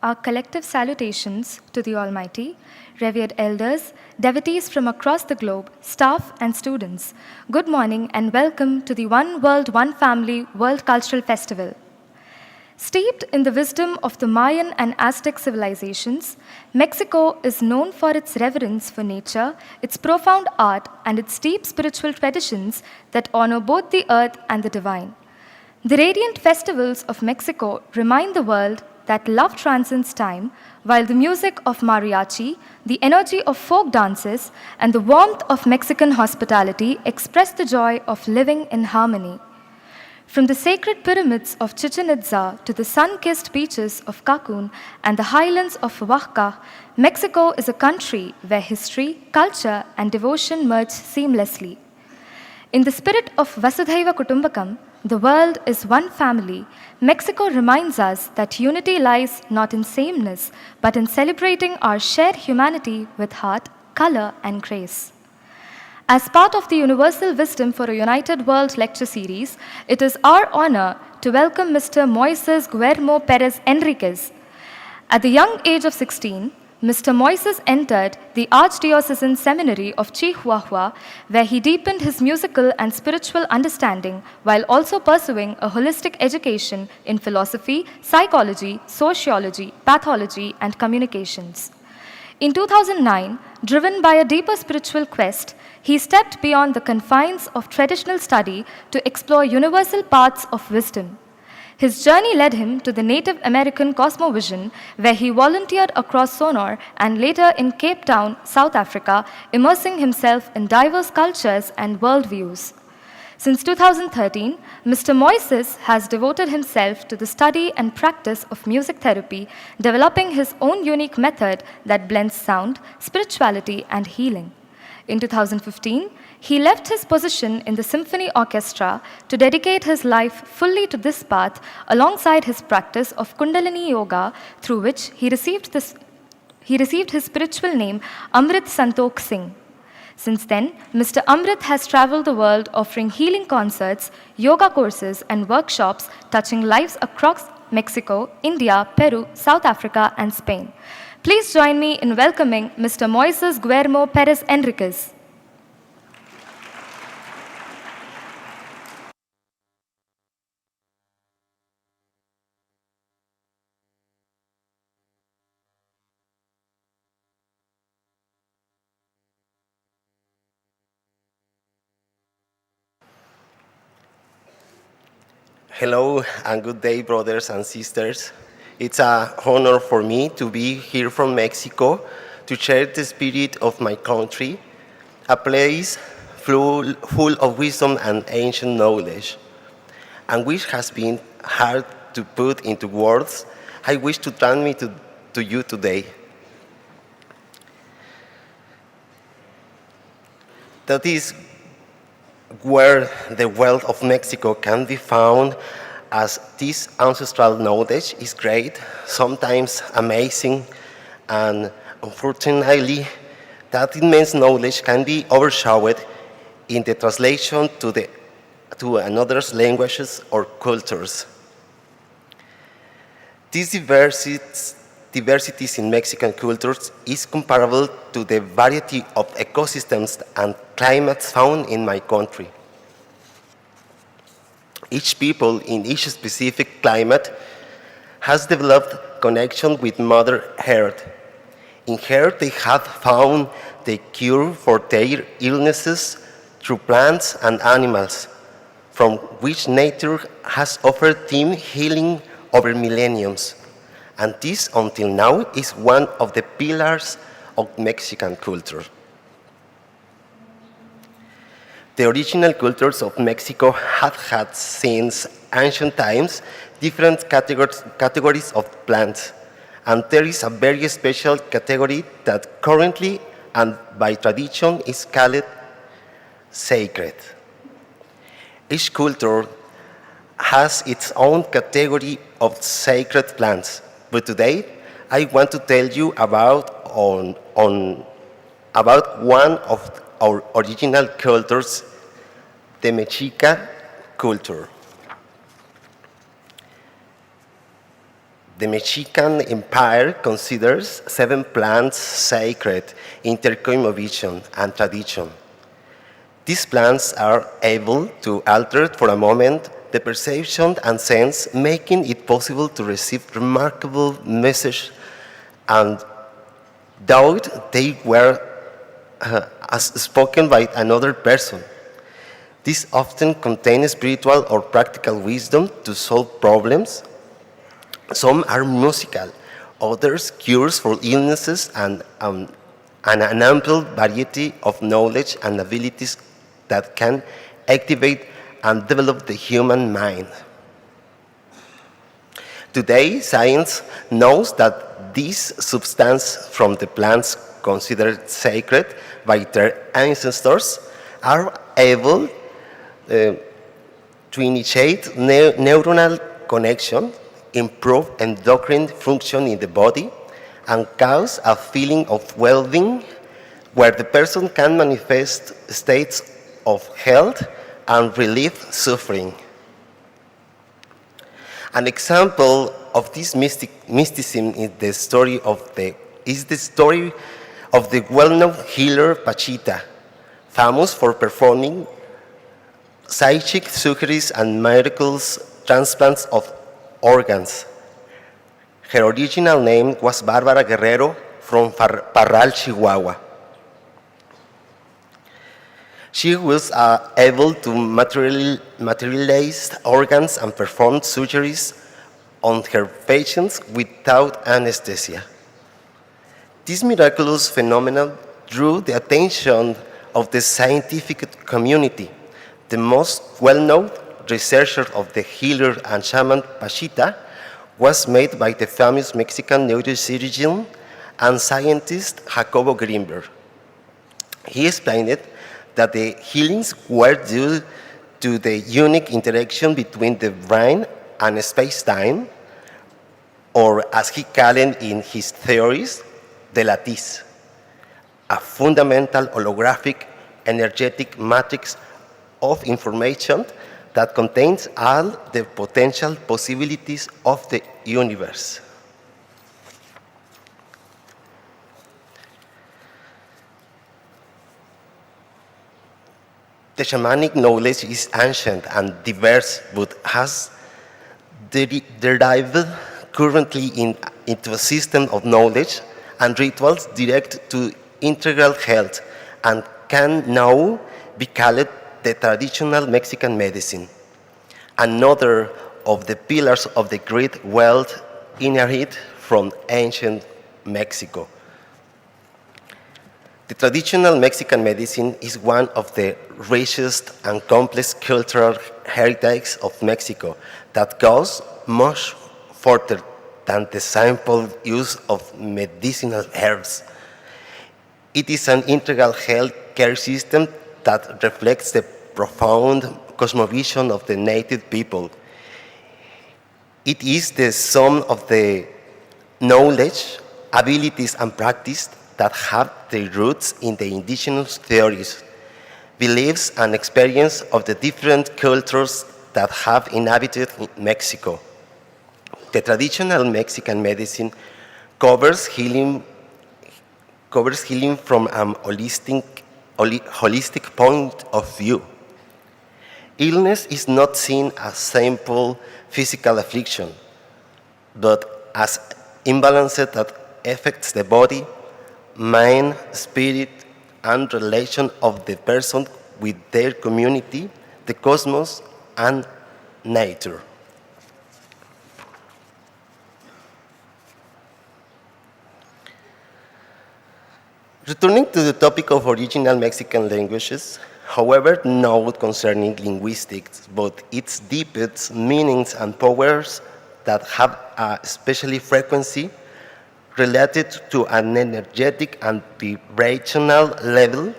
Our collective salutations to the Almighty, revered elders, devotees from across the globe, staff and students. Good morning and welcome to the One World, One Family World Cultural Festival. Steeped in the wisdom of the Mayan and Aztec civilizations, Mexico is known for its reverence for nature, its profound art, and its deep spiritual traditions that honor both the earth and the divine. The radiant festivals of Mexico remind the world that love transcends time, while the music of mariachi, the energy of folk dances, and the warmth of Mexican hospitality express the joy of living in harmony. From the sacred pyramids of Chichen Itza to the sun-kissed beaches of Cancun and the highlands of Oaxaca, Mexico is a country where history, culture, and devotion merge seamlessly. In the spirit of Vasudhaiva Kutumbakam, the world is one family, Mexico reminds us that unity lies not in sameness, but in celebrating our shared humanity with heart, color, and grace. As part of the Universal Wisdom for a United World lecture series, it is our honor to welcome Mr. Moises Guillermo Perez Enriquez. At the young age of 16, Mr. Moises entered the Archdiocesan Seminary of Chihuahua, where he deepened his musical and spiritual understanding while also pursuing a holistic education in philosophy, psychology, sociology, pathology, and communications. In 2009, driven by a deeper spiritual quest, he stepped beyond the confines of traditional study to explore universal paths of wisdom. His journey led him to the Native American cosmovision, where he volunteered across Sonor and later in Cape Town, South Africa, immersing himself in diverse cultures and worldviews. Since 2013, Mr. Moises has devoted himself to the study and practice of music therapy, developing his own unique method that blends sound, spirituality, and healing. In 2015, he left his position in the symphony orchestra to dedicate his life fully to this path alongside his practice of Kundalini Yoga, through which he received his spiritual name Amrit Santokh Singh. Since then, Mr. Amrit has traveled the world offering healing concerts, yoga courses, and workshops touching lives across Mexico, India, Peru, South Africa, and Spain. Please join me in welcoming Mr. Moises Guillermo Perez Enriquez. Hello and good day, brothers and sisters. It's an honor for me to be here from Mexico to share the spirit of my country, a place full of wisdom and ancient knowledge, and which has been hard to put into words. I wish to transmit to you today. That is where the wealth of Mexico can be found, as this ancestral knowledge is great, sometimes amazing, and unfortunately, that immense knowledge can be overshadowed in the translation to another's languages or cultures. These diversities in Mexican cultures is comparable to the variety of ecosystems and climates found in my country. Each people in each specific climate has developed connection with Mother Earth. In her, they have found the cure for their illnesses through plants and animals, from which nature has offered them healing over millenniums. And this, until now, is one of the pillars of Mexican culture. The original cultures of Mexico have had since ancient times different categories of plants, and there is a very special category that currently and by tradition is called sacred. Each culture has its own category of sacred plants, but today I want to tell you about one of our original cultures, the Mexica culture. The Mexican Empire considers 7 plants sacred in their cosmovision and tradition. These plants are able to alter for a moment the perception and sense, making it possible to receive remarkable messages and doubt they were as spoken by another person. These often contain spiritual or practical wisdom to solve problems. Some are musical, others cures for illnesses, and an ample variety of knowledge and abilities that can activate and develop the human mind. Today, science knows that these substances from the plants considered sacred by their ancestors are able to initiate neuronal connection, improve endocrine function in the body, and cause a feeling of well-being where the person can manifest states of health and relieve suffering. An example of this mysticism is the story of the well-known healer Pachita, famous for performing psychic surgeries and miracles transplants of organs. Her original name was Barbara Guerrero from Parral, Chihuahua. She was able to materialize organs and perform surgeries on her patients without anesthesia. This miraculous phenomenon drew the attention of the scientific community. The most well-known researcher of the healer and shaman Pachita was made by the famous Mexican neurosurgeon and scientist Jacobo Greenberg. He explained that the healings were due to the unique interaction between the brain and space-time, or as he called it in his theories, the lattice, a fundamental holographic energetic matrix of information that contains all the potential possibilities of the universe. The shamanic knowledge is ancient and diverse, but has derived currently into a system of knowledge and rituals direct to integral health and can now be called the traditional Mexican medicine, another of the pillars of the great wealth inherited from ancient Mexico. The traditional Mexican medicine is one of the richest and complex cultural heritages of Mexico that goes much further than the simple use of medicinal herbs. It is an integral health care system that reflects the profound cosmovision of the native people. It is the sum of the knowledge, abilities, and practice that have their roots in the indigenous theories, beliefs, and experience of the different cultures that have inhabited Mexico. The traditional Mexican medicine covers healing from an holistic point of view. Illness is not seen as simple physical affliction, but as imbalance that affects the body, mind, spirit, and relation of the person with their community, the cosmos, and nature. Returning to the topic of original Mexican languages, however, note concerning linguistics, both its deepest meanings and powers that have a special frequency related to an energetic and vibrational level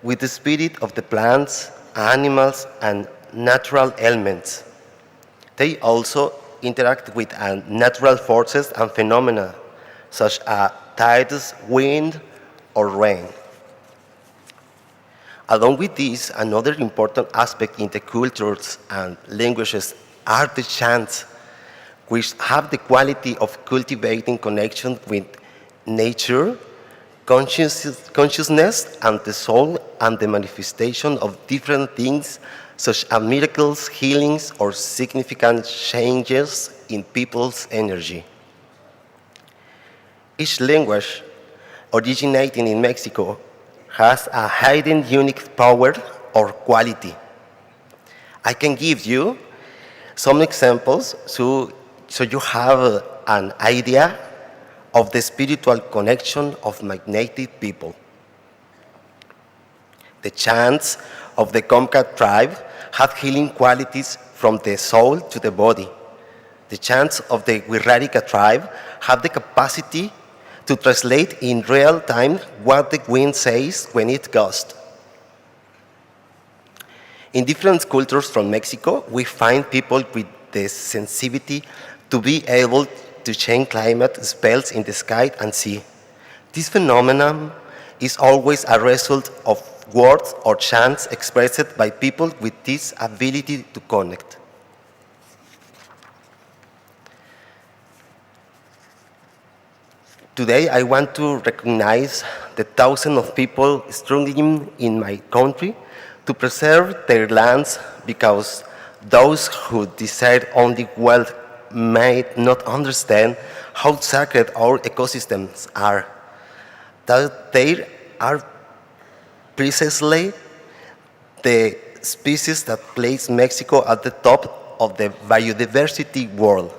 with the spirit of the plants, animals, and natural elements. They also interact with natural forces and phenomena such as tides, wind, or rain. Along with this, another important aspect in the cultures and languages are the chants, which have the quality of cultivating connection with nature, consciousness, and the soul, and the manifestation of different things such as miracles, healings, or significant changes in people's energy. Each language originating in Mexico has a hidden unique power or quality. I can give you some examples so you have an idea of the spiritual connection of my native people. The chants of the Comcat tribe have healing qualities from the soul to the body. The chants of the Wirrárica tribe have the capacity to translate in real time what the wind says when it gusts. In different cultures from Mexico, we find people with the sensitivity to be able to change climate spells in the sky and sea. This phenomenon is always a result of words or chants expressed by people with this ability to connect. Today, I want to recognize the thousands of people struggling in my country to preserve their lands, because those who desire only wealth may not understand how sacred our ecosystems are, that they are precisely the species that place Mexico at the top of the biodiversity world.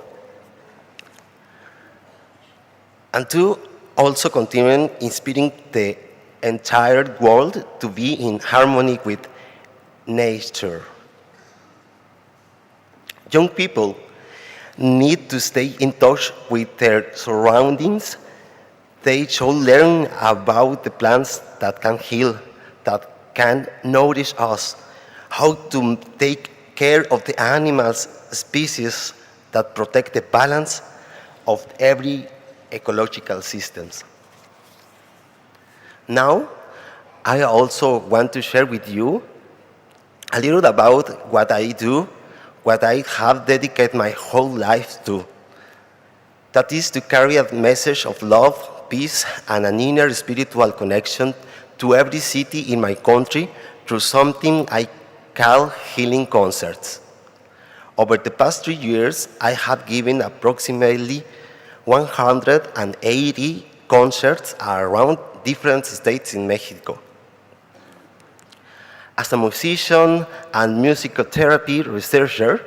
And to also continue inspiring the entire world to be in harmony with nature. Young people need to stay in touch with their surroundings. They should learn about the plants that can heal, that can nourish us, how to take care of the animals, species that protect the balance of every ecological systems. Now, I also want to share with you a little about what I do, what I have dedicated my whole life to. That is to carry a message of love, peace, and an inner spiritual connection to every city in my country through something I call healing concerts. Over the past 3 years, I have given approximately 180 concerts around different states in Mexico. As a musician and musicotherapy researcher,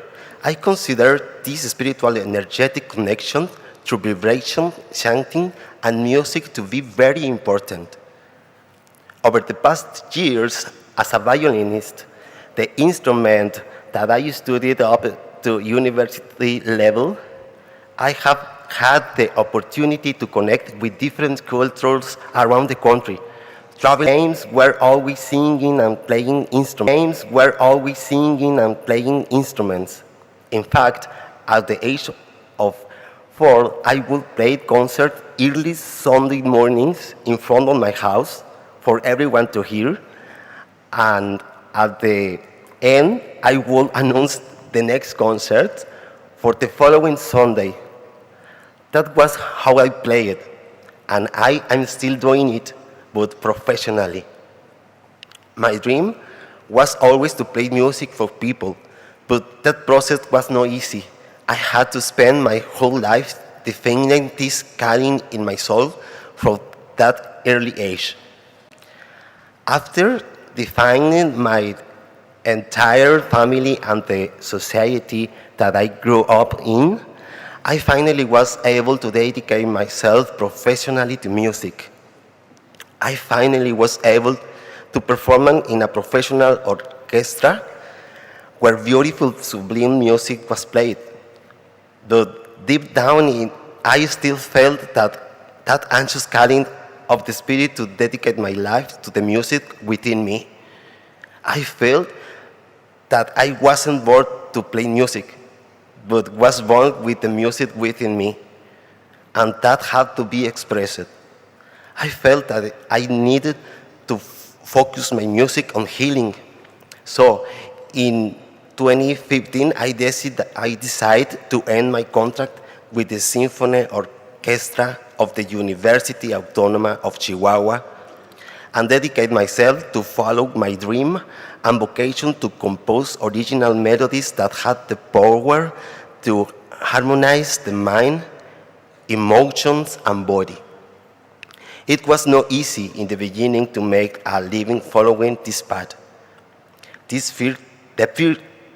I consider this spiritual energetic connection through vibration, chanting, and music to be very important. Over the past years, as a violinist, the instrument that I studied up to university level, I have had the opportunity to connect with different cultures around the country. Travel games were always singing and playing instruments. In fact, at the age of 4, I would play concerts early Sunday mornings in front of my house for everyone to hear. And at the end, I would announce the next concert for the following Sunday. That was how I played, and I am still doing it, but professionally. My dream was always to play music for people, but that process was not easy. I had to spend my whole life defining this calling in my soul from that early age. After defining my entire family and the society that I grew up in, I finally was able to dedicate myself professionally to music. I finally was able to perform in a professional orchestra where beautiful, sublime music was played. But deep down, I still felt that anxious calling of the spirit to dedicate my life to the music within me. I felt that I wasn't born to play music, but was born with the music within me, and that had to be expressed. I felt that I needed to focus my music on healing. So, in 2015, I decided to end my contract with the Symphony Orchestra of the University Autónoma of Chihuahua and dedicate myself to follow my dream and vocation to compose original melodies that had the power to harmonize the mind, emotions, and body. It was not easy in the beginning to make a living following this path.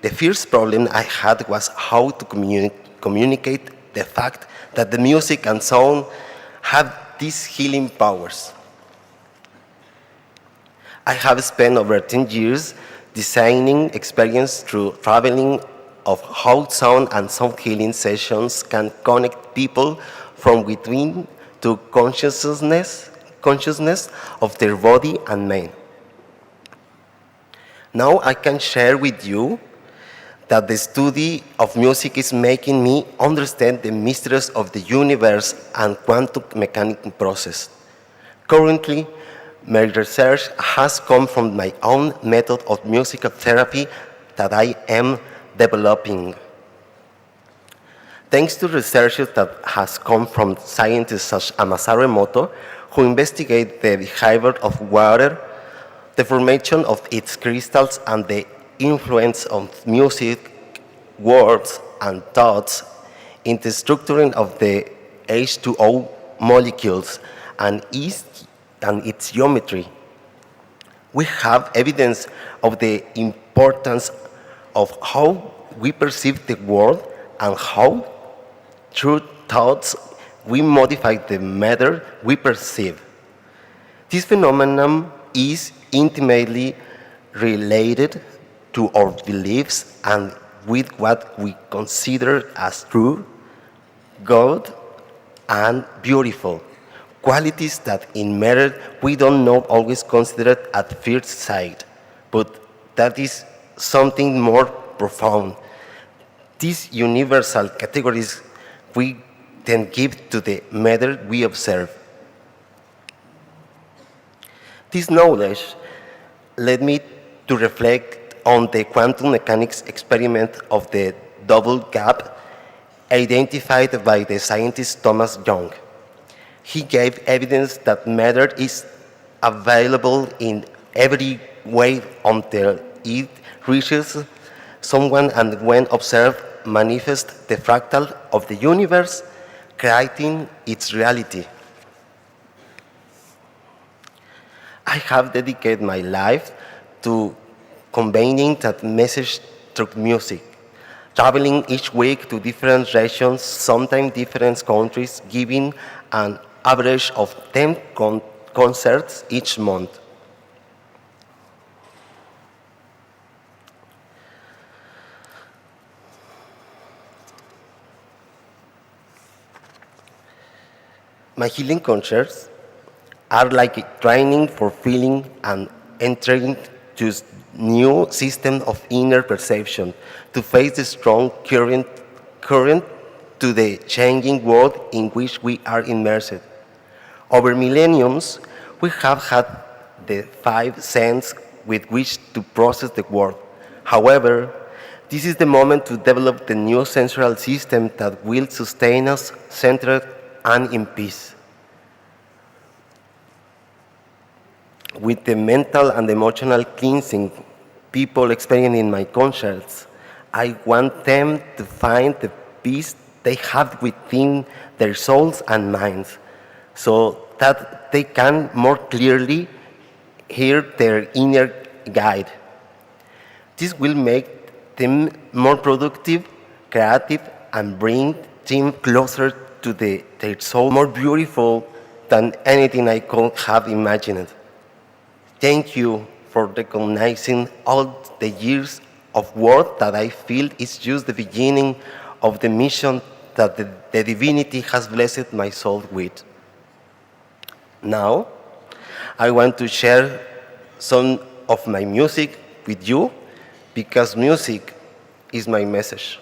The first problem I had was how to communicate the fact that the music and sound have these healing powers. I have spent over 10 years designing experience through traveling of how sound and sound healing sessions can connect people from within to consciousness of their body and mind. Now I can share with you that the study of music is making me understand the mysteries of the universe and quantum mechanical process. Currently, my research has come from my own method of musical therapy that I am developing. Thanks to research that has come from scientists such as Masaru Emoto, who investigate the behavior of water, the formation of its crystals, and the influence of music, words, and thoughts in the structuring of the H2O molecules and its geometry. We have evidence of the importance of how we perceive the world and how, through thoughts, we modify the matter we perceive. This phenomenon is intimately related to our beliefs and with what we consider as true, good, and beautiful, qualities that in matter we don't not always consider at first sight, but that is something more profound. These universal categories we then give to the matter we observe. This knowledge led me to reflect on the quantum mechanics experiment of the double gap identified by the scientist Thomas Young. He gave evidence that matter is available in every way until it reaches someone and when observed manifests the fractal of the universe, creating its reality. I have dedicated my life to conveying that message through music, traveling each week to different regions, sometimes different countries, giving an average of 10 concerts each month. My healing concerts are like a training for feeling and entering to new system of inner perception to face the strong current to the changing world in which we are immersed. Over millenniums, we have had the five senses with which to process the world. However, this is the moment to develop the new sensory system that will sustain us centered and in peace. With the mental and emotional cleansing people experience in my concerts, I want them to find the peace they have within their souls and minds, so that they can more clearly hear their inner guide. This will make them more productive, creative, and bring them closer to their soul, more beautiful than anything I could have imagined. Thank you for recognizing all the years of work that I feel is just the beginning of the mission that the divinity has blessed my soul with. Now, I want to share some of my music with you because music is my message.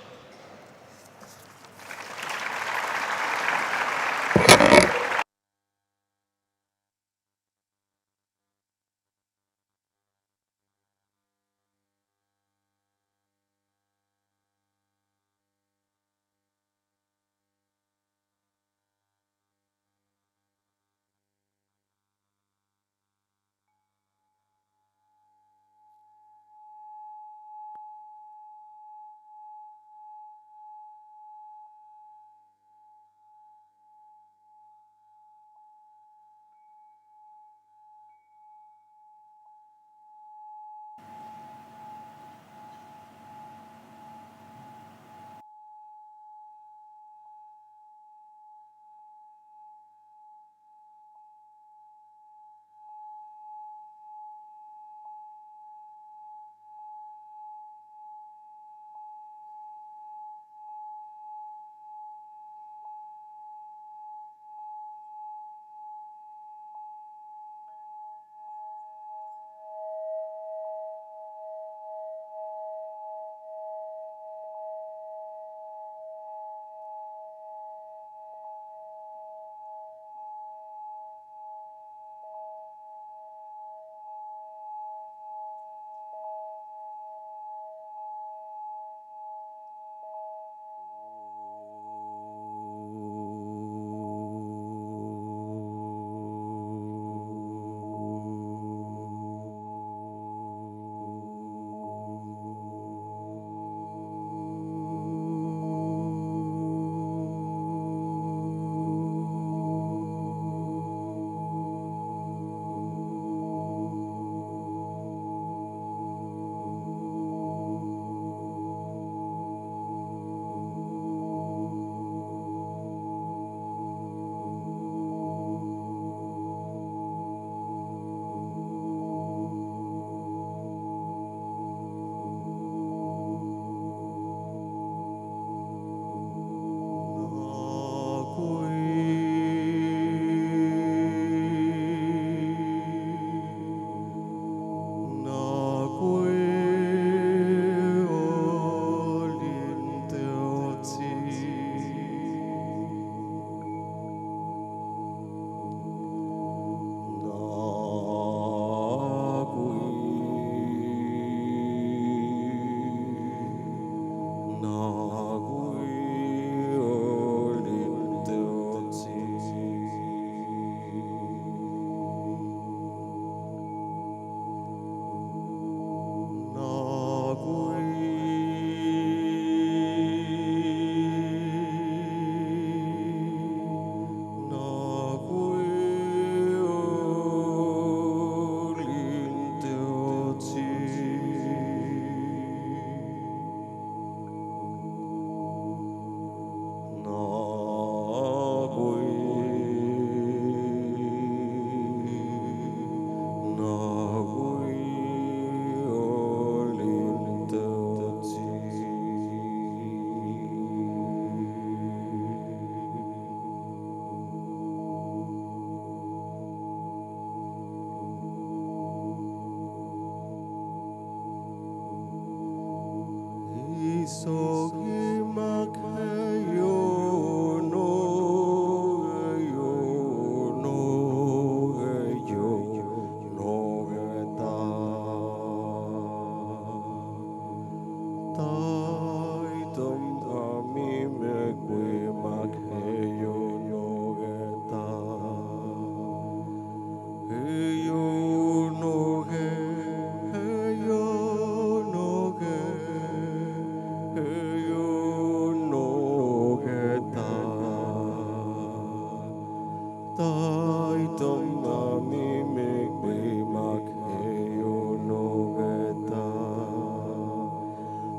Tai tom nami me kwe makheyo no geta.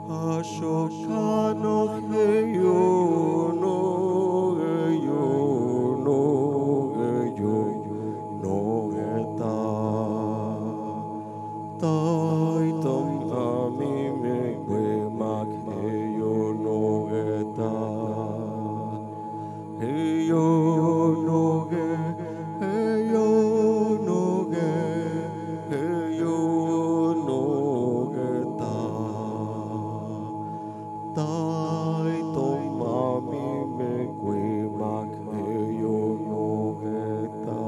Ashokano heyo no geyo no geyo no geta. Tai tom nami me kwe makheyo no geta. Heyo no ge, heyo no ge, heyo no ge ta. Tai tom mami me kwe mak heyo no ge ta.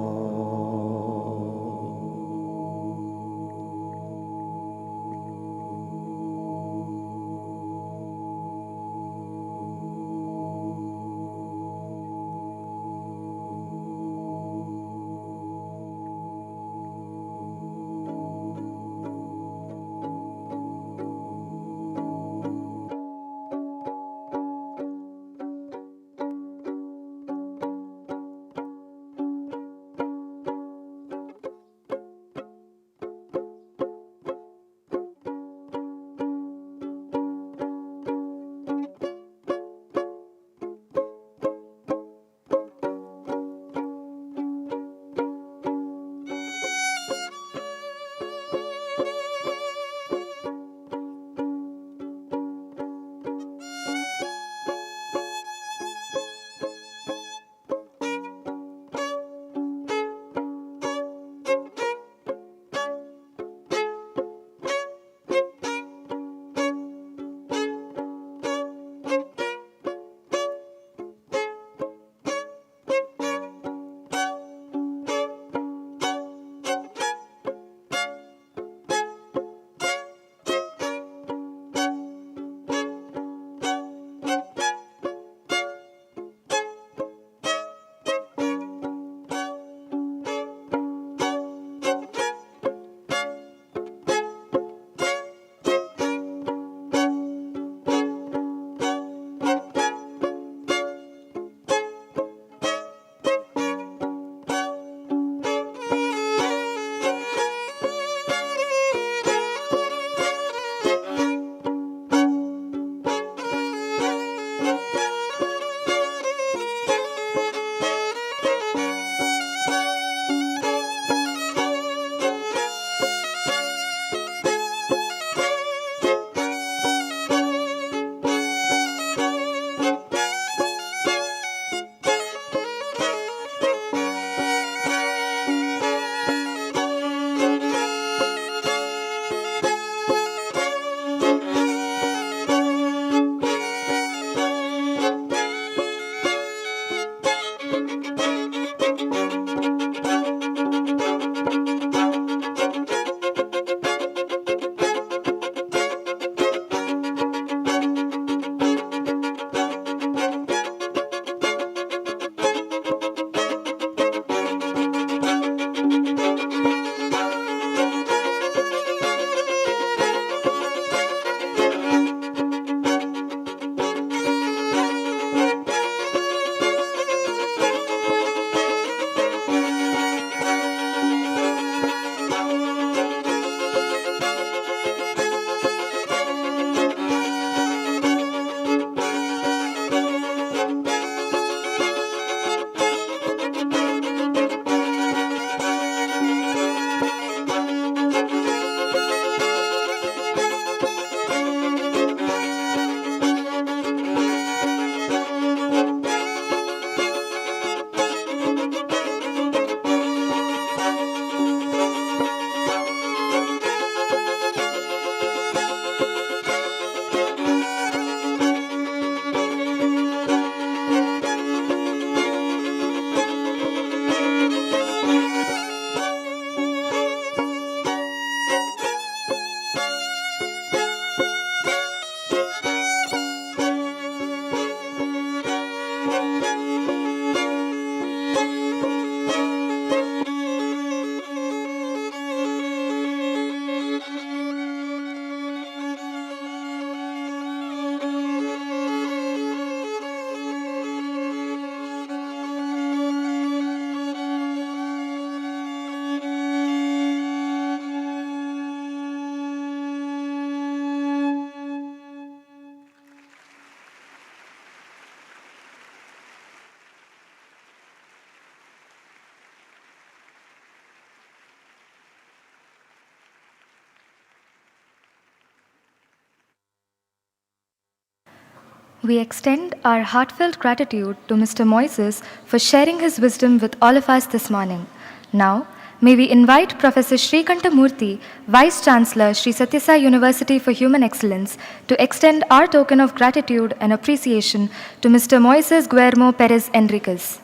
We extend our heartfelt gratitude to Mr. Moises for sharing his wisdom with all of us this morning. Now, may we invite Professor Srikanta Murthy, Vice Chancellor, Sri Sathya Sai University for Human Excellence, to extend our token of gratitude and appreciation to Mr. Moises Guillermo Perez Enriquez.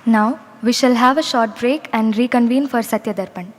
Now, we shall have a short break and reconvene for Satya Darpan.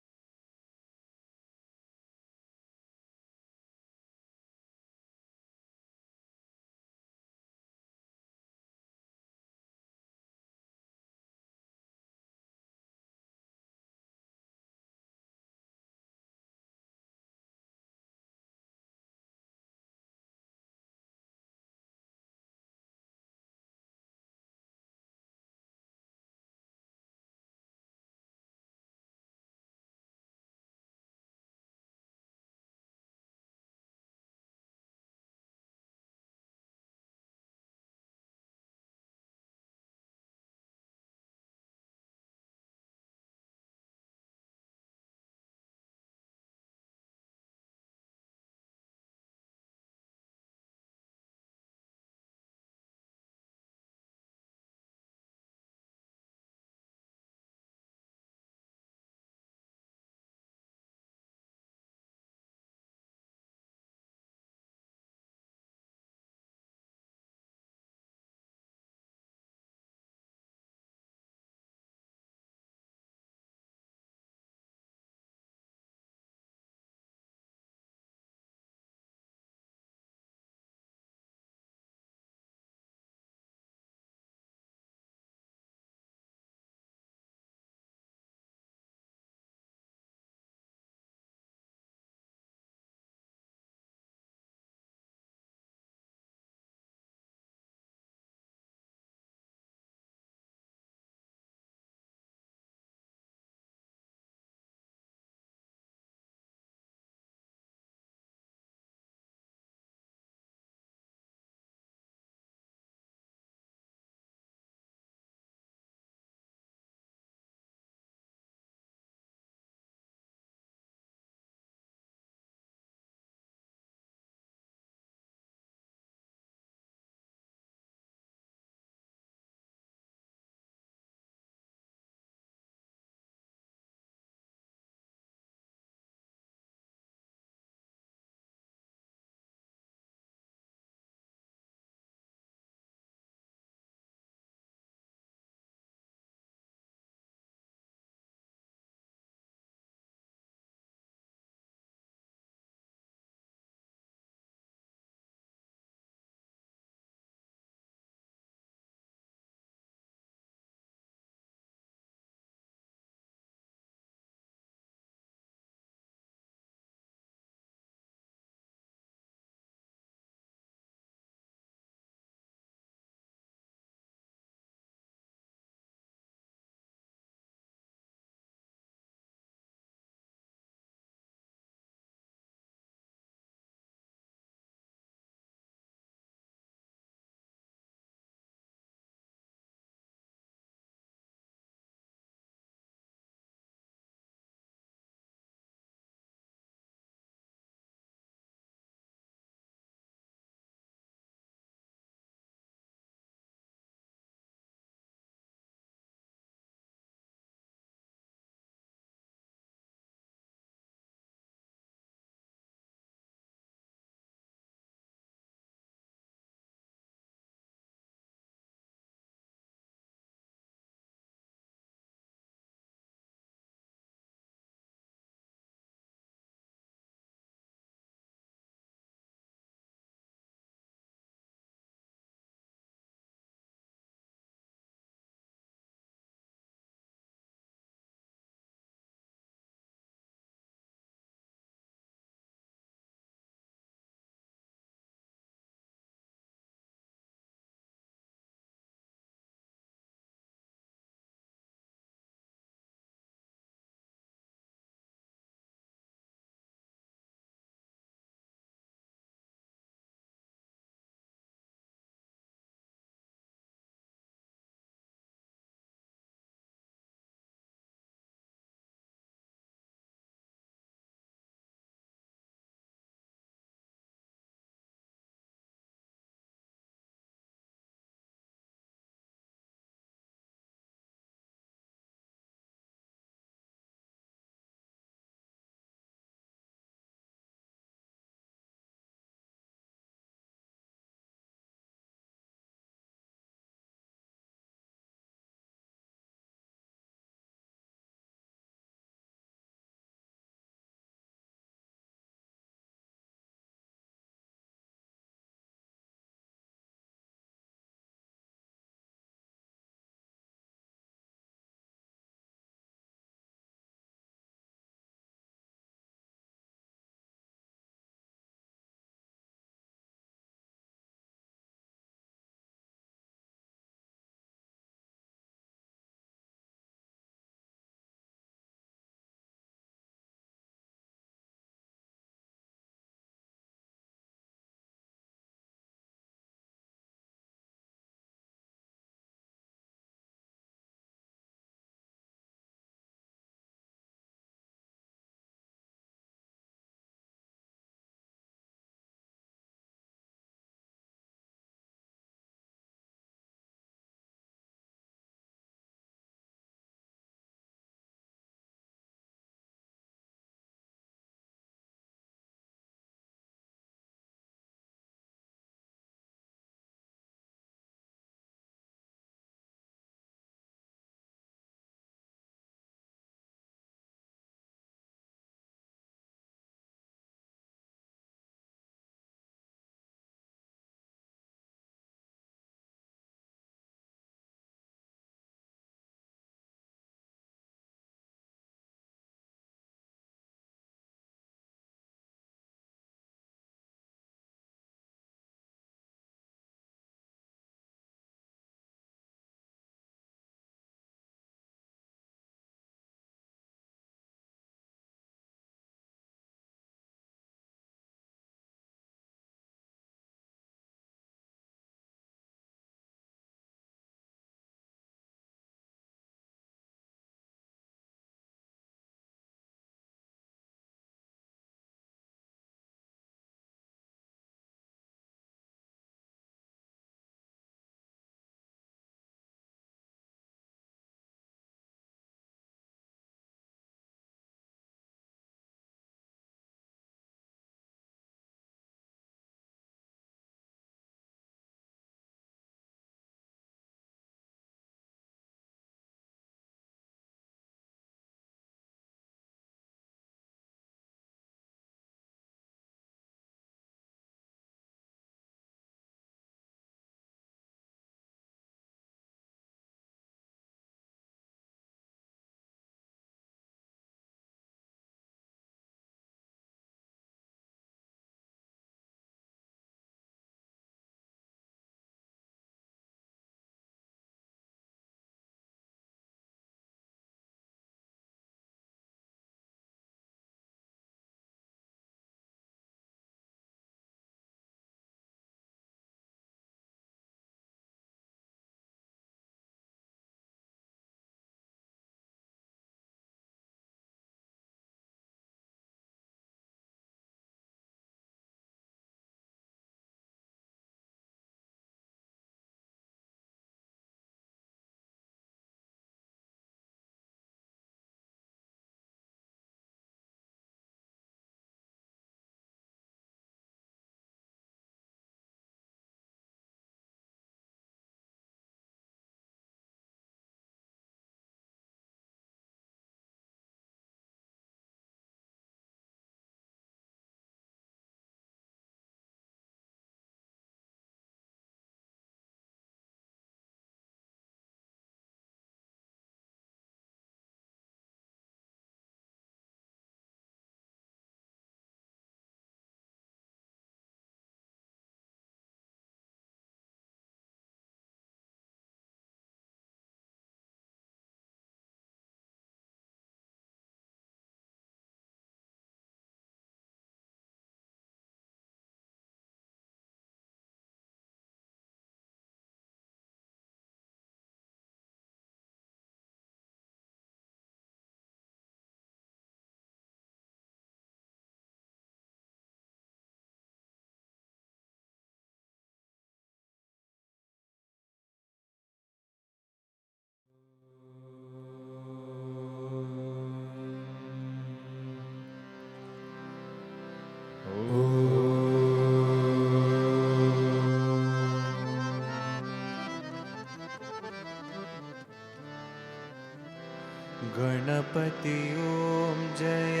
Ganpati ओम जय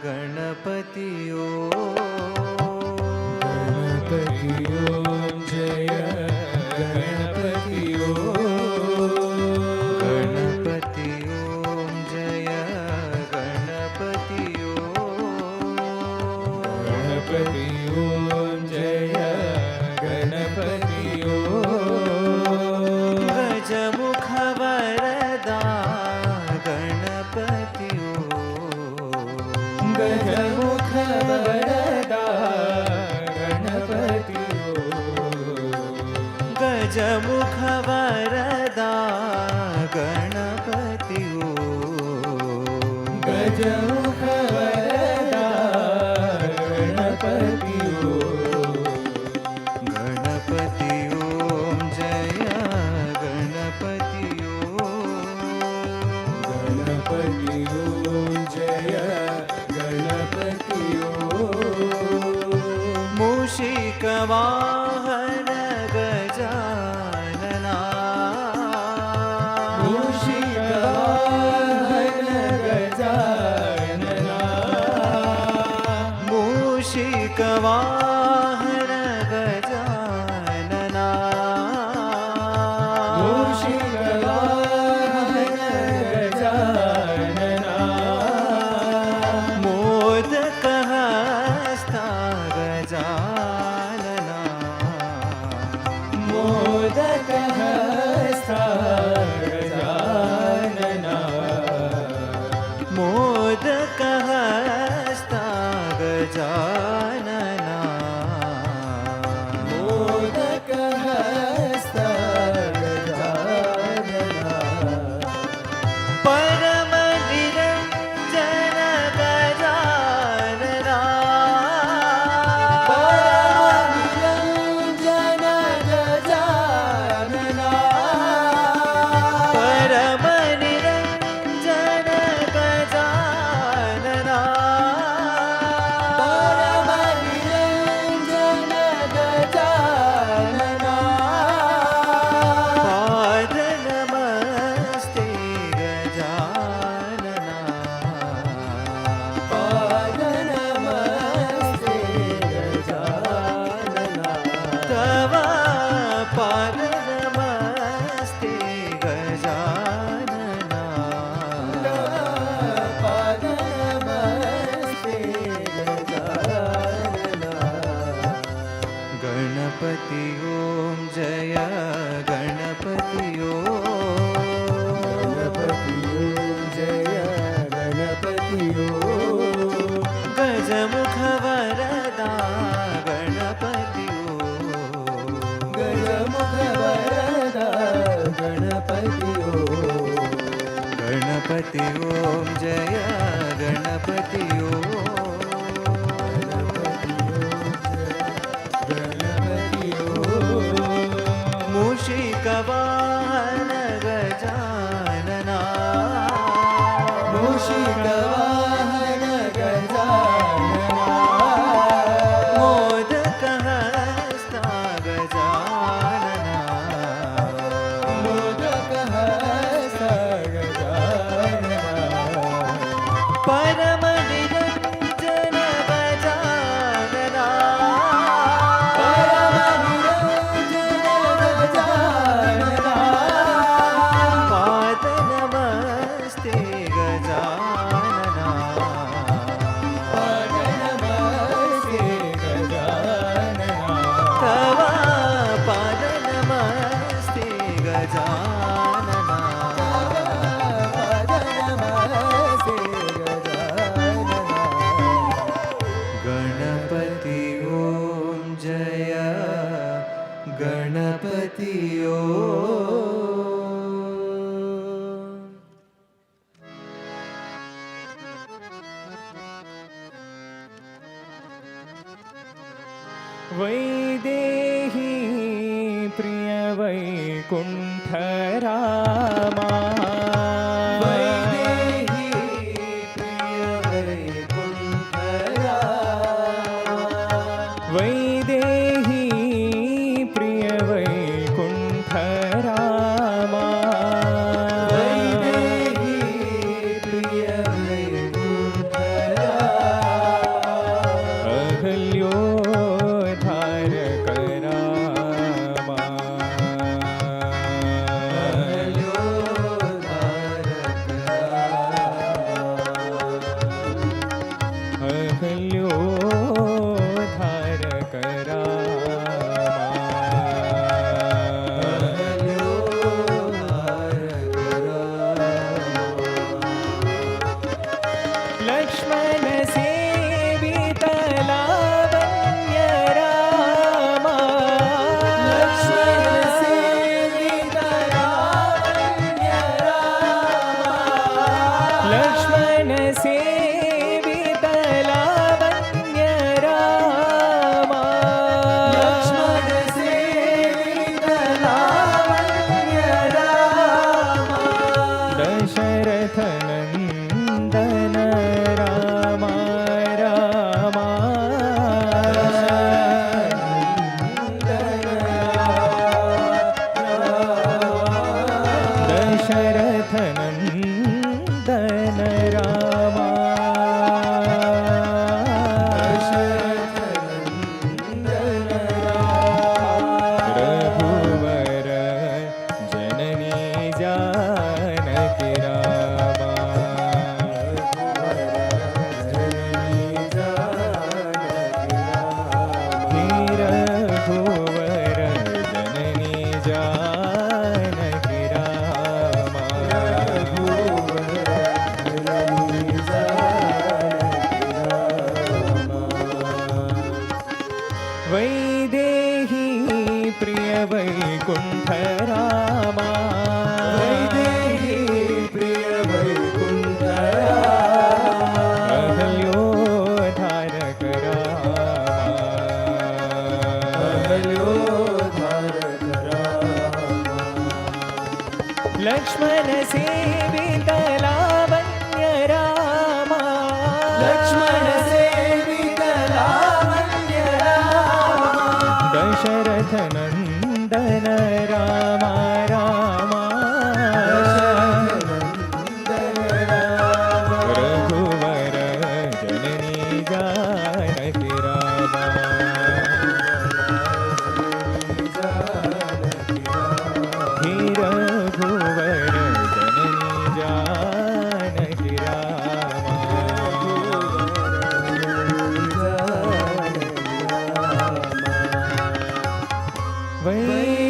गणपति ओम जय गणपति गणपति ओम जय गणपति गणपति ओम जय गणपति गजमुख वरदा गणपति गजमुख वरदा गणपति गजमुख वरदा गणपति गजमुख वरदा गणपति गणपति ओम जय गणपति गणपति ओम जय गणपति मूषिक वाहन गजानना मूषिक वाहन गजानना मूषिक वाहन गजानना मूषिक वाहन गजानना मोदक हस्ता गजानना मोदक हस्ता गजानना मोदक हस्ता गजानना मोदक हस्ता गजानना परम निरंजन गजानना परम निरंजन गजानना परम निरंजन गजानना परम निरंजन गजानना पाद नमस्ते गजानना पाद नमस्ते गजानना तव पाद नमस्ते गजानना पाद नमस्ते गजानना गणपति ओम जय गणपति गणपति ओम जय गणपति गजमुख वरदा गणपति गजमुख वरदा गणपति गणपति ओम जय गणपति गणपति मूषिक वाहन गजानना मूषिक वाहन गजानना मोदक हस्ता गजानना मोदक हस्ता गजानना परम निरंजन गजानना परम निरंजन गजानना पाद नमस्ते गजानना पाद नमस्ते गजानना तव पाद नमस्ते गजानना पाद नमस्ते गजानना गणपति ओम जय गणपति वैदेही प्रिय वैकुण्ठरामा वैदेही प्रिय वैकुण्ठरामा वैदेही प्रिय वैकुण्ठरामा वैदेही लक्ष्मण सेवित लावण्य रामा लक्ष्मण सेवित लावण्य रामा दशरथ नंदन रामा रामा दशरथ नंदन रामा रघुवर जननी जानकी रामा रघुवर जननी जानकी रामा वैदेही प्रिय वैकुंठ रामा वैदेही प्रिय वैकुंठ अहल्योद्धारक रामा अहल्योद्धारक रामा लक्ष्मण सेवित लावण्य रामा लक्ष्मण सेवित लावण्य रामा दशरथ नंदन रामा रामा रघुवर जननी जानकी रामा रघुवर जननी जानकी रामा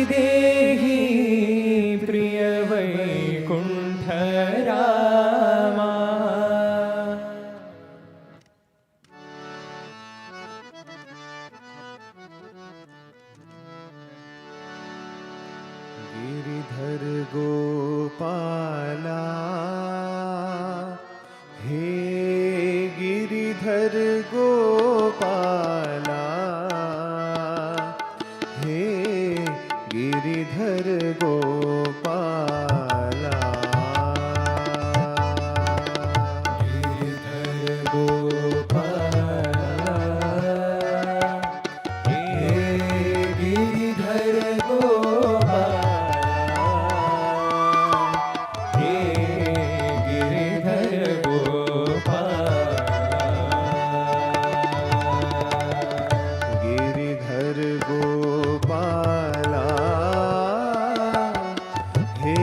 वैदेही प्रिय वैकुंठ रामा गिरिधर गोपाला हे गिरिधर गोपाला हे गिरिधर गोपाला गिरिधर गोपाला हे गिरिधर गोपाला हे गिरिधर गोपाला गिरिधर गोपाला हे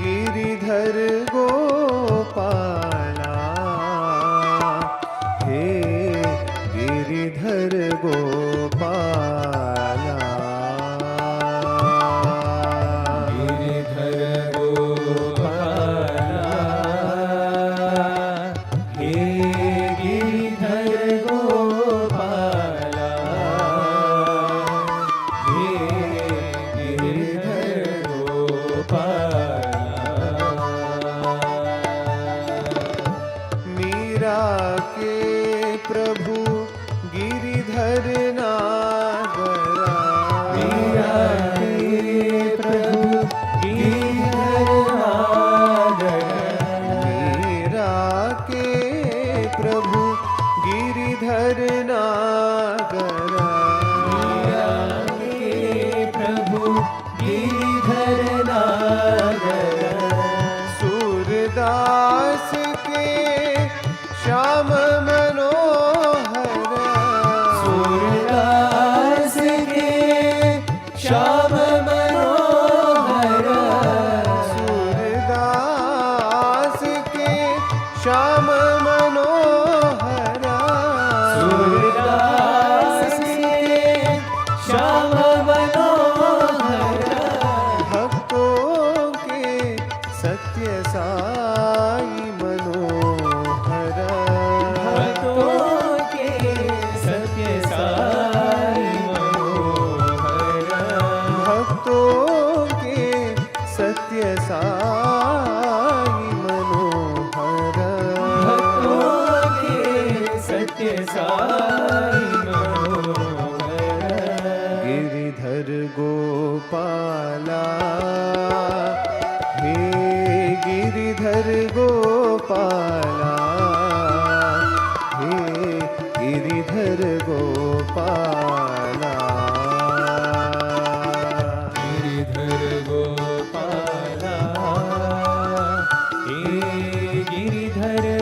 गिरिधर गोपाला हे गिरिधर गोपाला गिरिधर गोपाला हे गिरिधर गोपाला हे गिरिधर गोपाला मीरा के प्रभु गिरिधर नागरा मीरा के प्रभु गिरिधर नागरा मीरा के प्रभु गिरिधर नागरा मीरा के प्रभु गिरिधर नागरा सूरदास के श्याम मनोहर सूरदास के श्याम मनोहर सूरदास के श्याम मनोहर सूरदास के श्याम मनोहर भक्तों के सत्य साई मनोहर भक्तों के सत्य साई मनोहर भक्तों के सत्य साई मनोहर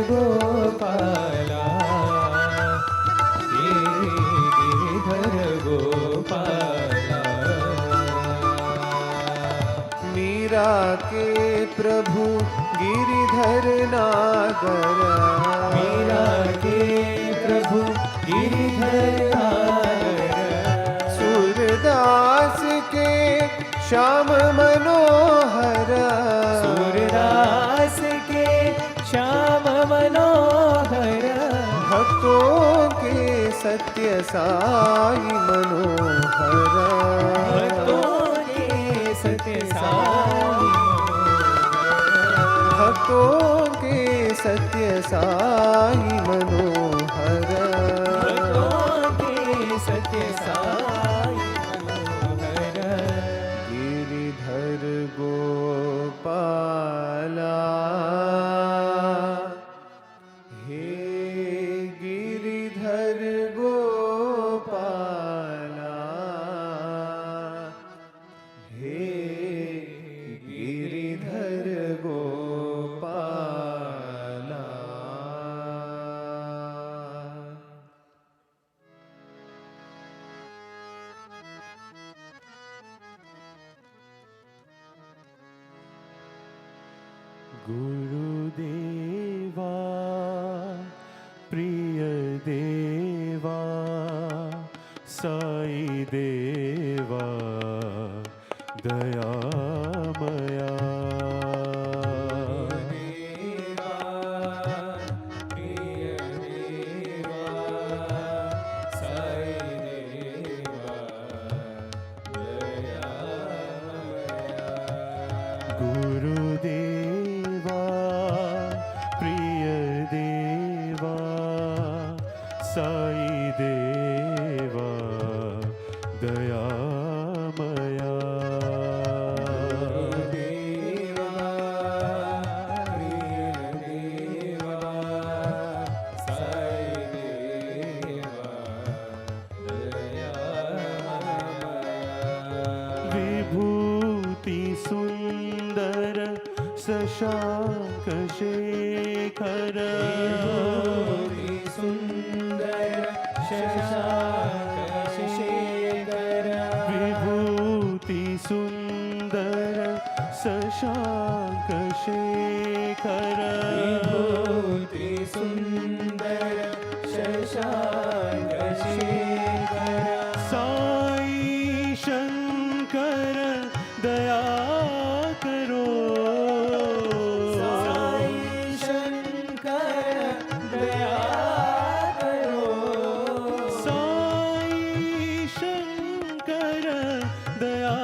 गोपाला हे गिरिधर गोपाला। मीरा के प्रभु गिरिधर नागर, मीरा के प्रभु गिरिधर नागर। सूरदास के श्याम मनोहर, सूरदास के श्याम मनोहर। भक्तों के सत्य साई मनोहर, भक्तों के सत्य साई मनोहर। भक्तों के सत्य साई मनोहर, भक्तों के सत्य साई मनोहर। गिरिधर गोपाला हे गिरिधर गोपाला हे गिरिधर गोपाला। गुरुदेवा प्रिय देवा साई देवा दयामया। देवा प्रिय देवा साई देवा दयामया। गुरुदेवा प्रिय देवा साई देवा दयामया। देवा प्रिय देवा साई देवा दयामया। विभूति सुंदर शशांक शेखर, विभूति सुंदर शशांक शेखर। विभूति सुंदर शशांक शेखर, विभूति सुंदर शशांक शेखर। साई शंकर दया करो, साई शंकर दया करो। साई शंकर दया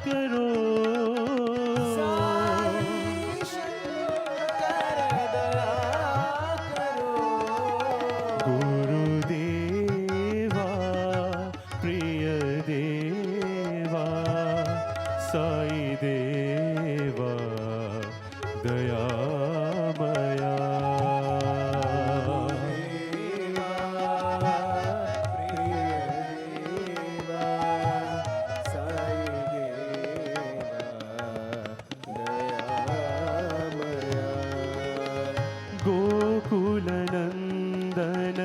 करो, साई शंकर दया करो। गुरुदेवा प्रिय देवा साई देवा दयामया। देवा प्रिय देवा साई देवा दयामया। गोकुल नंदन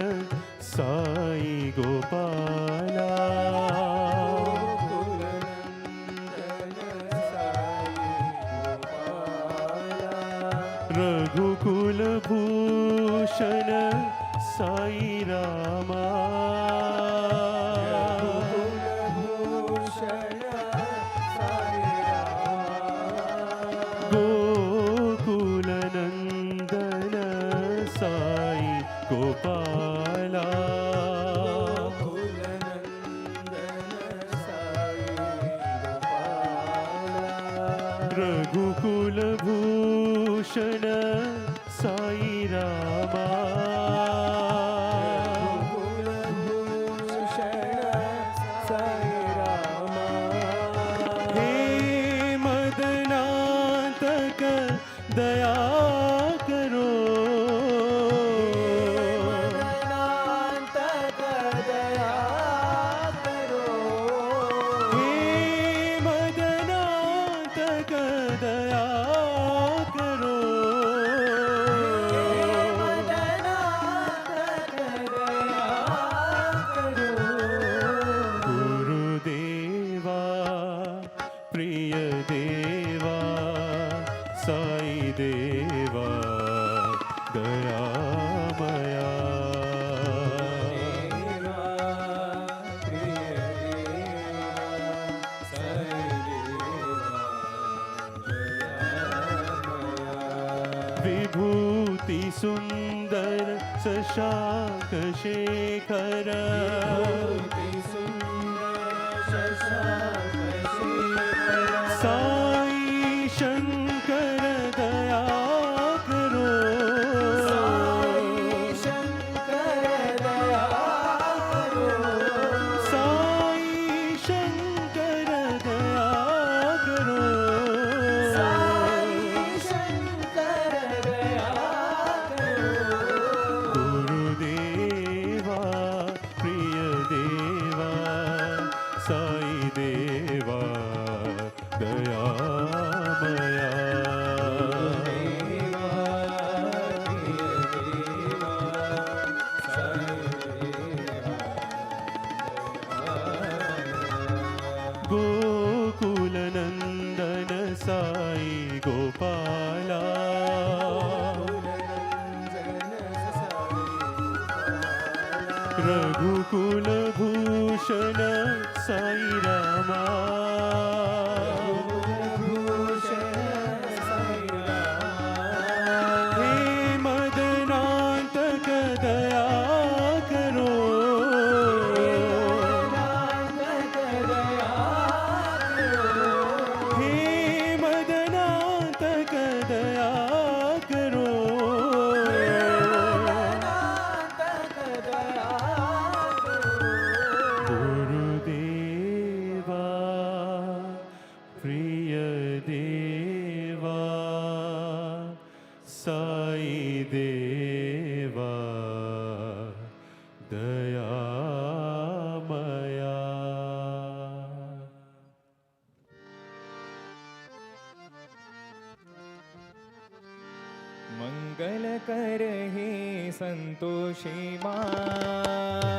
साई गोपाला, रघुकुल भूषण साई रामा, गोकुल नंदन साई गोपाला, रघुकुल भूषण साई रामा, साई रामा। हे मदनांतक दया करो, मदनांतक दया करो। हे मदनांतक दया करो, सुन्दर शशाङ्क शेखर साई शंकर दया करो साई शंकर दया करो साई शंकर दया करो साई शंकर दया करो गुरुदेवा प्रिय देवा साई देवा दयामया गोकुलनंदन साई गोपाला रघुकुल भूषण साई रामा हे मदनांतक दया करो हे मदनांतक दया करो गुरुदेवा प्रिय देवा साई देवा दयामया मंगल कर हे संतोषी माँ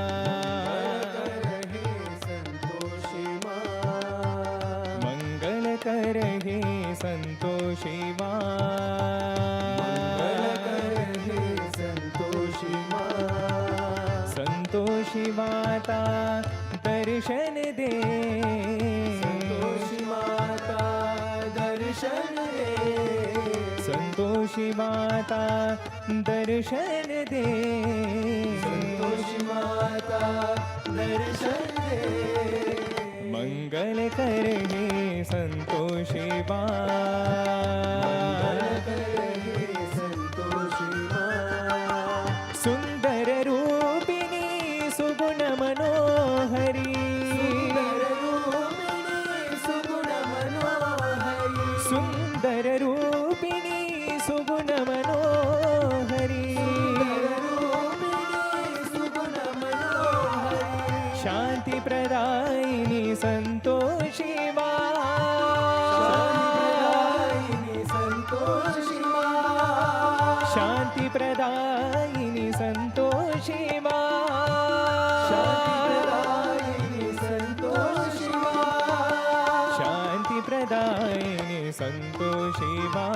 मंगल कर हे संतोषी माँ संतोषी माता दर्शन दे संतोषी माता दर्शन दे संतोषी माता दर्शन दे संतोषी माता दर्शन दे मंगल कर हे संतोषी माँ सुंदर रूपिणी सुगुण मनोहरी सुंदर रूपिणी सुगुण मनोहरी शांति प्रदायिनी संतोषी माँ शांति प्रदायिनी संतोषी माँ शांति प्रदायिनी संतोषी माँ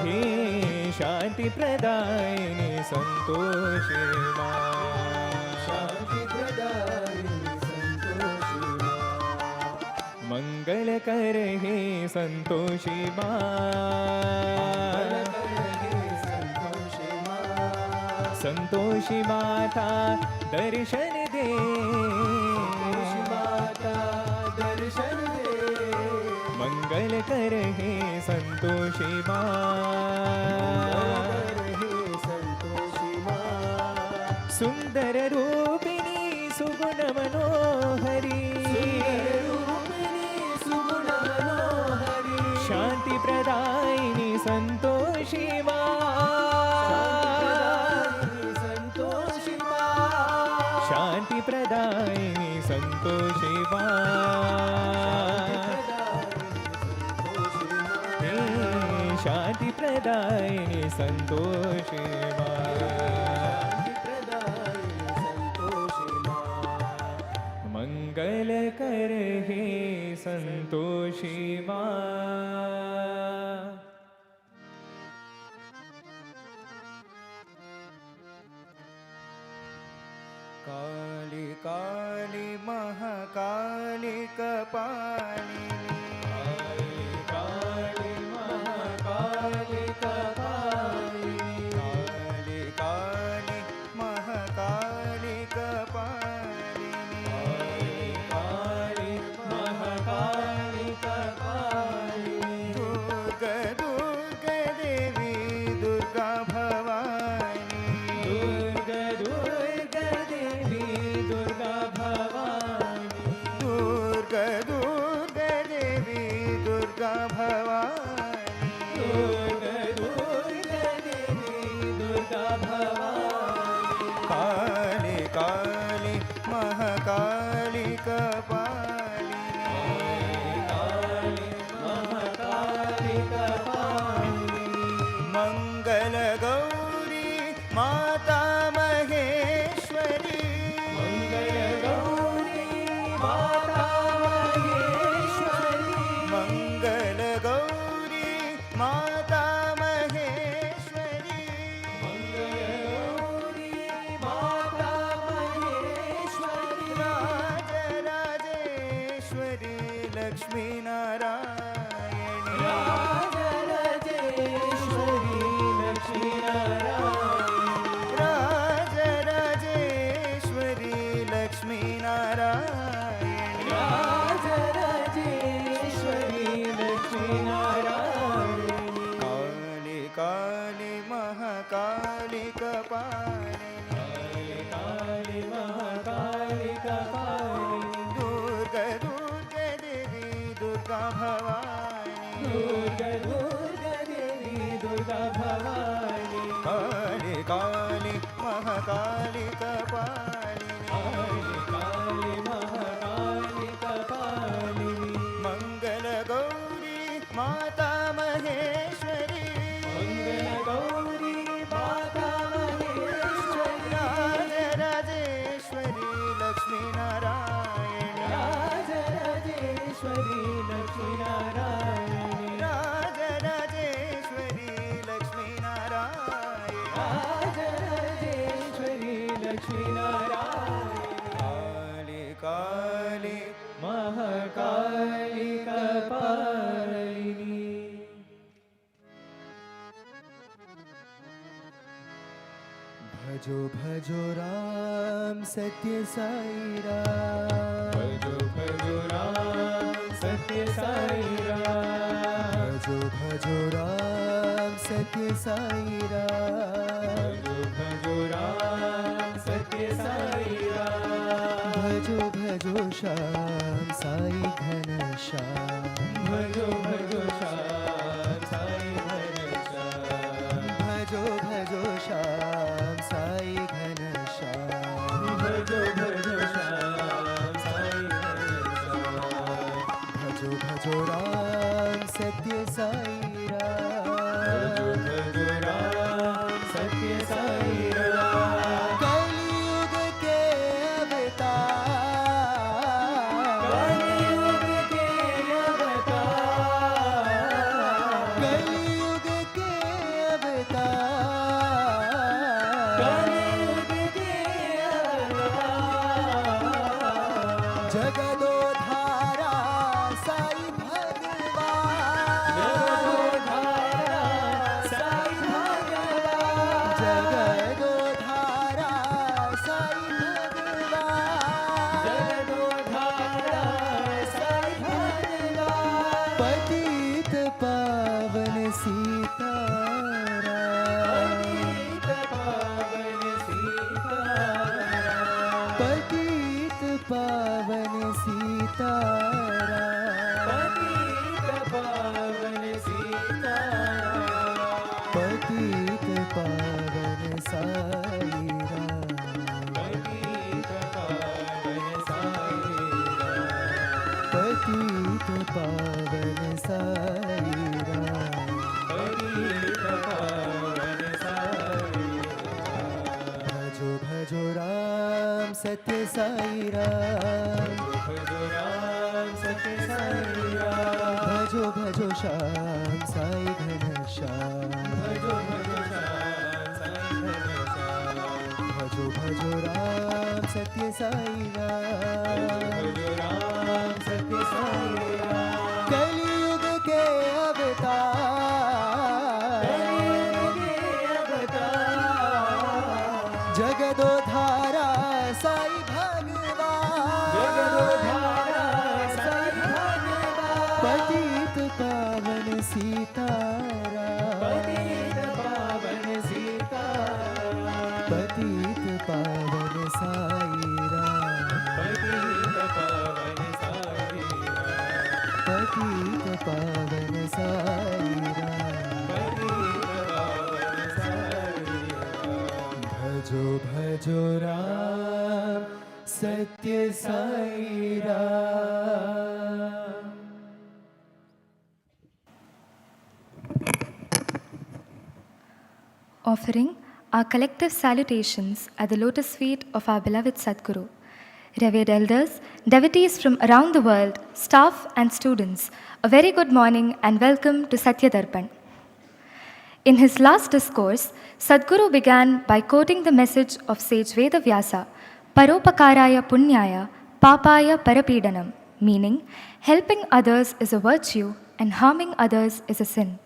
हे शांति प्रदायिनी संतोषी माँ मंगल कर हे संतोषी माँ संतोषी माता दर्शन दे मंगल कर हे संतोषी माँ सुंदर रूपिणी सुगुण मनोहरी शांति प्रदायिनी संतोषी माँ शांति प्रदायिनी संतोषी माँ हे शांति प्रदायिनी संतोषी माँ मंगल कर हे संतोषी माँ काली काली महाकाली कपालिनी लक्ष्मी नारायणी राजराजेश्वरी लक्ष्मी नारायणी राजराजेश्वरी लक्ष्मी नारायणी राजराजेश्वरी लक्ष्मी नारायणी काली काली महाकाली कपालिनी काली महाकाली कपालिनी दुर्गा दुर्गा देवी दुर्गा भवानी दुर्गा दुर्गा देवी दुर्गा भवानी काली काली महाकाली कपालिनी काली महाकाली कपालिनी मंगल गौरी माता महेश्वरी मंगल गौरी माता महेश्वरी राजराजेश्वरी लक्ष्मी नारायणी राजराजेश्वरी लक्ष्मी नारायणी राजराजेश्वरी लक्ष्मी नारायणी राजराजेश्वरी लक्ष्मी नारायणी काली काली महाकाली कपालिनी भजो भजो राम सत्य साई राम भजो भजो राम सत्य साई राम भजो भजो राम सत्य साई राम भजो भजो राम सत्य साई राम भजो भजो श्याम साई घन श्याम भजो भजो श्याम साई घनश्याम भजो भजो श्याम साई घन श्याम भजो भजो श्याम साई घनश्याम भजो भजो राम सत्य साई भजो राम भजो राम सत्य साई राम कलयुग के अवतार कलियुग के अवतार कलयुग के अवतार कलियुग के अवतार जगदोधारा साई भगवान जगदोधारा साई भगवान जगदोधारा साई भगवान जगदोधारा साई भगवान पतित पावन सीताराम पतित पावन सीताराम पतित पावन सीताराम पतित पावन साई राम पतित पावन साई राम पतित पावन साई राम भजो भजो राम सत्य साई राम भजो राम सत्य साई राम भजो भजो श्याम साई घन श्याम भजो भजो श्याम साई घनश्याम भजो भजो राम सत्य साई राम भजो राम सत्य साई राम कलयुग के अवतार कलियुग के अवतार जगदोधारा साई भगवान जगदोधारा साई भगवान पतित पावन सीताराम पतित पावन सीताराम पतित पावन साई राम पतित पावन साई राम पतित पावन साई राम पतित पावन साई राम भजो भजो राम सत्य Sai Ram Offering our collective salutations at the lotus feet of our beloved Sadguru. Revered elders, devotees from around the world, staff and students, a very good morning and welcome to Satya Darpan. In his last discourse, Sadguru began by quoting the message of sage Vedavyasa, Paropakaraya Punyaya, Papaya Parapidanam, meaning, Helping others is a virtue and harming others is a sin.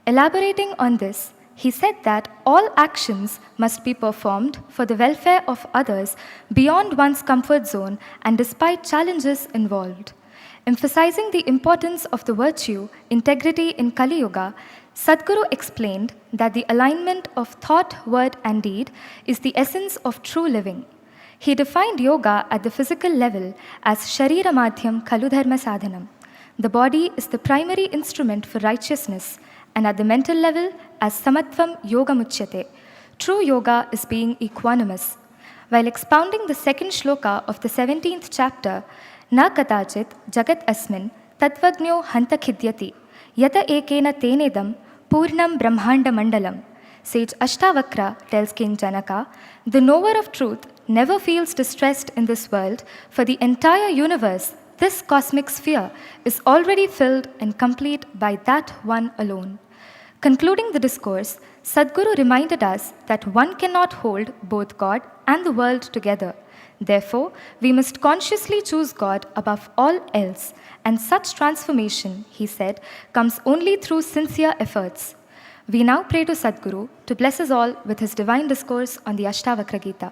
Elaborating on this, he said that all actions must be performed for the welfare of others beyond one's comfort zone and despite challenges involved. Emphasizing the importance of the virtue, integrity in Kali Yuga, Sadhguru explained that the alignment of thought, word, and deed is the essence of true living. He defined yoga at the physical level as Sharira Madhyam Kalu Dharma Sadhanam. The body is the primary instrument for righteousness, and at the mental level as Samatvam Yoga Muchyate. True yoga is being equanimous. While expounding the second shloka of the 17th chapter, Na katachit jagat asmin tatvagno hanta khidyati yata ekena tenedam purnam brahmanda mandalam. Sage Ashtavakra tells King Janaka, the knower of truth never feels distressed in this world, for the entire universe, this cosmic sphere, is already filled and complete by that one alone. Concluding the discourse, Sadhguru reminded us that one cannot hold both God and the world together. Therefore, we must consciously choose God above all else, and such transformation, he said, comes only through sincere efforts. We now pray to Sadhguru to bless us all with his divine discourse on the Ashtavakra Gita.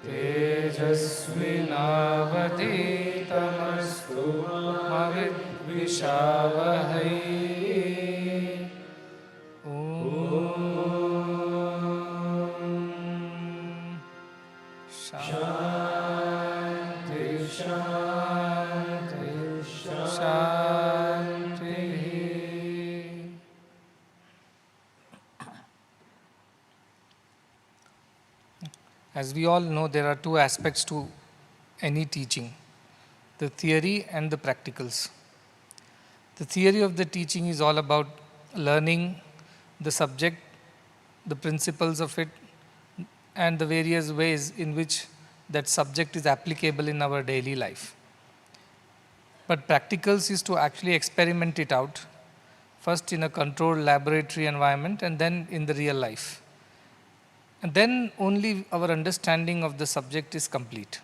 तेजस्विनावतीतमस्तु मविद्विषावहै शान्ति शान्ति शान्तिः. As we all know, there are two aspects to any teaching, the theory and the practicals. The theory of the teaching is all about learning the subject, the principles of it, and the various ways in which that subject is applicable in our daily life. But practicals is to actually experiment it out, first in a controlled laboratory environment and then in the real life. And then only our understanding of the subject is complete.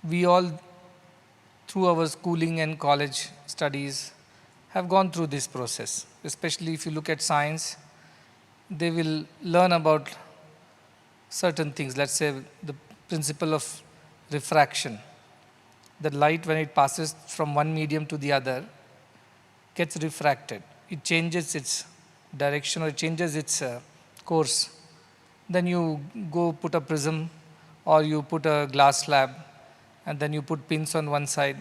We all, through our schooling and college studies, have gone through this process. Especially if you look at science, they will learn about certain things. Let's say the principle of refraction. The light, when it passes from one medium to the other, gets refracted. It changes its direction or it changes its course. Then you go put a prism or you put a glass slab and then you put pins on one side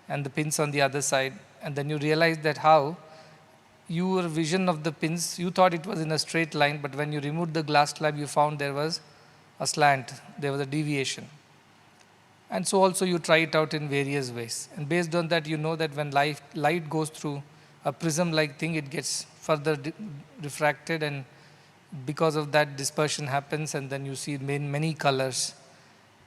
and the pins on the other side, and then you realize that how your vision of the pins, you thought it was in a straight line, but when you removed the glass slab you found there was a slant, there was a deviation. And so also you try it out in various ways, and based on that you know that when light goes through a prism like thing, it gets further refracted, and because of that dispersion happens, and then you see many colors.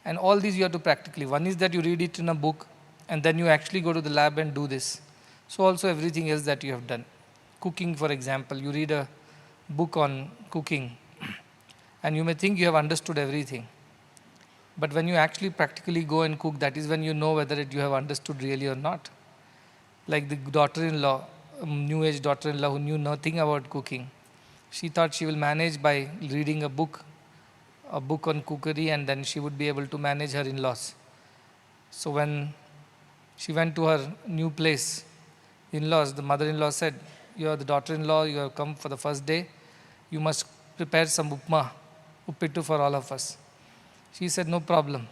And all these you have to practically. One is that you read it in a book and then you actually go to the lab and do this. So also everything else that you have done. Cooking, for example, you read a book on cooking and you may think you have understood everything. But when you actually practically go and cook, that is when you know whether you have understood really or not. Like the daughter-in-law, new age daughter-in-law who knew nothing about cooking. She thought she will manage by reading a book on cookery, and then she would be able to manage her in-laws. So when she went to her new place, in-laws, the mother-in-law said, "You are the daughter-in-law, you have come for the first day, you must prepare some upma, uppittu for all of us." She said, "No problem."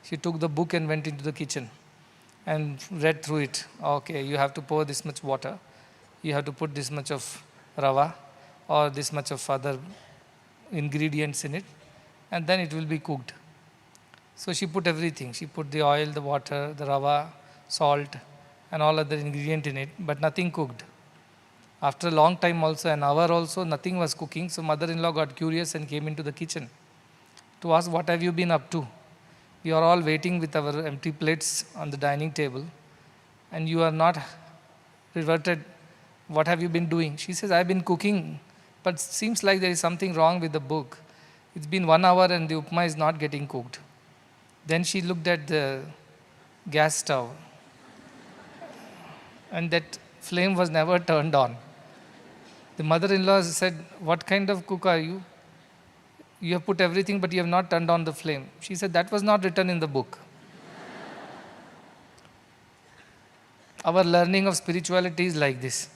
She took the book and went into the kitchen and read through it. Okay, you have to pour this much water, you have to put this much of rava or this much of other ingredients in it, and then it will be cooked. So she put everything. She put the oil, the water, the rava, salt, and all other ingredient in it, but nothing cooked. After a long time also, an hour also, nothing was cooking. So mother-in-law got curious and came into the kitchen to ask, what have you been up to? We are all waiting with our empty plates on the dining table, and you are not reverted. What have you been doing? She says, I've been cooking, but seems like there is something wrong with the book. It's been 1 hour and the upma is not getting cooked. Then she looked at the gas stove, and that flame was never turned on. The mother-in-law said, what kind of cook are you? You have put everything, but you have not turned on the flame. She said, that was not written in the book. Our learning of spirituality is like this.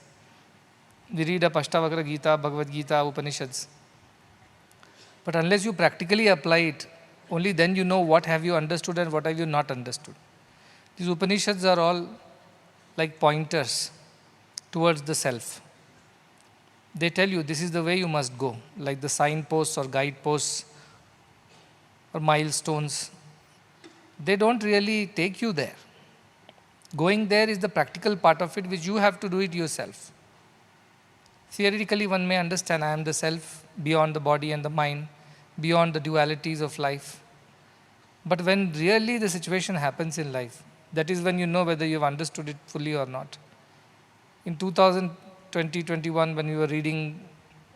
We read a Ashtavakra Gita, Bhagavad Gita, Upanishads. But unless you practically apply it, only then you know what have you understood and what have you not understood. These Upanishads are all like pointers towards the self. They tell you this is the way you must go, like the signposts or guideposts or milestones. They don't really take you there. Going there is the practical part of it, which you have to do it yourself. Theoretically, one may understand I am the self beyond the body and the mind, beyond the dualities of life. But when really the situation happens in life, that is when you know whether you have understood it fully or not. In 2020-21, when we were reading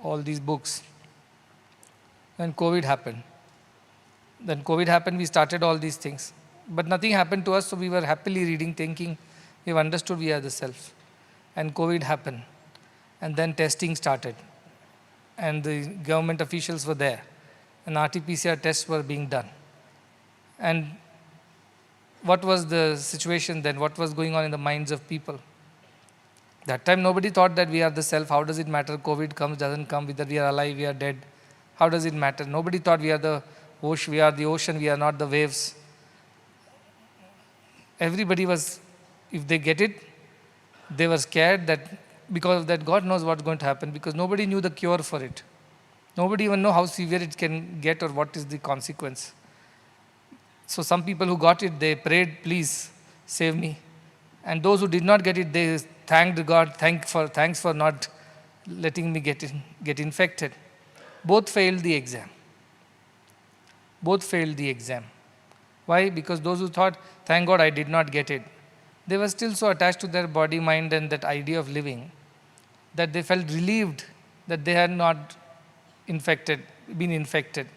all these books, when COVID happened, we started all these things. But nothing happened to us, so we were happily reading, thinking we've understood we are the self. And COVID happened. And then testing started. And the government officials were there. And RT-PCR tests were being done. And what was the situation then? What was going on in the minds of people? That time nobody thought that we are the self. How does it matter? COVID comes, doesn't come, whether we are alive, we are dead. How does it matter? Nobody thought we are the ocean, we are not the waves. Everybody was, if they get it, they were scared that because of that God knows what's going to happen, because nobody knew the cure for it. Nobody even know how severe it can get or what is the consequence. So some people who got it, they prayed, please save me. And those who did not get it, they thanked God, thanks for not letting me get infected. Both failed the exam. Why? Because those who thought, thank God I did not get it, they were still so attached to their body, mind and that idea of living that they felt relieved that they had not been infected.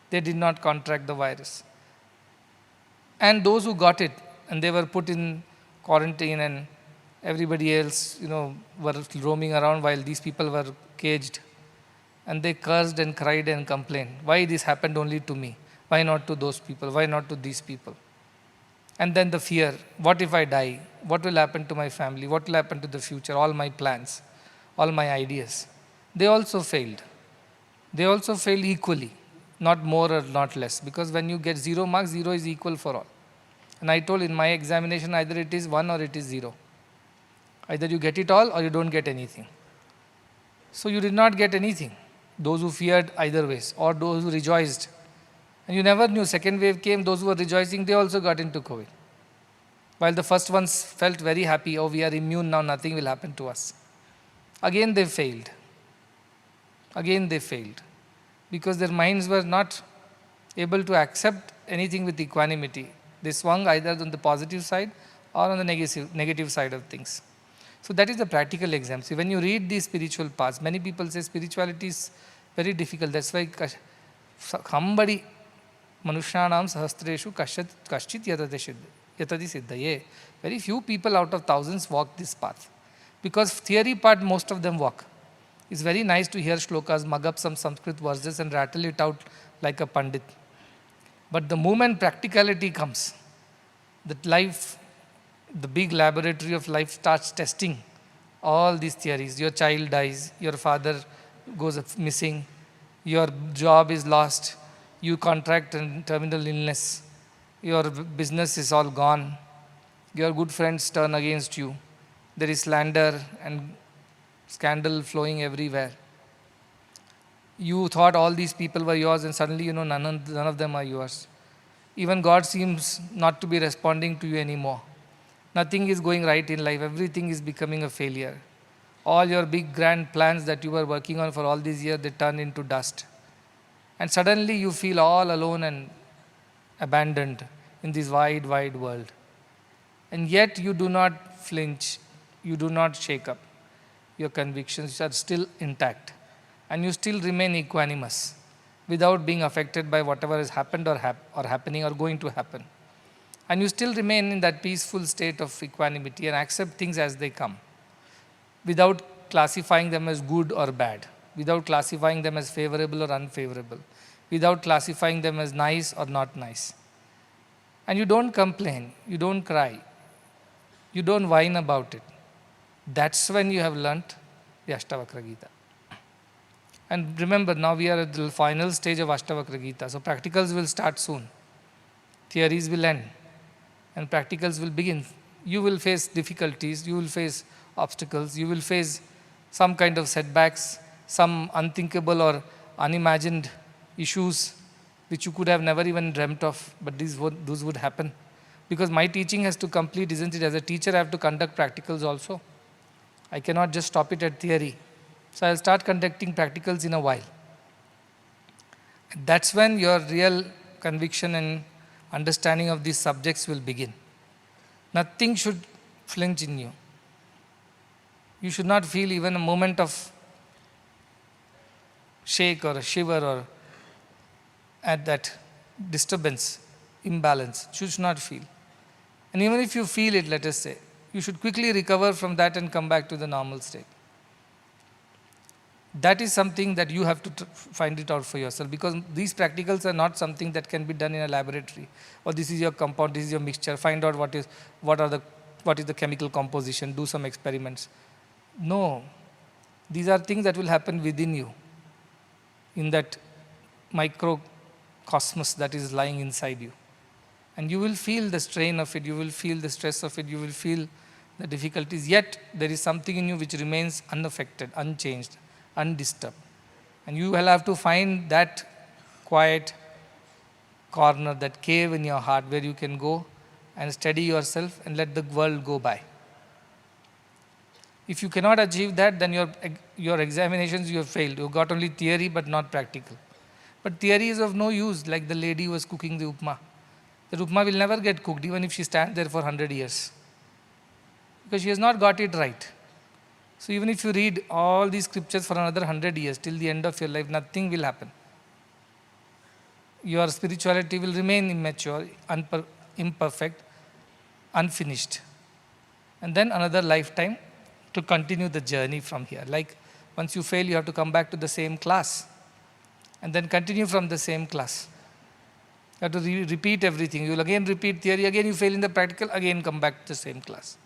They did not contract the virus. And those who got it, and they were put in quarantine and everybody else, were roaming around while these people were caged. And they cursed and cried and complained. Why this happened only to me? Why not to those people? Why not to these people? And then the fear, what if I die? What will happen to my family? What will happen to the future? All my plans, all my ideas. They also failed. They also failed equally, not more or not less. Because when you get 0 marks, 0 is equal for all. And I told in my examination, either it is 1 or it is 0. Either you get it all or you don't get anything. So you did not get anything. Those who feared either ways, or those who rejoiced. And you never knew, second wave came, those who were rejoicing, they also got into COVID. While the first ones felt very happy, oh, we are immune now, nothing will happen to us. Again they failed. Because their minds were not able to accept anything with equanimity. They swung either on the positive side or on the negative side of things. So that is the practical exam. See, when you read these spiritual paths, many people say spirituality is very difficult. That's why somebody, Manushyanam Sahastreshu Kaschit Yatati Siddhaye. Very few people out of thousands walk this path. Because theory part, most of them walk. It's very nice to hear shlokas, mug up some Sanskrit verses and rattle it out like a pandit. But the moment practicality comes, that life, the big laboratory of life starts testing all these theories. Your child dies, your father goes missing, your job is lost, you contract a terminal illness, your business is all gone, your good friends turn against you, there is slander and scandal flowing everywhere. You thought all these people were yours and suddenly none of them are yours. Even God seems not to be responding to you anymore. Nothing is going right in life. Everything is becoming a failure. All your big grand plans that you were working on for all these years, they turn into dust. And suddenly you feel all alone and abandoned in this wide, wide world. And yet you do not flinch, you do not shake up. Your convictions are still intact. And you still remain equanimous without being affected by whatever has happened or happening or going to happen. And you still remain in that peaceful state of equanimity and accept things as they come, without classifying them as good or bad, without classifying them as favorable or unfavorable, without classifying them as nice or not nice. And you don't complain, you don't cry, you don't whine about it. That's when you have learnt the Ashtavakra Gita. And remember, now we are at the final stage of Ashtavakra Gita, so practicals will start soon. Theories will end, and practicals will begin. You will face difficulties, you will face obstacles, you will face some kind of setbacks, some unthinkable or unimagined issues which you could have never even dreamt of, but those would happen. Because my teaching has to complete, isn't it? As a teacher, I have to conduct practicals also. I cannot just stop it at theory. So I'll start conducting practicals in a while. That's when your real conviction and understanding of these subjects will begin. Nothing should flinch in you. You should not feel even a moment of shake or a shiver or at that disturbance, imbalance. You should not feel. And even if you feel it, let us say, you should quickly recover from that and come back to the normal state. That is something that you have to find it out for yourself, because these practicals are not something that can be done in a laboratory. Or this is your compound, this is your mixture, find out what is the chemical composition, do some experiments. No, these are things that will happen within you, in that microcosmos that is lying inside you. And you will feel the strain of it, you will feel the stress of it, you will feel the difficulties, yet there is something in you which remains unaffected, unchanged, undisturbed. And you will have to find that quiet corner, that cave in your heart where you can go and steady yourself and let the world go by. If you cannot achieve that, then your examinations you have failed. You got only theory but not practical. But theory is of no use, like the lady who was cooking the upma. The upma will never get cooked even if she stands there for 100 years. Because she has not got it right. So even if you read all these scriptures for another 100 years, till the end of your life, nothing will happen. Your spirituality will remain immature, imperfect, unfinished. And then another lifetime to continue the journey from here. Like once you fail, you have to come back to the same class. And then continue from the same class. You have to repeat everything. You will again repeat theory, again you fail in the practical, again come back to the same class.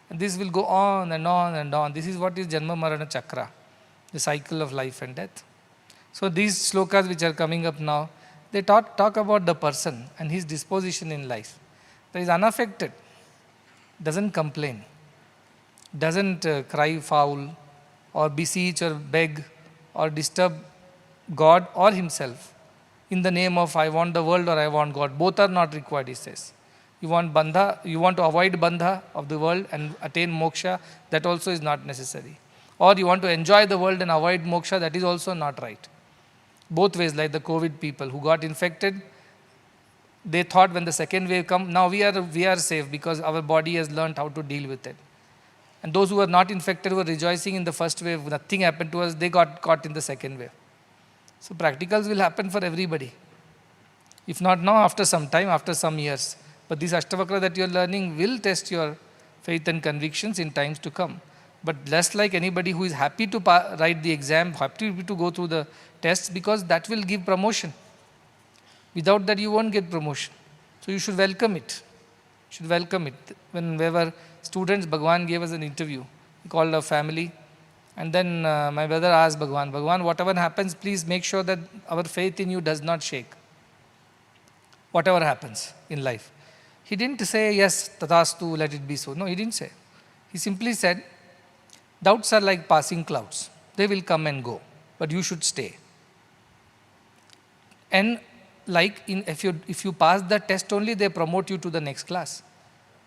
And this will go on and on and on. This is what is Janma Marana Chakra, the cycle of life and death. So these slokas which are coming up now, they talk about the person and his disposition in life. That is unaffected, doesn't complain, doesn't cry foul or beseech or beg or disturb God or himself in the name of I want the world or I want God. Both are not required, he says. You want bandha, you want to avoid bandha of the world and attain moksha, that also is not necessary. Or you want to enjoy the world and avoid moksha, that is also not right. Both ways, like the COVID people who got infected, they thought when the second wave come, now we are safe because our body has learned how to deal with it. And those who were not infected were rejoicing in the first wave, nothing happened to us, they got caught in the second wave. So practicals will happen for everybody. If not now, after some time, after some years. But this Ashtavakra that you are learning will test your faith and convictions in times to come. But less like anybody who is happy to write the exam, happy to go through the tests, because that will give promotion. Without that, you won't get promotion. So you should welcome it. You should welcome it. Whenever students, Bhagwan gave us an interview. He called our family. And then my brother asked Bhagwan, whatever happens, please make sure that our faith in you does not shake. Whatever happens in life. He didn't say, yes, tatastu, let it be so. No, he didn't say. He simply said, doubts are like passing clouds. They will come and go, but you should stay. And like if you pass the test only, they promote you to the next class.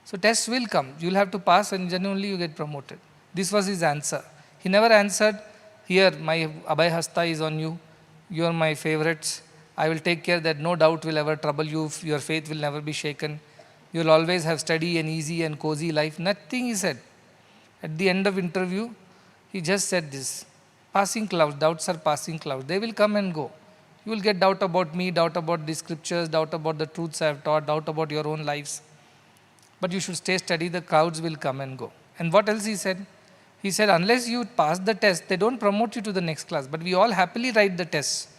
So tests will come. You will have to pass and then only you get promoted. This was his answer. He never answered, here, my Abhay Hasta is on you. You are my favorites. I will take care that no doubt will ever trouble you. Your faith will never be shaken. You will always have steady and easy and cozy life. Nothing he said. At the end of interview, he just said this. Passing clouds, doubts are passing clouds. They will come and go. You will get doubt about me, doubt about the scriptures, doubt about the truths I have taught, doubt about your own lives. But you should stay steady, the clouds will come and go. And what else he said? He said, unless you pass the test, they don't promote you to the next class. But we all happily write the tests.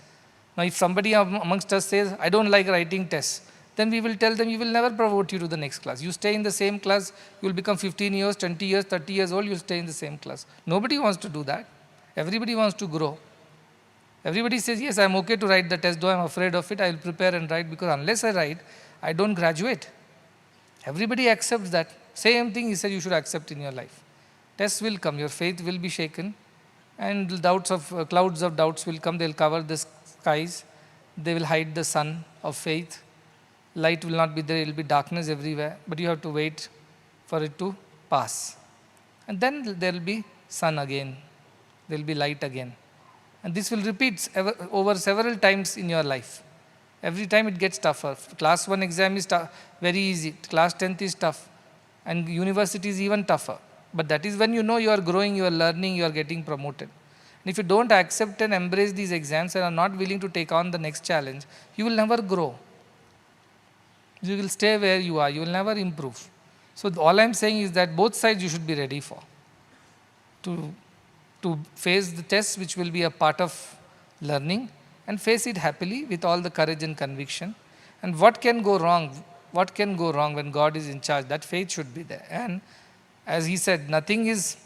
Now, if somebody amongst us says, I don't like writing tests, then we will tell them, you will never promote you to the next class. You stay in the same class, you will become 15 years, 20 years, 30 years old, you stay in the same class. Nobody wants to do that. Everybody wants to grow. Everybody says, yes, I am okay to write the test, though I am afraid of it, I will prepare and write, because unless I write, I don't graduate. Everybody accepts that. Same thing he said you should accept in your life. Tests will come, your faith will be shaken, and clouds of doubts will come, they will cover the skies, they will hide the sun of faith. Light will not be there, it will be darkness everywhere, but you have to wait for it to pass. And then there will be sun again, there will be light again. And this will repeat over several times in your life. Every time it gets tougher. Class 1 exam is very easy, class 10th is tough, and university is even tougher. But that is when you know you are growing, you are learning, you are getting promoted. And if you don't accept and embrace these exams and are not willing to take on the next challenge, you will never grow. You will stay where you are, you will never improve. So all I am saying is that both sides you should be ready for. To face the tests which will be a part of learning, and face it happily with all the courage and conviction. And what can go wrong? What can go wrong when God is in charge? That faith should be there. And as he said, nothing is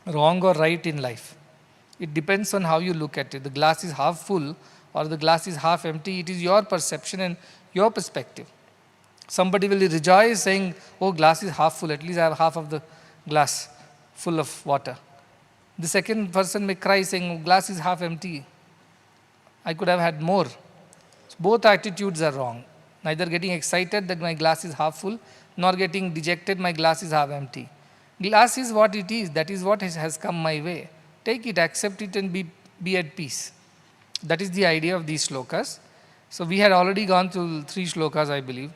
wrong or right in life. It depends on how you look at it. The glass is half full or the glass is half empty. It is your perception and your perspective. Somebody will rejoice saying, oh, glass is half full. At least I have half of the glass full of water. The second person may cry saying, oh, glass is half empty. I could have had more. So both attitudes are wrong. Neither getting excited that my glass is half full, nor getting dejected my glass is half empty. Glass is what it is. That is what has come my way. Take it, accept it, and be at peace. That is the idea of these shlokas. So we had already gone through 3 shlokas, I believe.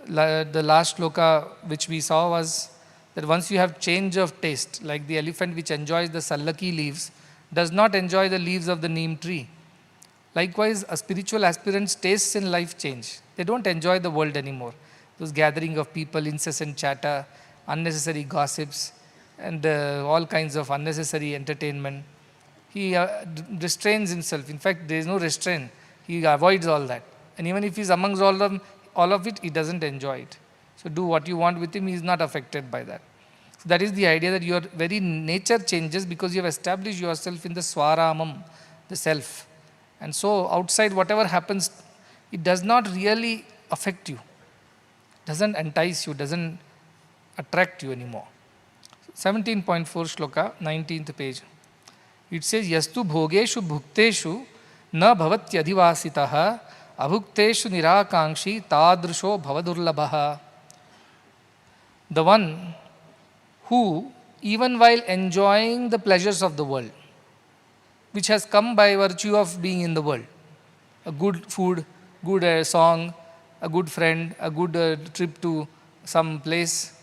The last shloka which we saw was that once you have change of taste, like the elephant which enjoys the sallaki leaves, does not enjoy the leaves of the neem tree. Likewise, a spiritual aspirant's tastes in life change. They don't enjoy the world anymore. Those gathering of people, incessant chatter, unnecessary gossips, and all kinds of unnecessary entertainment. He restrains himself. In fact, there is no restraint. He avoids all that. And even if he is amongst all of it, he doesn't enjoy it. So do what you want with him, he is not affected by that. So that is the idea, that your very nature changes because you have established yourself in the swaramam, the self. And so outside whatever happens, it does not really affect you. Doesn't entice you, doesn't attract you anymore. 17.4 shloka, 19th page. It says, Yastu bhogeshu bhukteshu na bhavatyadhivasitaha abhukteshu nirakangshi tadrusho bhavadurlabhaha. The one who, even while enjoying the pleasures of the world, which has come by virtue of being in the world, a good food, good song, a good friend, a good trip to some place,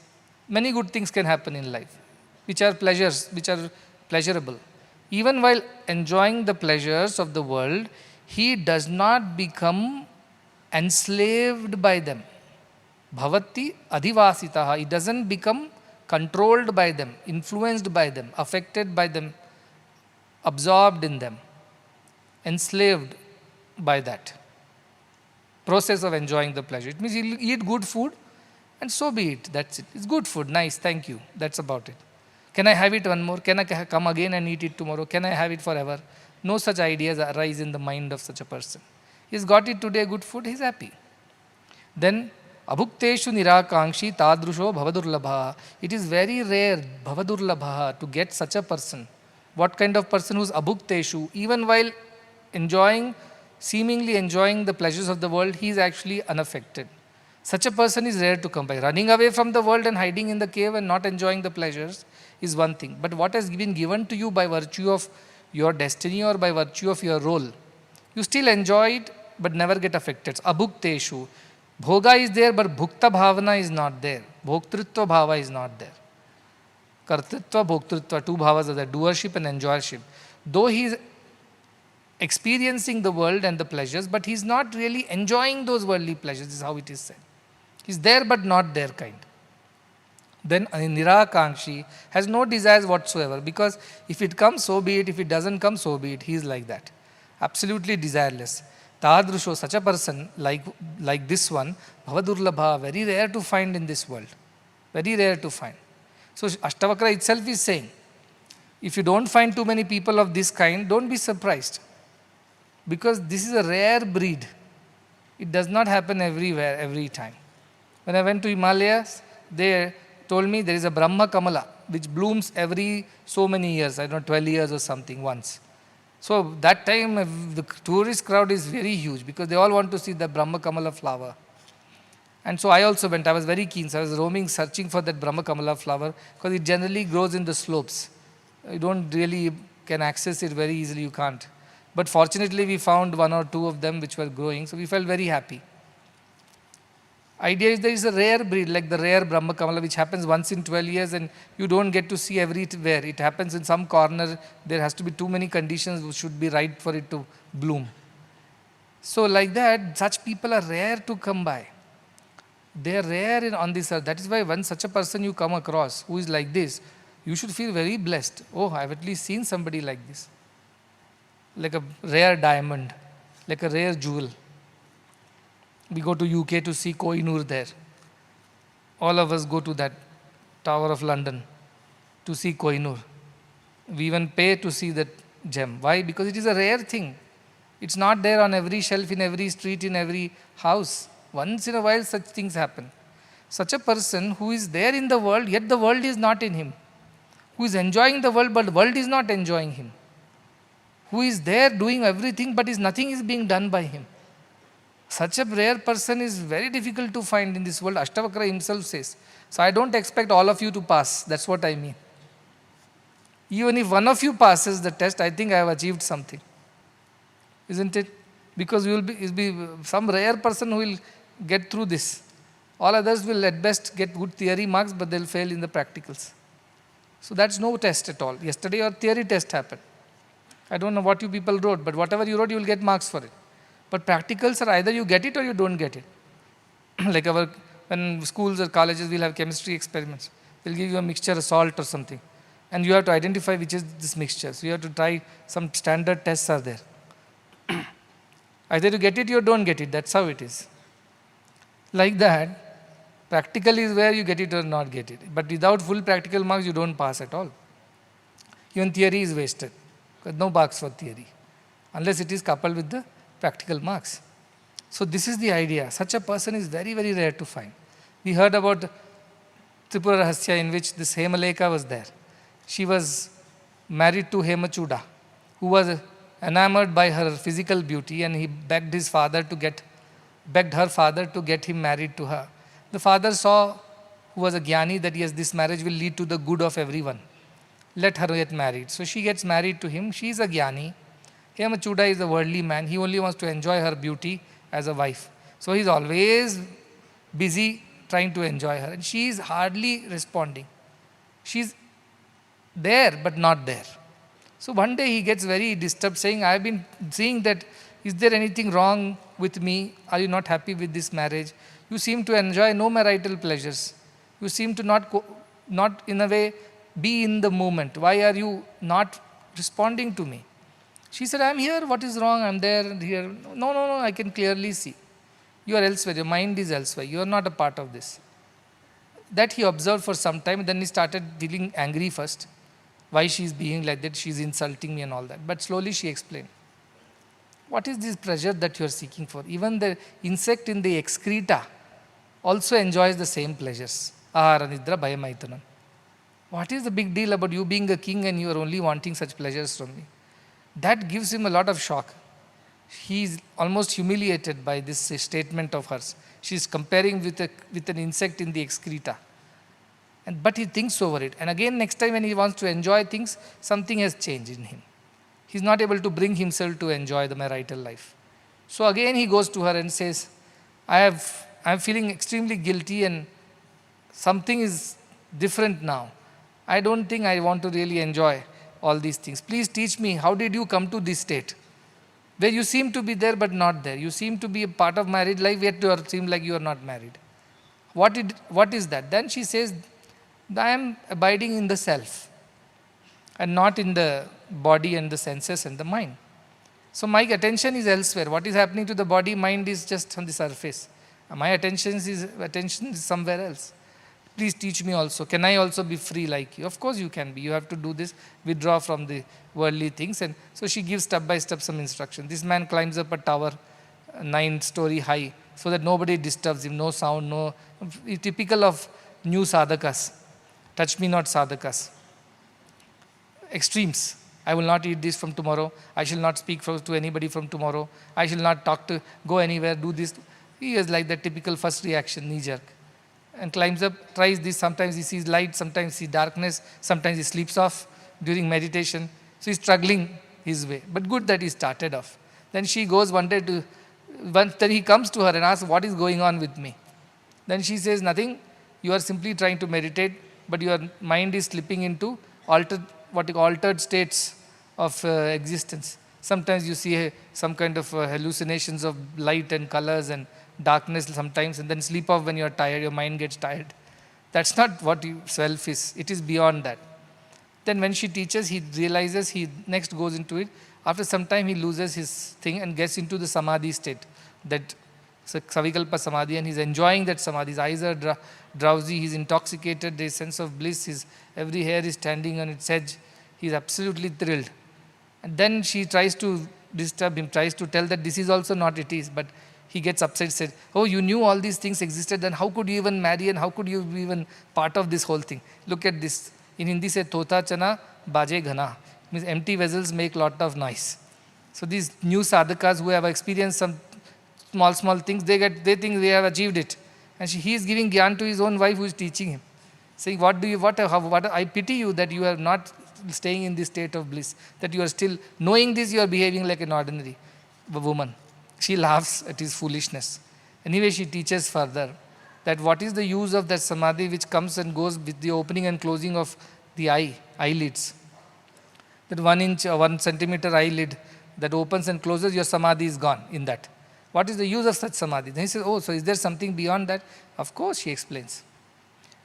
many good things can happen in life, which are pleasures, which are pleasurable. Even while enjoying the pleasures of the world, he does not become enslaved by them. Bhavati adhivasitaha. He doesn't become controlled by them, influenced by them, affected by them, absorbed in them, enslaved by that process of enjoying the pleasure. It means he'll eat good food and so be it. That's it. It's good food. Nice. Thank you. That's about it. Can I have it one more? Can I come again and eat it tomorrow? Can I have it forever? No such ideas arise in the mind of such a person. He's got it today, good food, he's happy. Then, abhukteshu nirakangshi tadrusho bhavadurlabha. It is very rare, bhavadurlabha, to get such a person. What kind of person who's abhukteshu? Even while seemingly enjoying the pleasures of the world, he is actually unaffected. Such a person is rare to come by. Running away from the world and hiding in the cave and not enjoying the pleasures is one thing. But what has been given to you by virtue of your destiny or by virtue of your role, you still enjoy it but never get affected. Abhukteshu. Bhoga is there but bhukta bhavana is not there. Bhoktritva bhava is not there. Kartritva, bhoktritva, two bhavas are there, doership and enjoyership. Though he is experiencing the world and the pleasures, but he is not really enjoying those worldly pleasures, is how it is said. He is there but not there kind. Then a Nirakankshi has no desires whatsoever, because if it comes, so be it. If it doesn't come, so be it. He is like that. Absolutely desireless. Tadrusho, such a person like this one, Bhavadurlabha, very rare to find in this world. Very rare to find. So Ashtavakra itself is saying, if you don't find too many people of this kind, don't be surprised. Because this is a rare breed. It does not happen everywhere, every time. When I went to Himalayas, they told me there is a Brahma Kamala, which blooms every so many years, I don't know, 12 years or something once. So that time the tourist crowd is very huge because they all want to see the Brahma Kamala flower. And so I also went, I was very keen, so I was roaming, searching for that Brahma Kamala flower because it generally grows in the slopes. You don't really can access it very easily, you can't. But fortunately we found one or two of them which were growing, so we felt very happy. Idea is there is a rare breed like the rare Brahma Kamala which happens once in 12 years and you don't get to see everywhere. It happens in some corner, there has to be too many conditions which should be right for it to bloom. So like that, such people are rare to come by. They are rare on this earth. That is why when such a person you come across who is like this, you should feel very blessed. Oh, I have at least seen somebody like this. Like a rare diamond, like a rare jewel. We go to UK to see Kohinoor there. All of us go to that Tower of London to see Kohinoor. We even pay to see that gem. Why? Because it is a rare thing. It's not there on every shelf, in every street, in every house. Once in a while such things happen. Such a person who is there in the world, yet the world is not in him. Who is enjoying the world, but the world is not enjoying him. Who is there doing everything, but nothing is being done by him. Such a rare person is very difficult to find in this world. Ashtavakra himself says. So I don't expect all of you to pass. That's what I mean. Even if one of you passes the test, I think I have achieved something. Isn't it? Because you will be some rare person who will get through this. All others will at best get good theory marks, but they'll fail in the practicals. So that's no test at all. Yesterday your theory test happened. I don't know what you people wrote, but whatever you wrote, you will get marks for it. But practicals are either you get it or you don't get it. Like when schools or colleges will have chemistry experiments, they'll give you a mixture of salt or something. And you have to identify which is this mixture. So you have to try, some standard tests are there. Either you get it or you don't get it. That's how it is. Like that, practical is where you get it or not get it. But without full practical marks, you don't pass at all. Even theory is wasted. Because no marks for theory. Unless it is coupled with the practical marks. So this is the idea. Such a person is very, very rare to find. We heard about Tripura Rahasya in which this Hemaleka was there. She was married to Hemachuda, who was enamored by her physical beauty, and he begged her father to get him married to her. The father saw, who was a jnani, that yes, this marriage will lead to the good of everyone. Let her get married. So she gets married to him. She is a jnani. Hemachuda is a worldly man. He only wants to enjoy her beauty as a wife. So he is always busy trying to enjoy her. And she is hardly responding. She is there but not there. So one day he gets very disturbed, saying, I have been seeing that, is there anything wrong with me? Are you not happy with this marriage? You seem to enjoy no marital pleasures. You seem to not in a way be in the moment. Why are you not responding to me? She said, I am here, what is wrong? I am there, here. No, I can clearly see. You are elsewhere, your mind is elsewhere. You are not a part of this. That he observed for some time, then he started feeling angry first. Why she is being like that, she is insulting me and all that. But slowly she explained. What is this pleasure that you are seeking for? Even the insect in the excreta also enjoys the same pleasures. Ahara nidra bhayamaitanam. What is the big deal about you being a king and you are only wanting such pleasures from me? That gives him a lot of shock. He is almost humiliated by this statement of hers. She is comparing with an insect in the excreta. But he thinks over it. And again, next time when he wants to enjoy things, something has changed in him. He's not able to bring himself to enjoy the marital life. So again he goes to her and says, I'm feeling extremely guilty and something is different now. I don't think I want to really enjoy all these things. Please teach me, how did you come to this state? Where you seem to be there but not there. You seem to be a part of married life, yet you seem like you are not married. What is that? Then she says, I am abiding in the self and not in the body and the senses and the mind. So my attention is elsewhere. What is happening to the body, mind is just on the surface. My attention is somewhere else. Please teach me also. Can I also be free like you? Of course you can be. You have to do this, withdraw from the worldly things. And so she gives step by step some instruction. This man climbs up a tower, 9-story high, so that nobody disturbs him, no sound, no, typical of new sadhakas. Touch me not sadhakas. Extremes. I will not eat this from tomorrow. I shall not speak to anybody from tomorrow. I shall not go anywhere, do this. He is like the typical first reaction, knee-jerk. And climbs up, tries this. Sometimes he sees light, sometimes he sees darkness, sometimes he sleeps off during meditation. So he's struggling his way. But good that he started off. Then she goes one day then he comes to her and asks, what is going on with me? Then she says, nothing. You are simply trying to meditate, but your mind is slipping into altered states of existence. Sometimes you see some kind of hallucinations of light and colors and darkness sometimes, and then sleep off when you are tired, your mind gets tired. That's not what self is. It is beyond that. Then when she teaches, he realizes, he next goes into it. After some time, he loses his thing and gets into the samadhi state, that savikalpa samadhi, and he's enjoying that samadhi. His eyes are drowsy, he's intoxicated, there's sense of bliss, every hair is standing on its edge. He's absolutely thrilled. And then she tries to disturb him, tries to tell that this is also not it is, but he gets upset, said, oh, you knew all these things existed, then how could you even marry and how could you be even part of this whole thing? Look at this. In Hindi say, Tota chana baje ghana. Means empty vessels make lot of noise. So these new sadhakas who have experienced some small things, they think they have achieved it. And he is giving gyan to his own wife who is teaching him. Saying, I pity you that you are not staying in this state of bliss, that you are still, knowing this, you are behaving like an ordinary woman. She laughs at his foolishness. Anyway, she teaches further that what is the use of that samadhi which comes and goes with the opening and closing of the eyelids. That 1 centimeter eyelid that opens and closes, your samadhi is gone in that. What is the use of such samadhi? Then he says, oh, so is there something beyond that? Of course, she explains.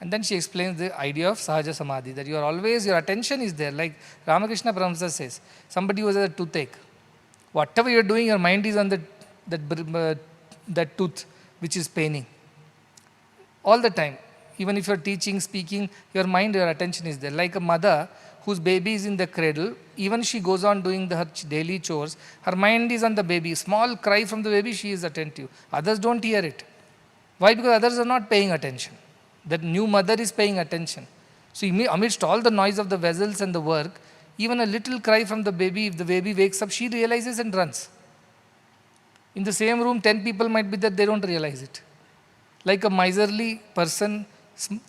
And then she explains the idea of sahaja samadhi, that you are always, your attention is there. Like Ramakrishna Paramhansa says, somebody who has a toothache, whatever you are doing, your mind is on that tooth which is paining. All the time. Even if you are teaching, speaking, your mind, your attention is there. Like a mother whose baby is in the cradle, even she goes on doing her daily chores, her mind is on the baby. Small cry from the baby, she is attentive. Others don't hear it. Why? Because others are not paying attention. That new mother is paying attention. So amidst all the noise of the vessels and the work, even a little cry from the baby, if the baby wakes up, she realizes and runs. In the same room, 10 people might be there, they don't realize it. Like a miserly person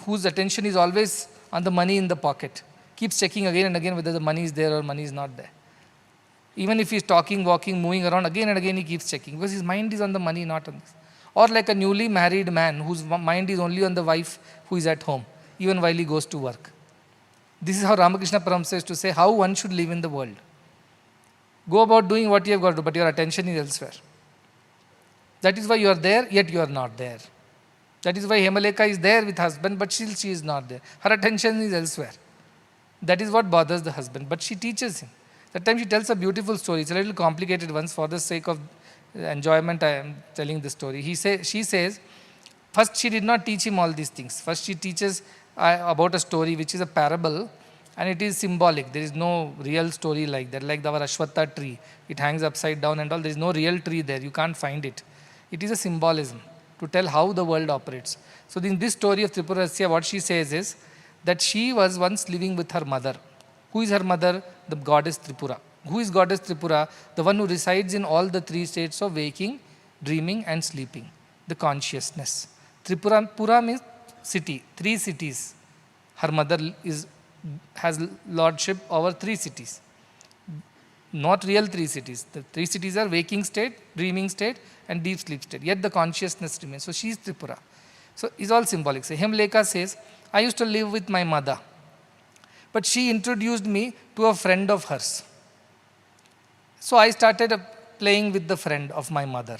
whose attention is always on the money in the pocket, keeps checking again and again whether the money is there or money is not there. Even if he's talking, walking, moving around, again and again he keeps checking because his mind is on the money, not on this. Or like a newly married man whose mind is only on the wife who is at home, even while he goes to work. This is how Ramakrishna Paramhansa says to say how one should live in the world. Go about doing what you have got to do, but your attention is elsewhere. That is why you are there, yet you are not there. That is why Hemaleka is there with husband, but still she is not there. Her attention is elsewhere. That is what bothers the husband, but she teaches him. That time she tells a beautiful story. It's a little complicated once, for the sake of enjoyment I am telling the story. She says, first she did not teach him all these things. First she teaches about a story which is a parable, and it is symbolic. There is no real story like that, like our Ashwatha tree. It hangs upside down and all. There is no real tree there. You can't find it. It is a symbolism to tell how the world operates. So in this story of Tripura, what she says is that she was once living with her mother. Who is her mother? The goddess Tripura. Who is goddess Tripura? The one who resides in all the three states of waking, dreaming and sleeping. The consciousness. Pura means city, 3 cities. Her mother has lordship over 3 cities. Not real 3 cities. The 3 cities are waking state, dreaming state and deep sleep state. Yet the consciousness remains. So she is Tripura. So it's all symbolic. So Hemleka says, I used to live with my mother, but she introduced me to a friend of hers. So I started playing with the friend of my mother.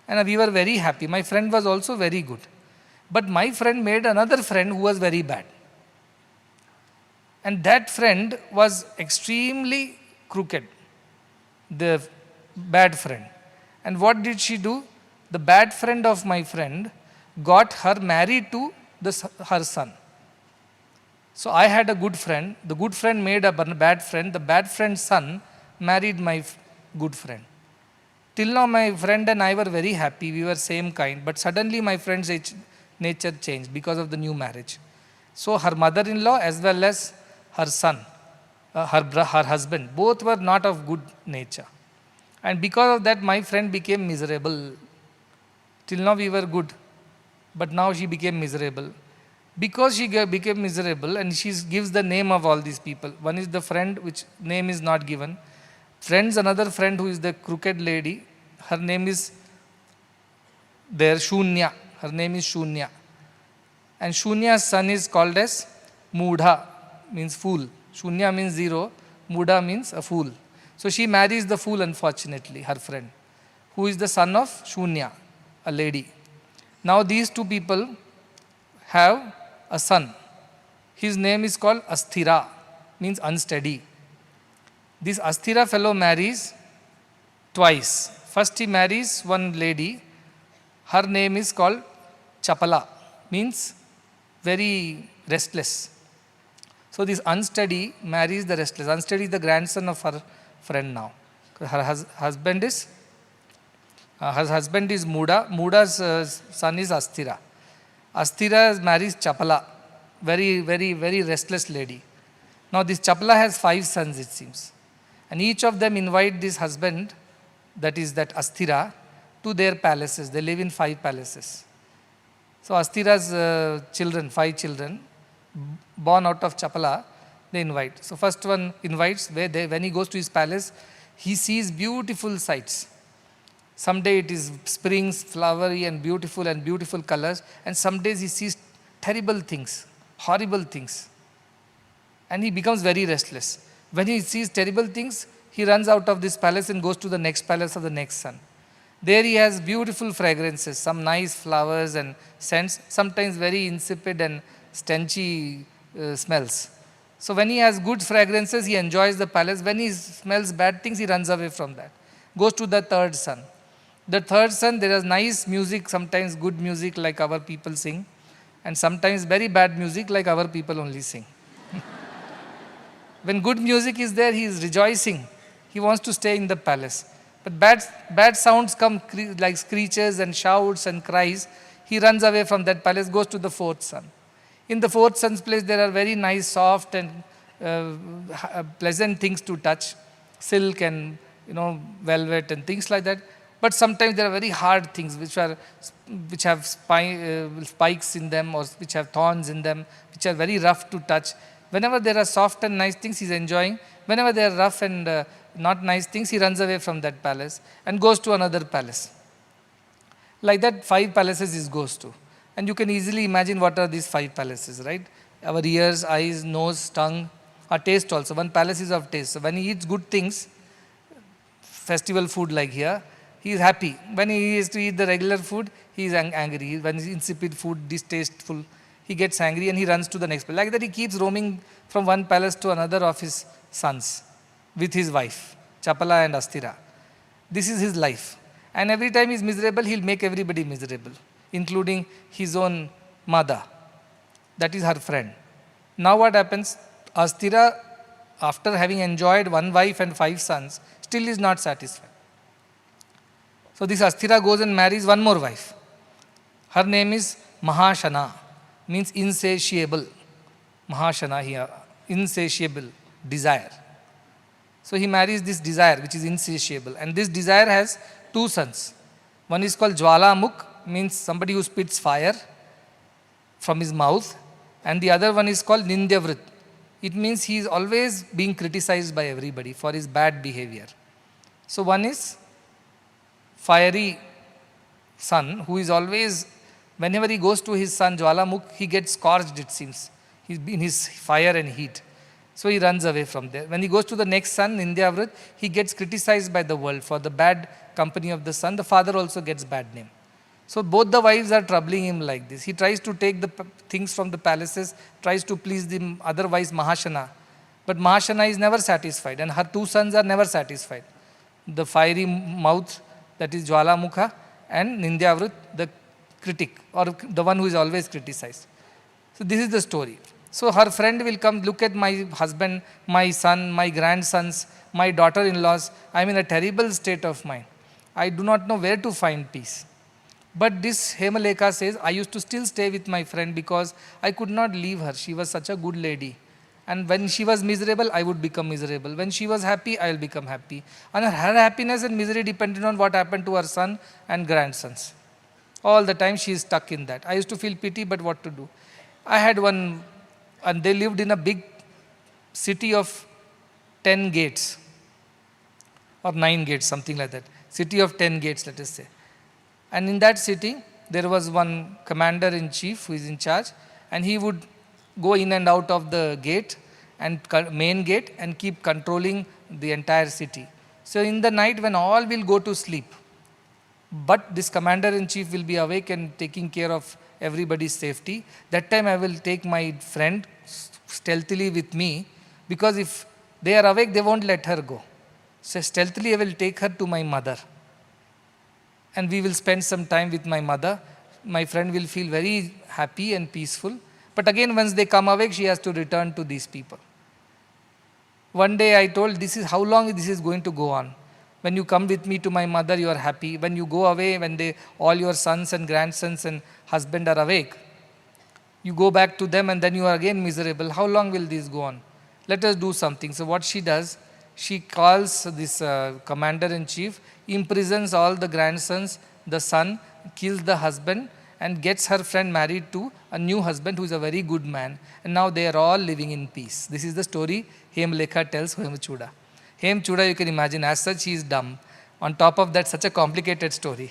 And we were very happy. My friend was also very good. But my friend made another friend who was very bad. And that friend was extremely crooked, the bad friend. And what did she do? The bad friend of my friend got her married to her son. So I had a good friend. The good friend made a bad friend. The bad friend's son married my good friend. Till now my friend and I were very happy. We were same kind. But suddenly my friend's nature changed because of the new marriage. So her mother-in-law as well as her son, her husband, both were not of good nature. And because of that my friend became miserable. Till now we were good. But now she became miserable. Because she became miserable and she gives the name of all these people. One is the friend which name is not given. Friends, another friend who is the crooked lady, her name is there, Shunya. Her name is Shunya. And Shunya's son is called as Mudha, means fool. Shunya means 0, Mudha means a fool. So she marries the fool, unfortunately, her friend, who is the son of Shunya, a lady. Now these two people have a son. His name is called Asthira, means unsteady. This Asthira fellow marries twice. First he marries one lady. Her name is called Chapala, means very restless. So this unsteady marries the restless. Unsteady is the grandson of her friend now. Her husband is Muda. Muda's son is Asthira. Asthira marries Chapala, very, very, very restless lady. Now this Chapala has 5 sons, it seems. And each of them invite this husband, that is that Asthira, to their palaces. They live in 5 palaces. So Asthira's children, 5 children, born out of Chapala, they invite. So first one invites, when he goes to his palace, he sees beautiful sights. Someday it is springs, flowery and beautiful colors. And some days he sees terrible things, horrible things. And he becomes very restless. When he sees terrible things, he runs out of this palace and goes to the next palace of the next son. There he has beautiful fragrances, some nice flowers and scents, sometimes very insipid and stenchy smells. So when he has good fragrances, he enjoys the palace. When he smells bad things, he runs away from that. Goes to the third son. The third son, there is nice music, sometimes good music like our people sing, and sometimes very bad music like our people only sing. When good music is there, he is rejoicing. He wants to stay in the palace. But bad sounds come like screeches and shouts and cries. He runs away from that palace, goes to the fourth son. In the fourth son's place, there are very nice, soft and pleasant things to touch. Silk and velvet and things like that. But sometimes there are very hard things which have spikes in them or which have thorns in them, which are very rough to touch. Whenever there are soft and nice things, he is enjoying. Whenever there are rough and not nice things, he runs away from that palace and goes to another palace. Like that, 5 palaces he goes to. And you can easily imagine what are these 5 palaces, right? Our ears, eyes, nose, tongue, our taste also. One palace is of taste. So when he eats good things, festival food like here, he is happy. When he is to eat the regular food, he is angry. When insipid food, distasteful, he gets angry and he runs to the next palace. Like that, he keeps roaming from one palace to another of his sons with his wife, Chapala and Asthira. This is his life. And every time he is miserable, he will make everybody miserable, including his own mother. That is her friend. Now what happens? Asthira, after having enjoyed one wife and 5 sons, still is not satisfied. So this Asthira goes and marries one more wife. Her name is Mahashana, means insatiable. Mahashana here, insatiable, desire. So he marries this desire which is insatiable, and this desire has two sons. One is called Jwalamukh, means somebody who spits fire from his mouth, and the other one is called Nindyavrit. It means he is always being criticized by everybody for his bad behavior. So one is fiery son who is always, whenever he goes to his son Jwalamukh, he gets scorched, it seems. He's in his fire and heat. So he runs away from there. When he goes to the next son, Nindyavrit, he gets criticized by the world for the bad company of the son. The father also gets bad name. So both the wives are troubling him like this. He tries to take the things from the palaces, tries to please the other wives, Mahashana. But Mahashana is never satisfied, and her two sons are never satisfied. The fiery mouth, that is Jwalamukha, and Nindyavrit, the critic, or the one who is always criticized. So this is the story. So her friend will come, look at my husband, my son, my grandsons, my daughter-in-laws. I am in a terrible state of mind. I do not know where to find peace. But this Hemalekha says, I used to still stay with my friend because I could not leave her. She was such a good lady. And when she was miserable, I would become miserable. When she was happy, I will become happy. And her happiness and misery depended on what happened to her son and grandsons. All the time she is stuck in that. I used to feel pity, but what to do? I had one, and they lived in a big city of 10 gates, or 9 gates, something like that. City of 10 gates, let us say. And in that city, there was one commander-in-chief who is in charge, and he would go in and out of the gate, and main gate, and keep controlling the entire city. So in the night when all will go to sleep, but this commander-in-chief will be awake and taking care of everybody's safety, that time I will take my friend stealthily with me, because if they are awake, they won't let her go. So stealthily I will take her to my mother, and we will spend some time with my mother. My friend will feel very happy and peaceful. But again, once they come awake, she has to return to these people. One day I told, this is how long this is going to go on. When you come with me to my mother, you are happy. When you go away, when all your sons and grandsons and husband are awake, you go back to them and then you are again miserable. How long will this go on? Let us do something. So what she does, she calls this commander-in-chief, imprisons all the grandsons, the son, kills the husband, and gets her friend married to a new husband who is a very good man. And now they are all living in peace. This is the story Hemalekha tells Hemchuda. Hemchuda, you can imagine, as such he is dumb. On top of that, such a complicated story.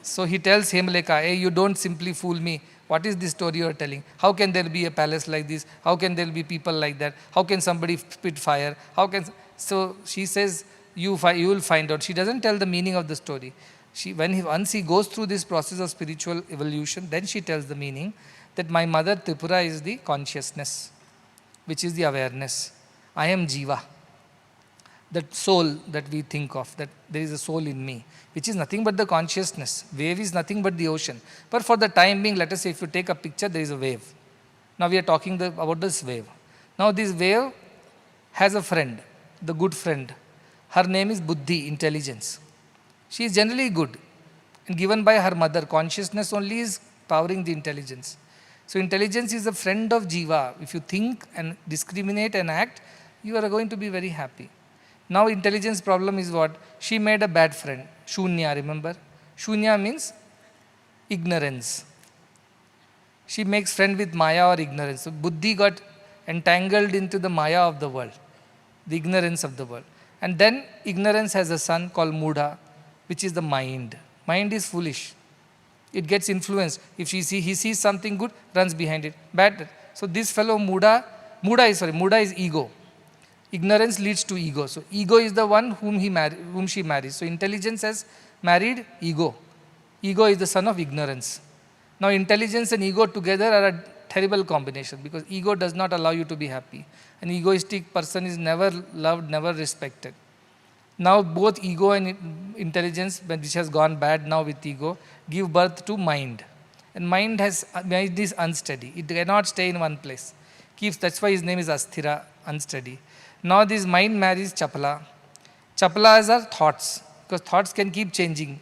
So he tells Hemalekha, hey, you don't simply fool me. What is this story you are telling? How can there be a palace like this? How can there be people like that? How can somebody spit fire? So she says, you will find out. She doesn't tell the meaning of the story. Once he goes through this process of spiritual evolution, then she tells the meaning that my mother Tripura is the consciousness, which is the awareness. I am Jiva, that soul that we think of, that there is a soul in me, which is nothing but the consciousness. Wave is nothing but the ocean. But for the time being, let us say if you take a picture, there is a wave. Now we are talking about this wave. Now this wave has a friend, the good friend. Her name is Buddhi, intelligence. She is generally good and given by her mother. Consciousness only is powering the intelligence. So intelligence is a friend of Jiva. If you think and discriminate and act, you are going to be very happy. Now intelligence problem is what? She made a bad friend, Shunya, remember? Shunya means ignorance. She makes friend with Maya or ignorance. So Buddhi got entangled into the Maya of the world, the ignorance of the world. And then ignorance has a son called Mudha, which is the mind. Mind is foolish. It gets influenced. If he sees something good, runs behind it. Bad. So this fellow Mudha is ego. Ignorance leads to ego. So ego is the one whom she marries. So intelligence has married ego. Ego is the son of ignorance. Now intelligence and ego together are a terrible combination, because ego does not allow you to be happy. An egoistic person is never loved, never respected. Now both ego and intelligence, which has gone bad now with ego, give birth to mind. And mind is unsteady. It cannot stay in one place. That's why his name is Asthira, unsteady. Now this mind marries Chapala. Chapalas are thoughts, because thoughts can keep changing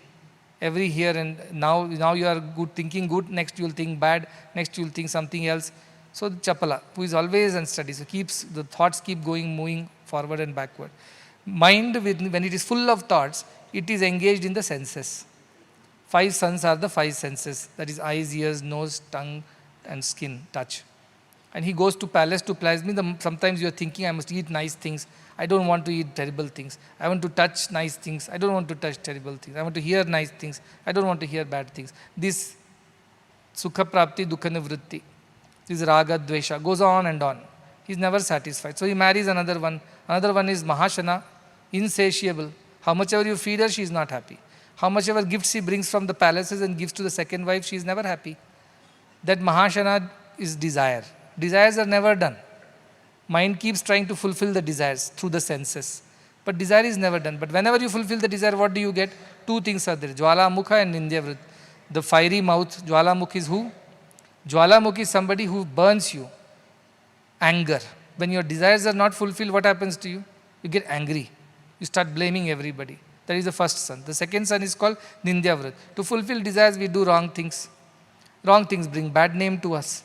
every here and now. Now you are good, thinking good, next you will think bad, next you will think something else. So Chapala, who is always unsteady, so the thoughts keep moving forward and backward. Mind, when it is full of thoughts, it is engaged in the senses. 5 sons are the 5 senses, that is eyes, ears, nose, tongue and skin, touch. And he goes to palace to please me. Sometimes you are thinking, I must eat nice things. I don't want to eat terrible things. I want to touch nice things. I don't want to touch terrible things. I want to hear nice things. I don't want to hear bad things. This sukha prapti, dukha nivritti, this raga, dvesha, goes on and on. He's never satisfied. So he marries another one. Another one is Mahashana, insatiable. How much ever you feed her, she is not happy. How much ever gifts he brings from the palaces and gives to the second wife, she is never happy. That Mahashana is desire. Desires are never done. Mind keeps trying to fulfill the desires through the senses. But desire is never done. But whenever you fulfill the desire, what do you get? 2 things are there. Jwalamukha and Nindyavrit. The fiery mouth. Jwalamukh is who? Jwalamukh is somebody who burns you. Anger. When your desires are not fulfilled, what happens to you? You get angry. You start blaming everybody. That is the first son. The second son is called Nindyavrit. To fulfill desires, we do wrong things. Wrong things bring bad name to us.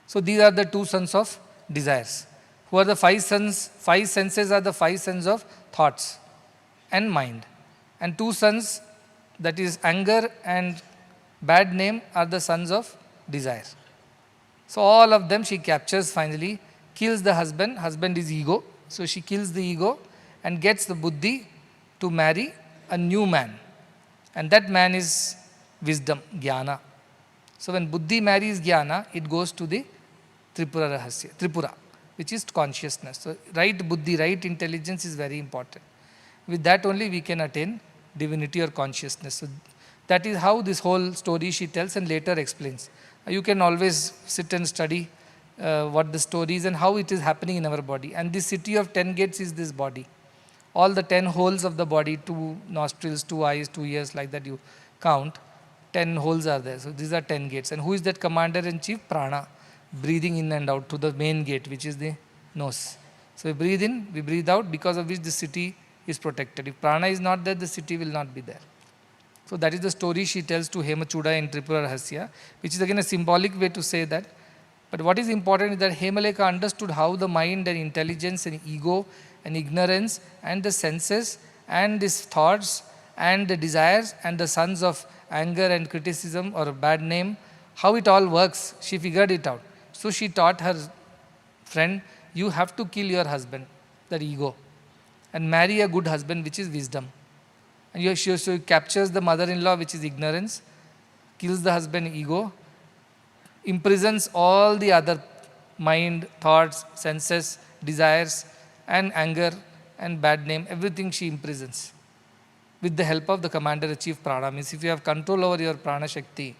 So these are the 2 sons of desires. Who are the 5 sons? 5 senses are the 5 sons of thoughts and mind. And 2 sons, that is anger and bad name, are the sons of desire. So all of them she captures finally, kills the husband. Husband is ego. So she kills the ego and gets the buddhi to marry a new man. And that man is wisdom, jnana. So when buddhi marries jnana, it goes to the Tripura, which is consciousness. So right buddhi, right intelligence is very important. With that only we can attain divinity or consciousness. So that is how this whole story she tells and later explains. You can always sit and study what the story is and how it is happening in our body. And this city of 10 gates is this body. All the 10 holes of the body, 2 nostrils, 2 eyes, 2 ears, like that you count. 10 holes are there. So these are 10 gates. And who is that commander-in-chief? Prana. Breathing in and out to the main gate, which is the nose. So we breathe in, we breathe out, because of which the city is protected. If prana is not there, the city will not be there. So that is the story she tells to Hemachuda in Tripura Rahasya, which is again a symbolic way to say that. But what is important is that Hemaleka understood how the mind and intelligence and ego and ignorance and the senses and these thoughts and the desires and the sons of anger and criticism or bad name, how it all works. She figured it out. So she taught her friend, you have to kill your husband, that ego, and marry a good husband, which is wisdom. And she captures the mother-in-law, which is ignorance, kills the husband, ego, imprisons all the other mind, thoughts, senses, desires, and anger and bad name, everything she imprisons with the help of the commander-in-chief prana. Means if you have control over your prana shakti,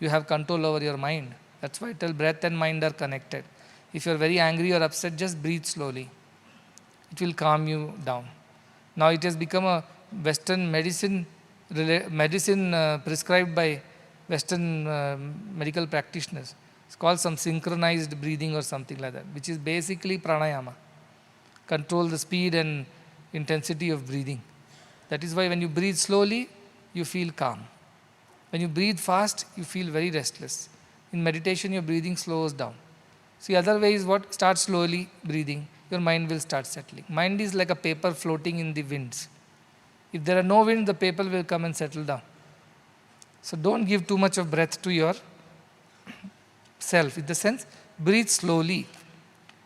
you have control over your mind. That's why I tell breath and mind are connected. If you are very angry or upset, just breathe slowly. It will calm you down. Now it has become a Western medicine prescribed by Western medical practitioners. It's called some synchronized breathing or something like that, which is basically pranayama. Control the speed and intensity of breathing. That is why when you breathe slowly, you feel calm. When you breathe fast, you feel very restless. In meditation, your breathing slows down. See, other way is what? Start slowly breathing. Your mind will start settling. Mind is like a paper floating in the winds. If there are no wind, the paper will come and settle down. So don't give too much of breath to your self. In the sense, breathe slowly.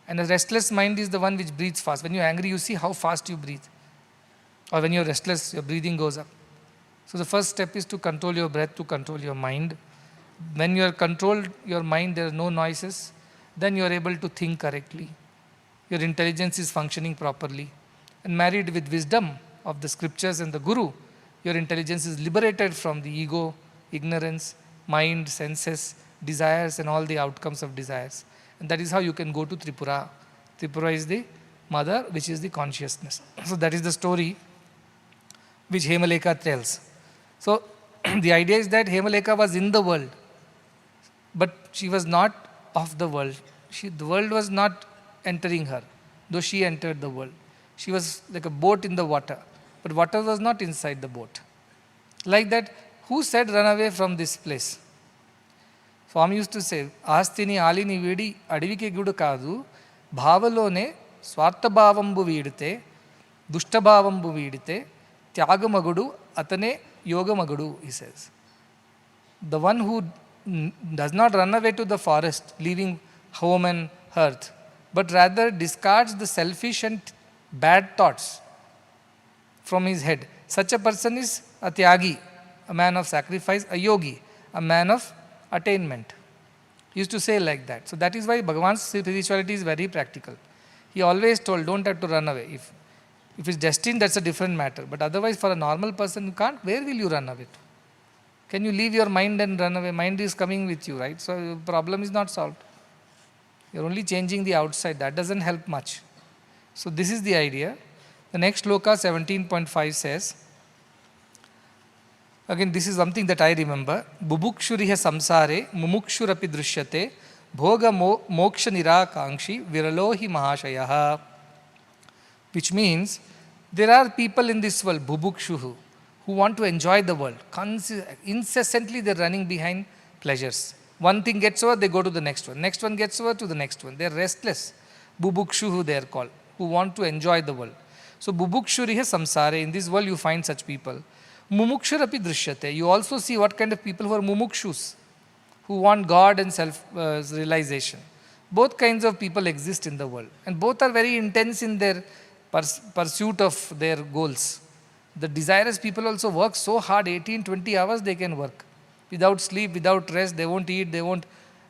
And a restless mind is the one which breathes fast. When you're angry, you see how fast you breathe. Or when you're restless, your breathing goes up. So the first step is to control your breath, to control your mind. When you are controlled your mind, there are no noises, then you are able to think correctly. Your intelligence is functioning properly. And married with wisdom of the scriptures and the guru, your intelligence is liberated from the ego, ignorance, mind, senses, desires and all the outcomes of desires. And that is how you can go to Tripura. Tripura is the mother, which is the consciousness. So that is the story which Hemaleka tells. So the idea is that Hemaleka was in the world, but she was not of the world. The world was not entering her, though she entered the world. She was like a boat in the water, but water was not inside the boat. Like that, who said run away from this place? Swami used to say, Astini alini vidi adivike gudu kadu, bhavalone ಸ್ವಾರ್ಥಭಾವಂಬು ವೀಡಿತೆ ದುಷ್ಟಭಾವಂಬು ವೀಡಿತೆ ತ್ಯಾಗಮಗುಡು ಅತನೇ ಯೋಗಮಗುಡು, he says. The one who does not run away to the forest, leaving home and hearth, but rather discards the selfish and bad thoughts from his head. Such a person is a tyagi, a man of sacrifice, a yogi, a man of attainment. He used to say like that. So that is why Bhagavan's spirituality is very practical. He always told, don't have to run away. If it's destined, that's a different matter. But otherwise, for a normal person, you can't. Where will you run away to? Can you leave your mind and run away? Mind is coming with you, right? So the problem is not solved. You're only changing the outside. That doesn't help much. So this is the idea. The next sloka 17.5 says, again this is something that I remember, Bubukshuriha samsare mumukshurapi drishyate bhoga moksha nirakankshi viralohi mahashayaha. Which means there are people in this world, bubukshuhu, who want to enjoy the world. Incessantly they are running behind pleasures. One thing gets over, they go to the next one. Next one gets over to the next one. They are restless. Bubukshuhu they are called, who want to enjoy the world. So bubukshuriha samsare, in this world you find such people. Mumukshurapi drishyate, you also see what kind of people who are mumukshus, who want God and self-realization. Both kinds of people exist in the world, and both are very intense in their pursuit of their goals. The desirous people also work so hard, 18-20 hours they can work. Without sleep, without rest, they won't eat, they won't.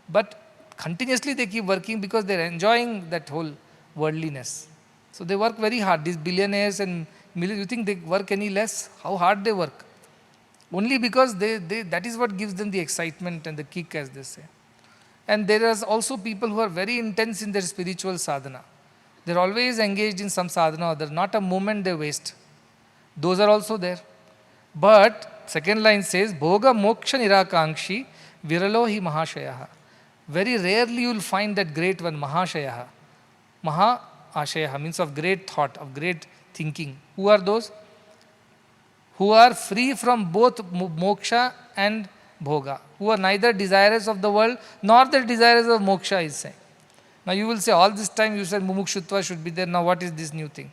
But continuously they keep working because they are enjoying that whole worldliness. So they work very hard. These billionaires and millions, you think they work any less? How hard they work? Only because that is what gives them the excitement and the kick, as they say. And there are also people who are very intense in their spiritual sadhana. They are always engaged in some sadhana or other. Not a moment they waste. Those are also there. But second line says, Bhoga moksha nirakankshi viralohi mahashayaha. Very rarely you will find that great one, mahashayaha. Maha ashayaha means of great thought, of great thinking. Who are those? Who are free from both moksha and bhoga. Who are neither desirous of the world nor the desirous of moksha, is saying. Now you will say, all this time you said mumukshutva should be there. Now what is this new thing?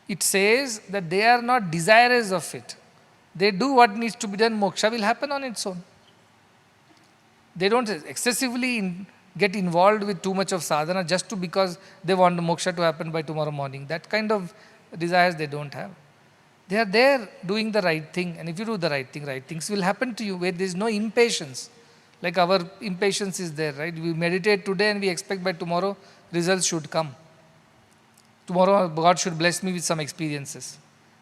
It says that they are not desirous of it. They do what needs to be done. Moksha will happen on its own. They don't excessively get involved with too much of sadhana just because they want moksha to happen by tomorrow morning. That kind of desires they don't have. They are there doing the right thing, and if you do the right thing, right things will happen to you, where there is no impatience. Like our impatience is there, right? We meditate today and we expect by tomorrow results should come. Tomorrow God should bless me with some experiences.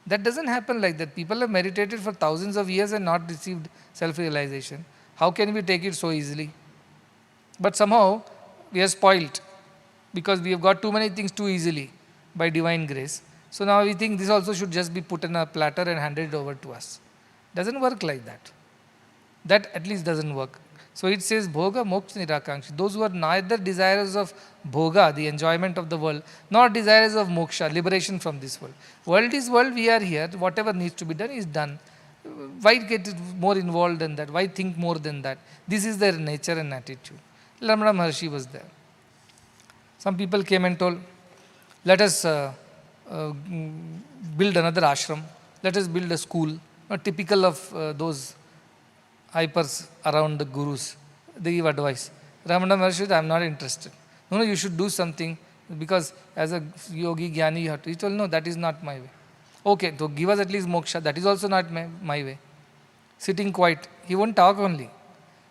That doesn't happen like that. People have meditated for thousands of years and not received self-realization. How can we take it so easily? But somehow we are spoilt because we have got too many things too easily by divine grace. So now we think this also should just be put in a platter and handed over to us. Doesn't work like that. That at least doesn't work. So it says bhoga moksha nirakankshi. Those who are neither desirous of bhoga, the enjoyment of the world, nor desirous of moksha, liberation from this world. World is world, we are here. Whatever needs to be done is done. Why get more involved in that? Why think more than that? This is their nature and attitude. Ramana Maharshi was there. Some people came and told, let us build another ashram. Let us build a school. Not typical of those hypers around the gurus. They give advice. Ramana Maharshi, I am not interested. No, you should do something because as a yogi, jnani, you have to. He told, no, that is not my way. Okay, so give us at least moksha. That is also not my way. Sitting quiet. He won't talk only.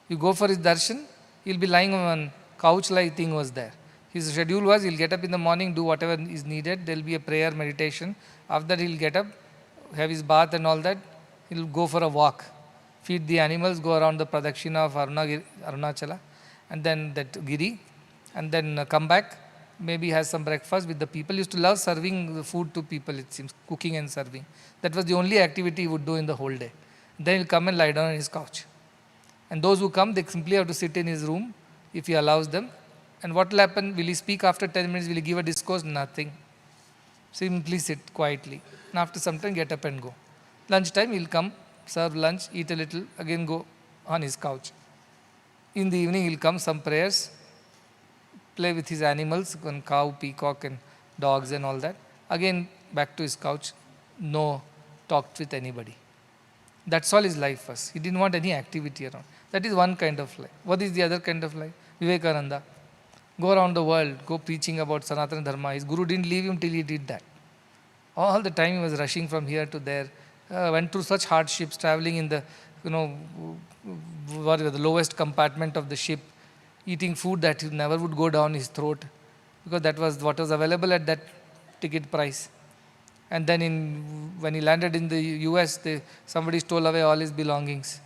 You go for his darshan, he'll be lying on a couch-like thing was there. His schedule was, he'll get up in the morning, do whatever is needed. There will be a prayer, meditation. After that, he'll get up, have his bath and all that. He'll go for a walk, feed the animals, go around the Pradakshina of Arunachala, and then that Giri, and then come back, maybe has some breakfast with the people. He used to love serving the food to people, it seems, cooking and serving. That was the only activity he would do in the whole day. Then he'll come and lie down on his couch. And those who come, they simply have to sit in his room, if he allows them. And what will happen? Will he speak after 10 minutes? Will he give a discourse? Nothing. Simply sit quietly. And after some time, get up and go. Lunchtime, he'll come, serve lunch, eat a little, again go on his couch. In the evening, he'll come, some prayers, play with his animals, and cow, peacock and dogs and all that. Again, back to his couch, no talked with anybody. That's all his life was. He didn't want any activity around. That is one kind of life. What is the other kind of life? Vivekananda. Go around the world, go preaching about Sanatana Dharma. His guru didn't leave him till he did that. All the time he was rushing from here to there, went through such hardships, traveling in the, the lowest compartment of the ship, eating food that never would go down his throat, because that was what was available at that ticket price. And then when he landed in the US, somebody stole away all his belongings.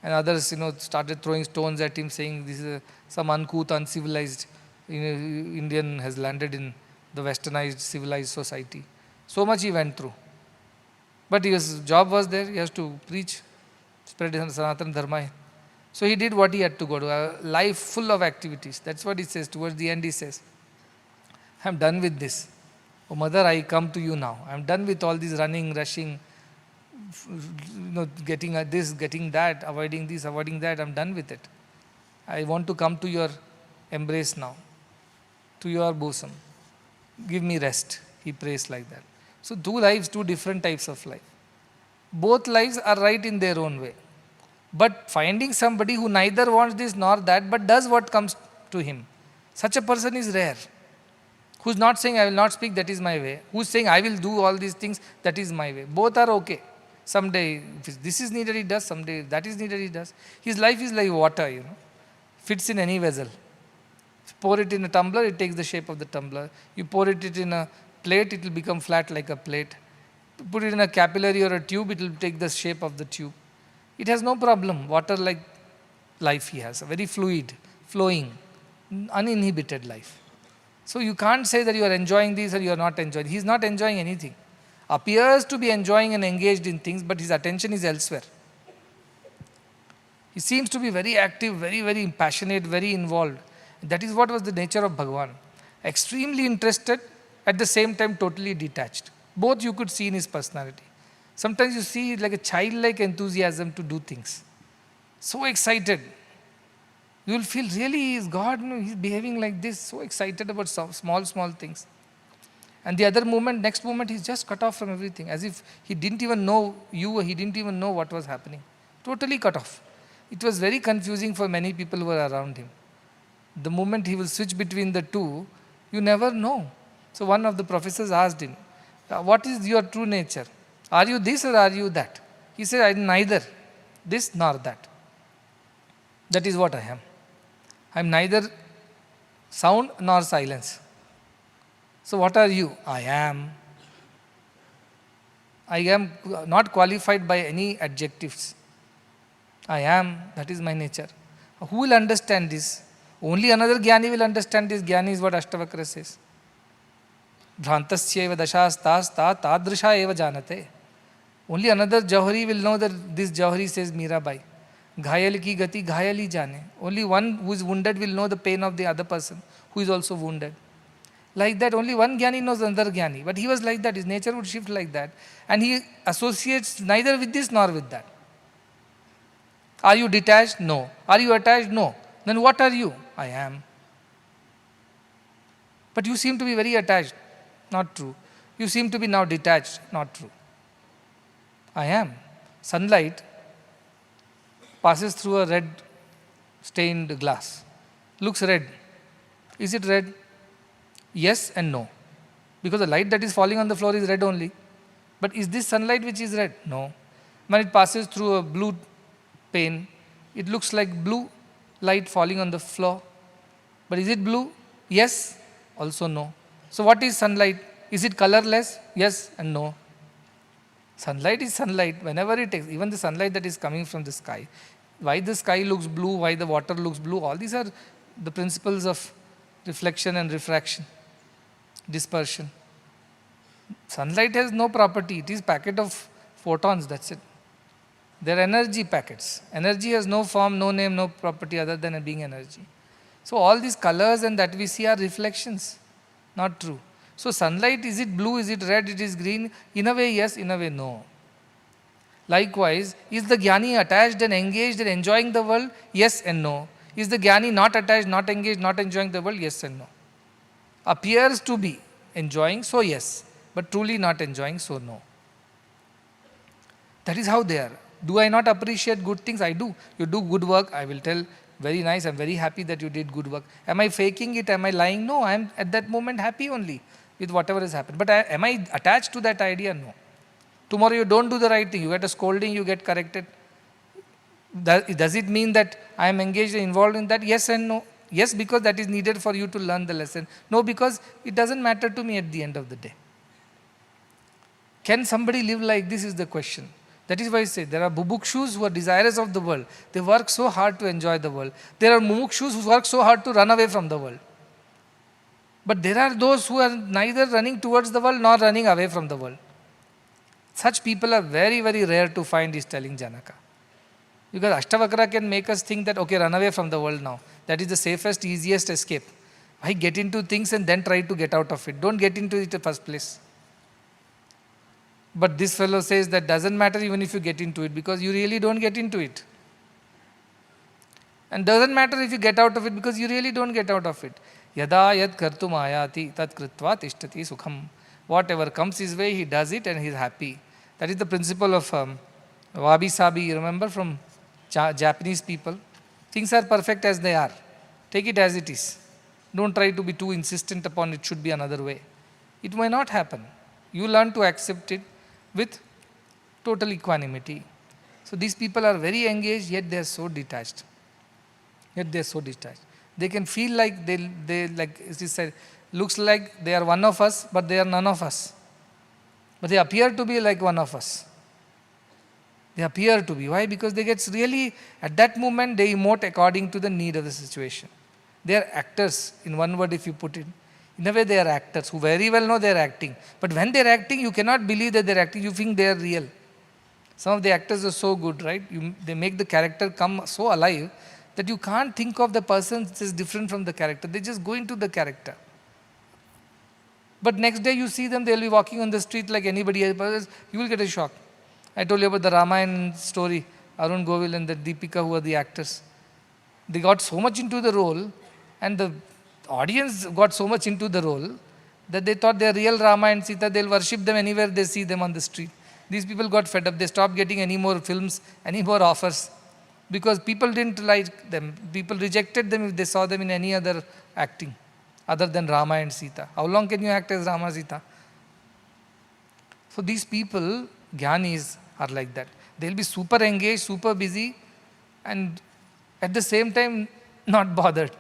And others, started throwing stones at him, saying this is some uncouth, uncivilized Indian has landed in the westernized, civilized society. So much he went through. But his job was there. He has to preach, spread Sanatana Dharma. So he did what he had to go to. A life full of activities. That's what he says. Towards the end he says, I'm done with this. Oh mother, I come to you now. I'm done with all this running, rushing, getting this, getting that, avoiding this, avoiding that. I'm done with it. I want to come to your embrace now, to your bosom. Give me rest. He prays like that. So two lives, two different types of life. Both lives are right in their own way. But finding somebody who neither wants this nor that, but does what comes to him, such a person is rare. Who's not saying, I will not speak, that is my way. Who's saying, I will do all these things, that is my way. Both are okay. Someday, if this is needed, he does. Someday, if that is needed, he does. His life is like water, fits in any vessel. Pour it in a tumbler, it takes the shape of the tumbler. You pour it in a plate, it will become flat like a plate. Put it in a capillary or a tube, it will take the shape of the tube. It has no problem. Water like life he has, a very fluid, flowing, uninhibited life. So you can't say that you are enjoying this or you are not enjoying. He is not enjoying anything. Appears to be enjoying and engaged in things, but his attention is elsewhere. He seems to be very active, very, very passionate, very involved. That is what was the nature of Bhagavan. Extremely interested, at the same time totally detached. Both you could see in his personality. Sometimes you see like a childlike enthusiasm to do things. So excited. You will feel really, is God, he's behaving like this, so excited about small things. And the other moment, next moment, he's just cut off from everything, as if he didn't even know you, he didn't even know what was happening. Totally cut off. It was very confusing for many people who were around him. The moment he will switch between the two, you never know. So one of the professors asked him, what is your true nature? Are you this or are you that? He said, I am neither this nor that. That is what I am. I am neither sound nor silence. So what are you? I am. I am not qualified by any adjectives. I am, that is my nature. Who will understand this? Only another Jnani will understand this. Jnani is what Ashtavakra says. Bhrantasya eva dashastasta tadrisha eva janate. Only another Jauhari will know that this Jauhari says Mirabai. Ghayal ki gati ghayal hi jane. Only one who is wounded will know the pain of the other person who is also wounded. Like that, only one Jnani knows another Jnani. But he was like that, his nature would shift like that. And he associates neither with this nor with that. Are you detached? No. Are you attached? No. Then what are you? I am. But you seem to be very attached. Not true. You seem to be now detached. Not true. I am. Sunlight passes through a red stained glass. Looks red. Is it red? Yes and no. Because the light that is falling on the floor is red only. But is this sunlight which is red? No. When it passes through a blue pane, it looks like blue light falling on the floor. But is it blue? Yes, also no. So what is sunlight? Is it colorless? Yes and no. Sunlight is sunlight whenever it takes, even the sunlight that is coming from the sky. Why the sky looks blue, why the water looks blue, all these are the principles of reflection and refraction, dispersion. Sunlight has no property, it is packet of photons, that's it. They are energy packets. Energy has no form, no name, no property other than being energy. So all these colors and that we see are reflections, not true. So sunlight, is it blue, is it red, it is green? In a way yes, in a way no. Likewise, is the Jnani attached and engaged and enjoying the world? Yes and no. Is the Jnani not attached, not engaged, not enjoying the world? Yes and no. Appears to be enjoying, so yes, but truly not enjoying, so no. That is how they are. Do I not appreciate good things? I do. You do good work, I will tell, very nice, I'm very happy that you did good work. Am I faking it? Am I lying? No, I am at that moment happy only with whatever has happened. But am I attached to that idea? No. Tomorrow you don't do the right thing, you get a scolding, you get corrected. Does it mean that I am engaged and involved in that? Yes and no. Yes, because that is needed for you to learn the lesson. No, because it doesn't matter to me at the end of the day. Can somebody live like this is the question. That is why I say there are bubukshus who are desirous of the world. They work so hard to enjoy the world. There are mumukshus who work so hard to run away from the world. But there are those who are neither running towards the world nor running away from the world. Such people are very, very rare to find, is telling Janaka. Because Ashtavakra can make us think that, okay, run away from the world now. That is the safest, easiest escape. I get into things and then try to get out of it. Don't get into it in the first place. But this fellow says that doesn't matter even if you get into it, because you really don't get into it. And doesn't matter if you get out of it, because you really don't get out of it. Yada yad kartum ayati tat kritva tishtati sukham. Whatever comes his way, he does it and he is happy. That is the principle of wabi sabi, you remember, from Japanese people. Things are perfect as they are. Take it as it is. Don't try to be too insistent upon it should be another way. It may not happen. You learn to accept it with total equanimity. So these people are very engaged, yet they are so detached. They can feel like they like as you said, looks like they are one of us, but they are none of us. But they appear to be like one of us. They appear to be. Why? Because they get really, at that moment, they emote according to the need of the situation. They are actors, in one word if you put it. In a way, they are actors who very well know they are acting. But when they are acting, you cannot believe that they are acting. You think they are real. Some of the actors are so good, right? They make the character come so alive that you can't think of the person as different from the character. They just go into the character. But next day you see them, they will be walking on the street like anybody else. You will get a shock. I told you about the Ramayana story, Arun Govil and the Deepika, who are the actors. They got so much into the role, and the audience got so much into the role, that they thought they are real Rama and Sita, they will worship them anywhere they see them on the street. These people got fed up. They stopped getting any more films, any more offers, because people didn't like them. People rejected them if they saw them in any other acting other than Rama and Sita. How long can you act as Rama Sita? So these people, Jnanis, are like that. They will be super engaged, super busy, and at the same time not bothered.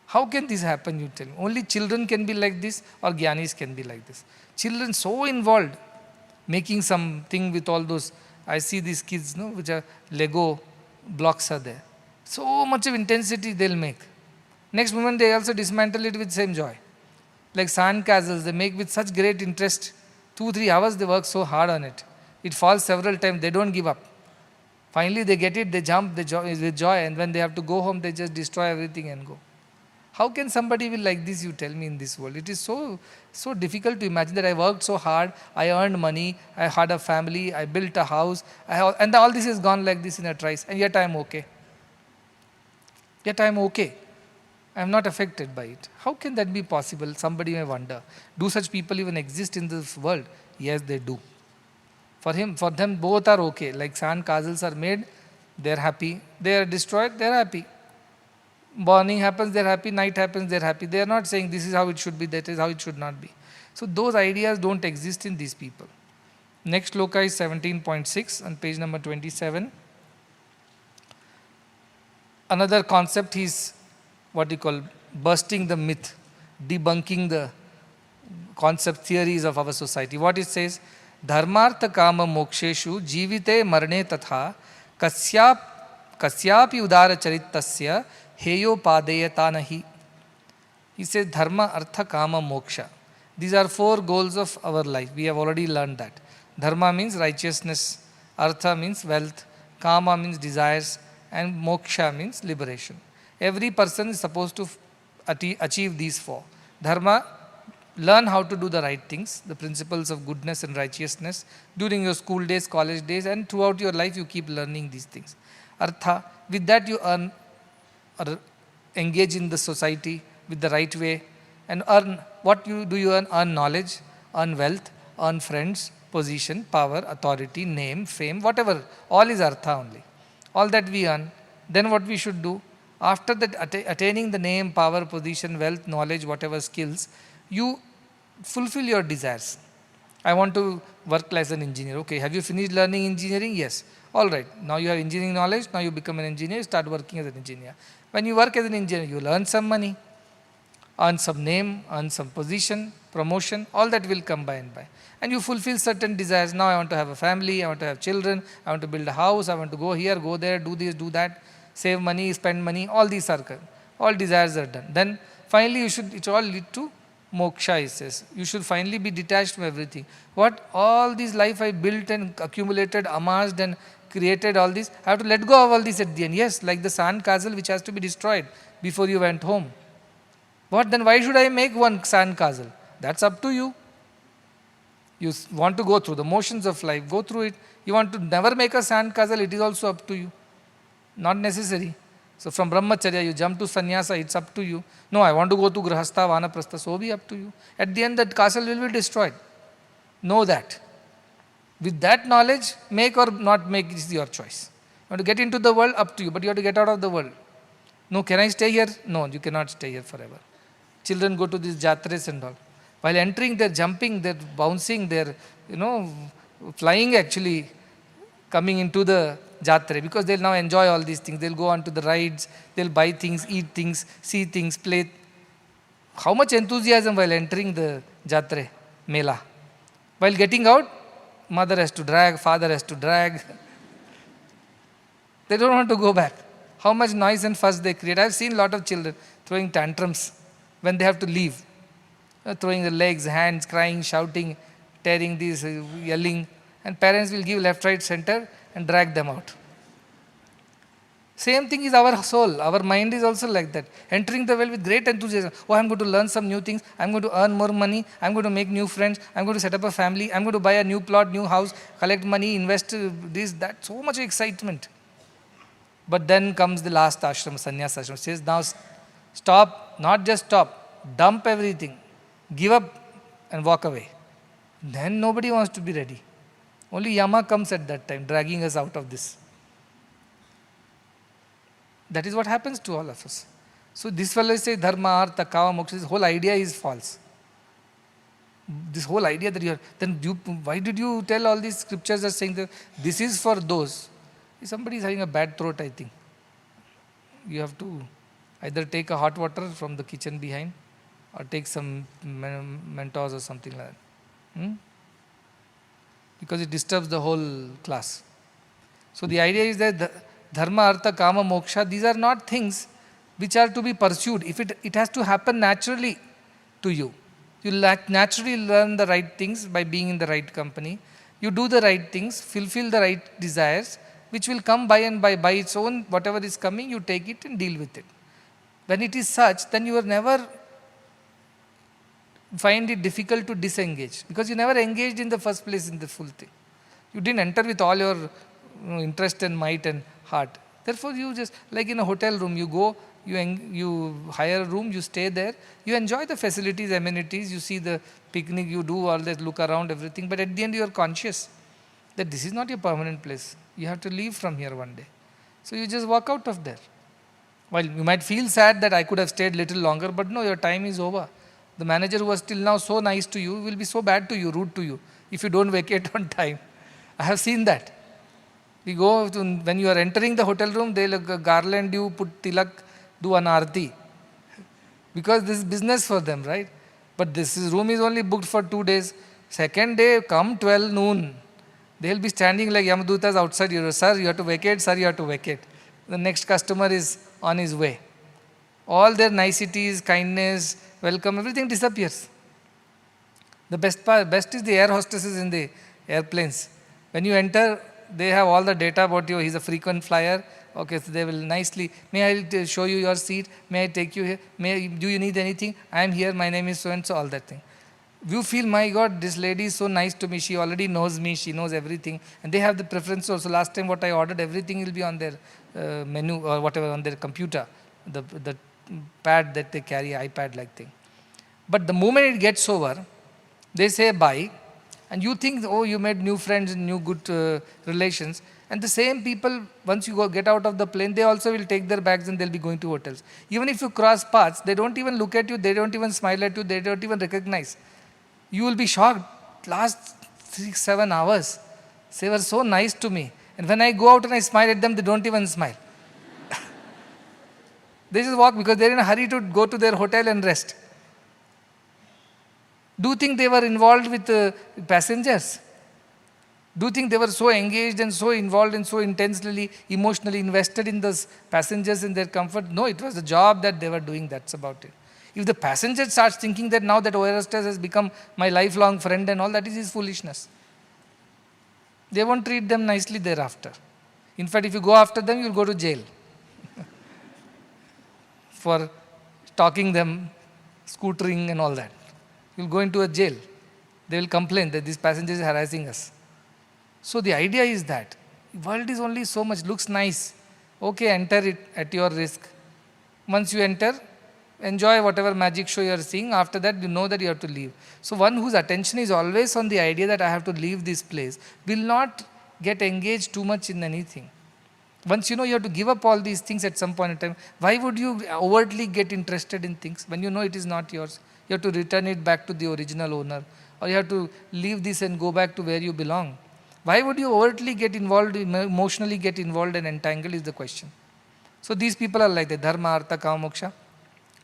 How can this happen, you tell me? Only children can be like this, or Jnanis can be like this. Children so involved, making something with all those, I see these kids, no, which are Lego blocks are there. So much of intensity they'll make. Next moment they also dismantle it with same joy. Like sand castles, they make with such great interest. 2-3 hours they work so hard on it. It falls several times, they don't give up. Finally they get it, they jump with joy, and when they have to go home, they just destroy everything and go. How can somebody be like this, you tell me, in this world? It is so difficult to imagine that I worked so hard, I earned money, I had a family, I built a house, and all this is gone like this in a trice, and yet I am okay. Yet I am okay. I am not affected by it. How can that be possible? Somebody may wonder. Do such people even exist in this world? Yes, they do. For them both are okay. Like sand castles are made, they are happy. They are destroyed, they are happy. Morning happens, they are happy. Night happens, they are happy. They are not saying this is how it should be, that is how it should not be. So those ideas don't exist in these people. Next loka is 17.6 on page number 27. Another concept is what you call bursting the myth, debunking the concept theories of our society. What it says, dharmartha kama moksheshu jivite marne tatha kasyapi udara charitasya heyo padeyata nahi. He says dharma, artha, kama, moksha. These are 4 goals of our life. We have already learned that. Dharma means righteousness, artha means wealth, kama means desires, and moksha means liberation. Every person is supposed to achieve these 4. Dharma, learn how to do the right things, the principles of goodness and righteousness. During your school days, college days, and throughout your life, you keep learning these things. Artha, with that you earn or engage in the society with the right way. and earn. What do you earn? Earn knowledge, earn wealth, earn friends, position, power, authority, name, fame, whatever. All is artha only. All that we earn. Then what we should do? After that, attaining the name, power, position, wealth, knowledge, whatever skills, you fulfill your desires. I want to work as an engineer. Okay, have you finished learning engineering? Yes. All right. Now you have engineering knowledge. Now you become an engineer. Start working as an engineer. When you work as an engineer, you will earn some money, earn some name, earn some position, promotion. All that will come by and by. And you fulfill certain desires. Now I want to have a family. I want to have children. I want to build a house. I want to go here, go there, do this, do that, save money, spend money. All these are all desires are done. Then finally it all lead to moksha, he says. You should finally be detached from everything. What all this life I built and accumulated, amassed and created all this, I have to let go of all this at the end. Yes, like the sand castle which has to be destroyed before you went home. What then? Why should I make one sand castle? That's up to you. You want to go through the motions of life, go through it. You want to never make a sand castle, it is also up to you. Not necessary. So from brahmacharya you jump to sannyasa, it's up to you. No, I want to go to grahastha, vanaprastha, so be up to you. At the end that castle will be destroyed. Know that. With that knowledge, make or not make is your choice. You want to get into the world, up to you, but you have to get out of the world. No, can I stay here? No, you cannot stay here forever. Children go to these jatres and all. While entering, they're jumping, they're bouncing, they're, flying actually, coming into the jatre, because they'll now enjoy all these things. They'll go on to the rides, they'll buy things, eat things, see things, play. How much enthusiasm while entering the jatre, mela. While getting out, mother has to drag, father has to drag. They don't want to go back. How much noise and fuss they create. I've seen a lot of children throwing tantrums when they have to leave. Throwing the legs, hands, crying, shouting, tearing these, yelling. And parents will give left, right, center and drag them out. Same thing is our soul. Our mind is also like that. Entering the world with great enthusiasm. Oh, I'm going to learn some new things. I'm going to earn more money. I'm going to make new friends. I'm going to set up a family. I'm going to buy a new plot, new house, collect money, invest this, that. So much excitement. But then comes the last ashram, sannyasa ashram. It says, now stop, not just stop, dump everything. Give up and walk away. Then nobody wants to be ready. Only Yama comes at that time, dragging us out of this. That is what happens to all of us. So this fellow says dharma, artha, kama, moksha, this whole idea is false. This whole idea that you are, then why did you tell all these scriptures are saying that this is for those? Somebody is having a bad throat, I think. You have to either take a hot water from the kitchen behind or take some Mentos or something like that. Because it disturbs the whole class. So the idea is that dharma, artha, kama, moksha, these are not things which are to be pursued. If it has to happen naturally to you. You naturally learn the right things by being in the right company. You do the right things, fulfill the right desires, which will come by and by its own. Whatever is coming, you take it and deal with it. When it is such, then you are never find it difficult to disengage, because you never engaged in the first place in the full thing. You didn't enter with all your interest and might and heart. Therefore, you just, like in a hotel room, you go, you hire a room, you stay there, you enjoy the facilities, amenities, you see the picnic, you do all that, look around, everything, but at the end you are conscious that this is not your permanent place. You have to leave from here one day. So you just walk out of there. While you might feel sad that I could have stayed little longer, but no, your time is over. The manager who was till now so nice to you will be so bad to you, rude to you, if you don't vacate on time. I have seen that. We go to, when you are entering the hotel room, they'll garland you, put tilak, do an arti. Because this is business for them, right? But this room is only booked for 2 days. Second day, come 12 noon. They'll be standing like Yamadutas outside you. Sir, you have to vacate. Sir, you have to vacate. The next customer is on his way. All their niceties, kindness, welcome, everything disappears. The best is the air hostesses in the airplanes. When you enter, they have all the data about you. He's a frequent flyer. Okay, so they will nicely, may I show you your seat? May I take you here? Do you need anything? I am here. My name is so-and-so, all that thing. You feel, my God, this lady is so nice to me. She already knows me. She knows everything. And they have the preference also. Last time what I ordered, everything will be on their menu or whatever on their computer. The pad that they carry, iPad-like thing. But the moment it gets over, they say bye, and you think, oh, you made new friends and new good relations. And the same people, once you get out of the plane, they also will take their bags and they'll be going to hotels. Even if you cross paths, they don't even look at you, they don't even smile at you, they don't even recognize. You will be shocked. Last 6-7 hours, they were so nice to me. And when I go out and I smile at them, they don't even smile. They just walk because they're in a hurry to go to their hotel and rest. Do you think they were involved with passengers? Do you think they were so engaged and so involved and so intensely, emotionally invested in those passengers and their comfort? No, it was the job that they were doing, that's about it. If the passenger starts thinking that now that air hostess has become my lifelong friend and all, that is his foolishness. They won't treat them nicely thereafter. In fact, if you go after them, you'll go to jail for stalking them, scootering and all that. You'll go into a jail. They will complain that this passenger is harassing us. So the idea is that world is only so much, looks nice. Okay, enter it at your risk. Once you enter, enjoy whatever magic show you are seeing. After that, you know that you have to leave. So one whose attention is always on the idea that I have to leave this place will not get engaged too much in anything. Once you know you have to give up all these things at some point in time, why would you overtly get interested in things when you know it is not yours? You have to return it back to the original owner, or you have to leave this and go back to where you belong. Why would you overtly get involved, emotionally get involved and entangled is the question. So these people are like that, dharma, artha, kama, moksha.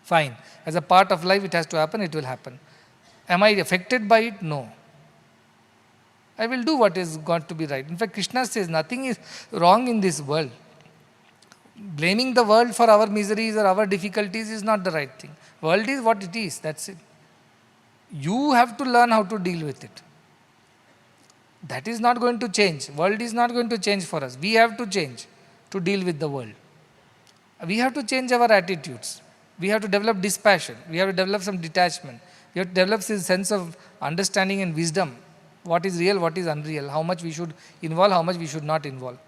Fine. As a part of life, it has to happen, it will happen. Am I affected by it? No. I will do what is got to be right. In fact, Krishna says nothing is wrong in this world. Blaming the world for our miseries or our difficulties is not the right thing. World is what it is, that's it. You have to learn how to deal with it. That is not going to change. World is not going to change for us. We have to change to deal with the world. We have to change our attitudes. We have to develop dispassion. We have to develop some detachment. We have to develop this sense of understanding and wisdom. What is real, what is unreal, how much we should involve, how much we should not involve.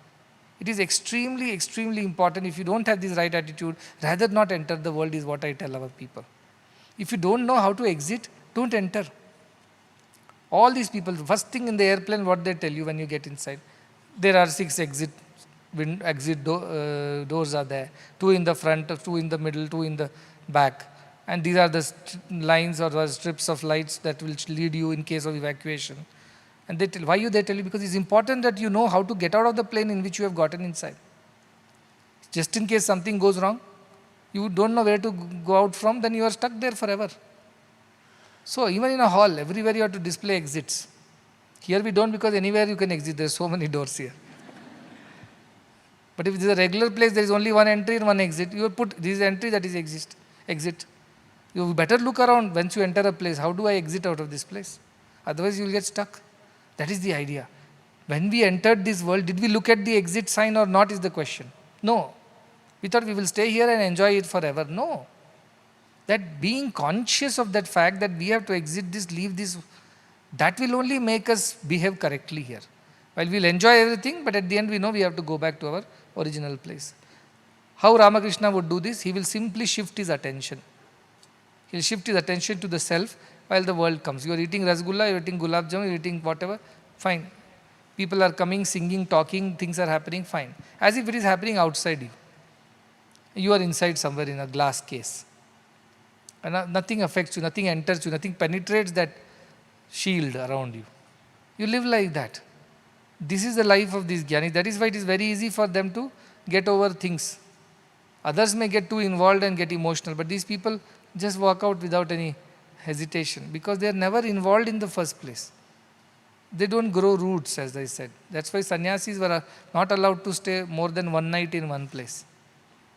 It is extremely, extremely important. If you don't have this right attitude, rather not enter the world is what I tell our people. If you don't know how to exit, don't enter. All these people, first thing in the airplane, what they tell you when you get inside, there are 6 doors are there, 2 in the front, 2 in the middle, 2 in the back. And these are the lines or strips of lights that will lead you in case of evacuation. And they tell, why they tell you? Because it's important that you know how to get out of the plane in which you have gotten inside. Just in case something goes wrong, you don't know where to go out from, then you are stuck there forever. So even in a hall, everywhere you have to display exits. Here we don't, because anywhere you can exit. There are so many doors here. But if it is a regular place, there is only one entry and one exit. You put this is entry, that is exit. You better look around once you enter a place. How do I exit out of this place? Otherwise you will get stuck. That is the idea. When we entered this world, did we look at the exit sign or not is the question. No. We thought we will stay here and enjoy it forever. No. That being conscious of that fact that we have to exit this, leave this, that will only make us behave correctly here. While we'll enjoy everything, but at the end we know we have to go back to our original place. How Ramakrishna would do this? He will simply shift his attention. He will shift his attention to the self while the world comes. You are eating rasgulla, you are eating gulab jamun, you are eating whatever, fine. People are coming, singing, talking, things are happening, fine. As if it is happening outside you. You are inside somewhere in a glass case. And nothing affects you, nothing enters you, nothing penetrates that shield around you. You live like that. This is the life of these jnanis. That is why it is very easy for them to get over things. Others may get too involved and get emotional, but these people just walk out without any hesitation because they are never involved in the first place. They don't grow roots, as I said. That's why sannyasis were not allowed to stay more than one night in one place.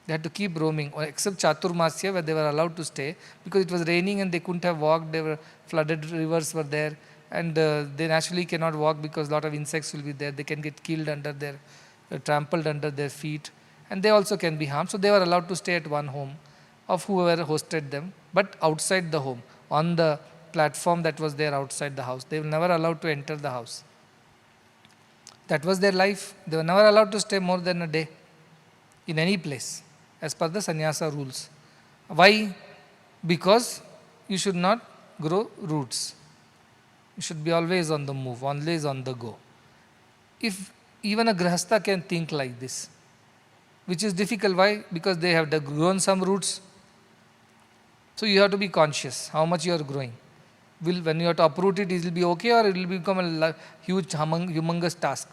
They had to keep roaming, except Chaturmasya, where they were allowed to stay because it was raining and they couldn't have walked. There were flooded rivers were there, and they naturally cannot walk because a lot of insects will be there. They can get killed under their, trampled under their feet, and they also can be harmed. So they were allowed to stay at one home of whoever hosted them, but outside the home, on the platform that was there outside the house. They were never allowed to enter the house. That was their life. They were never allowed to stay more than a day in any place, as per the sannyasa rules. Why? Because you should not grow roots. You should be always on the move, always on the go. If even a grahastha can think like this, which is difficult, why? Because they have grown some roots. So you have to be conscious how much you are growing. When you have to uproot it, it will be okay, or it will become a huge, humongous task.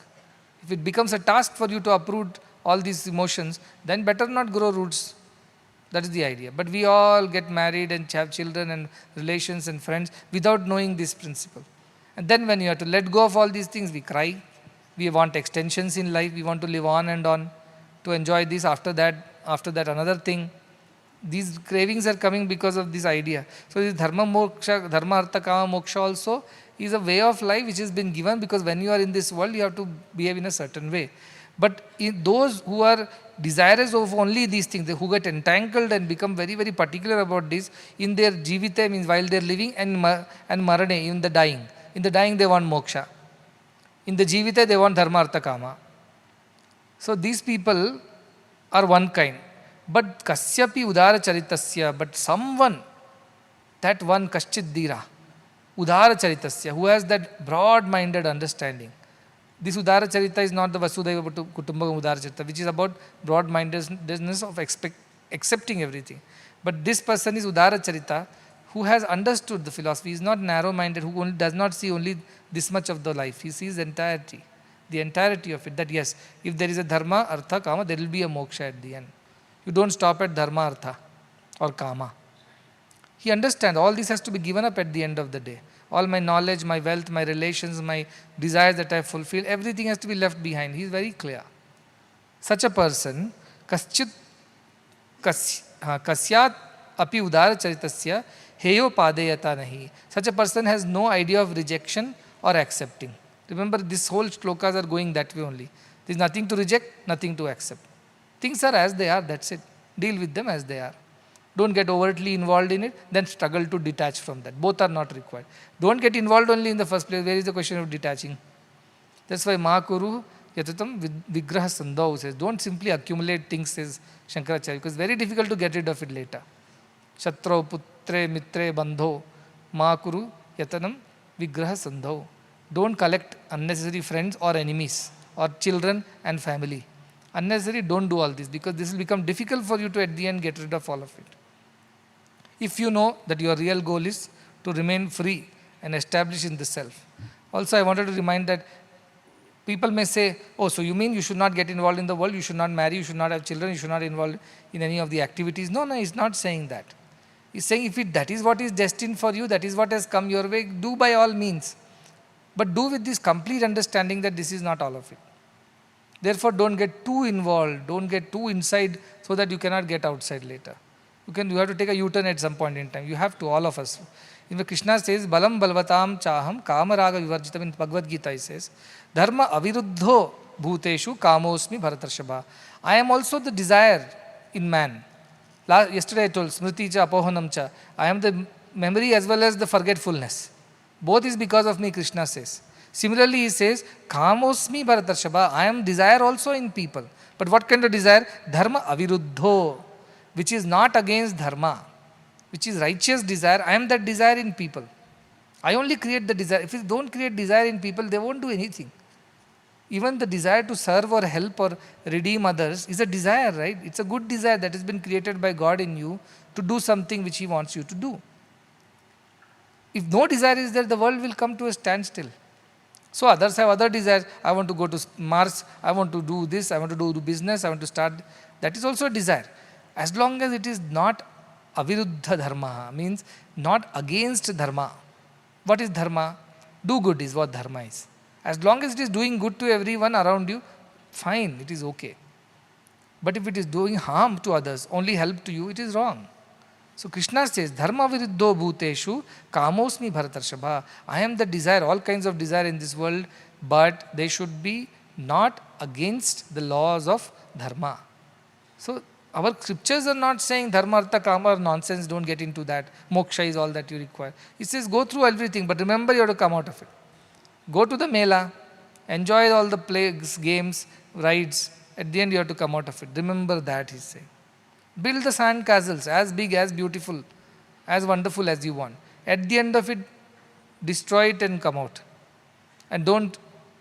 If it becomes a task for you to uproot all these emotions, then better not grow roots. That is the idea. But we all get married and have children and relations and friends without knowing this principle. And then when you have to let go of all these things, we cry. We want extensions in life. We want to live on and on to enjoy this. After that another thing. These cravings are coming because of this idea. So this dharma, artha, kama, moksha also is a way of life which has been given, because when you are in this world, you have to behave in a certain way. But in those who are desirous of only these things, who get entangled and become very, very particular about this, in their jivita, means while they are living, and marane, in the dying. In the dying, they want moksha. In the jivita, they want dharma, artha, kama. So these people are one kind. But kasyapi udara charitasya, but someone, that one kaschid dhira, udara charitasya, who has that broad-minded understanding. This udara charita is not the Vasudhaiva Kutumbakam udara charita, which is about broad-mindedness of accepting everything. But this person is udara charita, who has understood the philosophy. He is not narrow-minded, who only does not see only this much of the life. He sees the entirety of it. That yes, if there is a dharma, artha, kama, there will be a moksha at the end. You don't stop at dharma, artha or kama. He understands all this has to be given up at the end of the day. All my knowledge, my wealth, my relations, my desires that I fulfill, everything has to be left behind. He is very clear. Such a person, kasyat api udara charitasya heyo padeyata nahi. Such a person has no idea of rejection or accepting. Remember, this whole shlokas are going that way only. There is nothing to reject, nothing to accept. Things are as they are, that's it. Deal with them as they are. Don't get overtly involved in it, then struggle to detach from that. Both are not required. Don't get involved only in the first place. Where is the question of detaching? That's why Mahakuru Yatatam Vigraha Sandhau says, don't simply accumulate things, says Shankaracharya, because it's very difficult to get rid of it later. Shatrau Putre Mitre Bandho Mahakuru Yatanam Vigraha Sandhau. Don't collect unnecessary friends or enemies or children and family. Unnecessary, don't do all this, because this will become difficult for you to at the end get rid of all of it. If you know that your real goal is to remain free and established in the self. Also, I wanted to remind that people may say, oh, so you mean you should not get involved in the world, you should not marry, you should not have children, you should not involved in any of the activities. No, he's not saying that. He's saying if that is what is destined for you, that is what has come your way, do by all means. But do with this complete understanding that this is not all of it. Therefore, don't get too involved, don't get too inside so that you cannot get outside later. You have to take a U-turn at some point in time. You have to, all of us. In fact, Krishna says, Balam balvatam chaham kamaraga vivarjitam. In Bhagavad Gita he says, Dharma aviruddho bhuteshu kamosmi bharatarshaba. I am also the desire in man. Yesterday I told, smriti cha apohanam cha. I am the memory as well as the forgetfulness. Both is because of me, Krishna says. Similarly, he says, Kamosmi Bharatarshaba, I am desire also in people. But what kind of desire? Dharma aviruddho, which is not against dharma, which is righteous desire. I am that desire in people. I only create the desire. If you don't create desire in people, they won't do anything. Even the desire to serve or help or redeem others is a desire, right? It's a good desire that has been created by God in you to do something which He wants you to do. If no desire is there, the world will come to a standstill. So others have other desires. I want to go to Mars, I want to do this, I want to do business, I want to start. That is also a desire. As long as it is not aviruddha dharma, means not against dharma. What is dharma? Do good is what dharma is. As long as it is doing good to everyone around you, fine, it is okay. But if it is doing harm to others, only help to you, it is wrong. So Krishna says, Dharma viruddho bhuteshu kamosmi bharatarshaba. I am the desire, all kinds of desire in this world, but they should be not against the laws of dharma. So our scriptures are not saying dharma, artha, kama, nonsense, don't get into that. Moksha is all that you require. It says go through everything, but remember you have to come out of it. Go to the mela, enjoy all the plays, games, rides. At the end you have to come out of it. Remember that, he's saying. Build the sand castles, as big, as beautiful. as wonderful as you want. At the end of it, destroy it and come out. And don't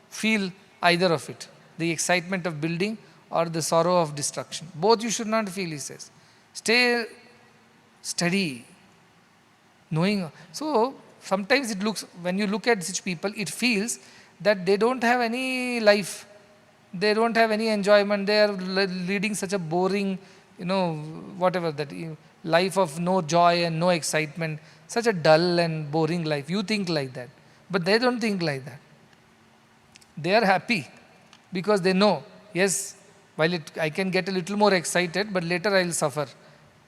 feel either of it, the excitement of building or the sorrow of destruction. Both you should not feel, he says. Stay steady, knowing. So sometimes it looks, when you look at such people, it feels that they don't have any life. They don't have any enjoyment. They are leading such a boring, whatever that, life of no joy and no excitement. Such a dull and boring life. You think like that. But they don't think like that. They are happy because they know, yes, while I can get a little more excited, but later I will suffer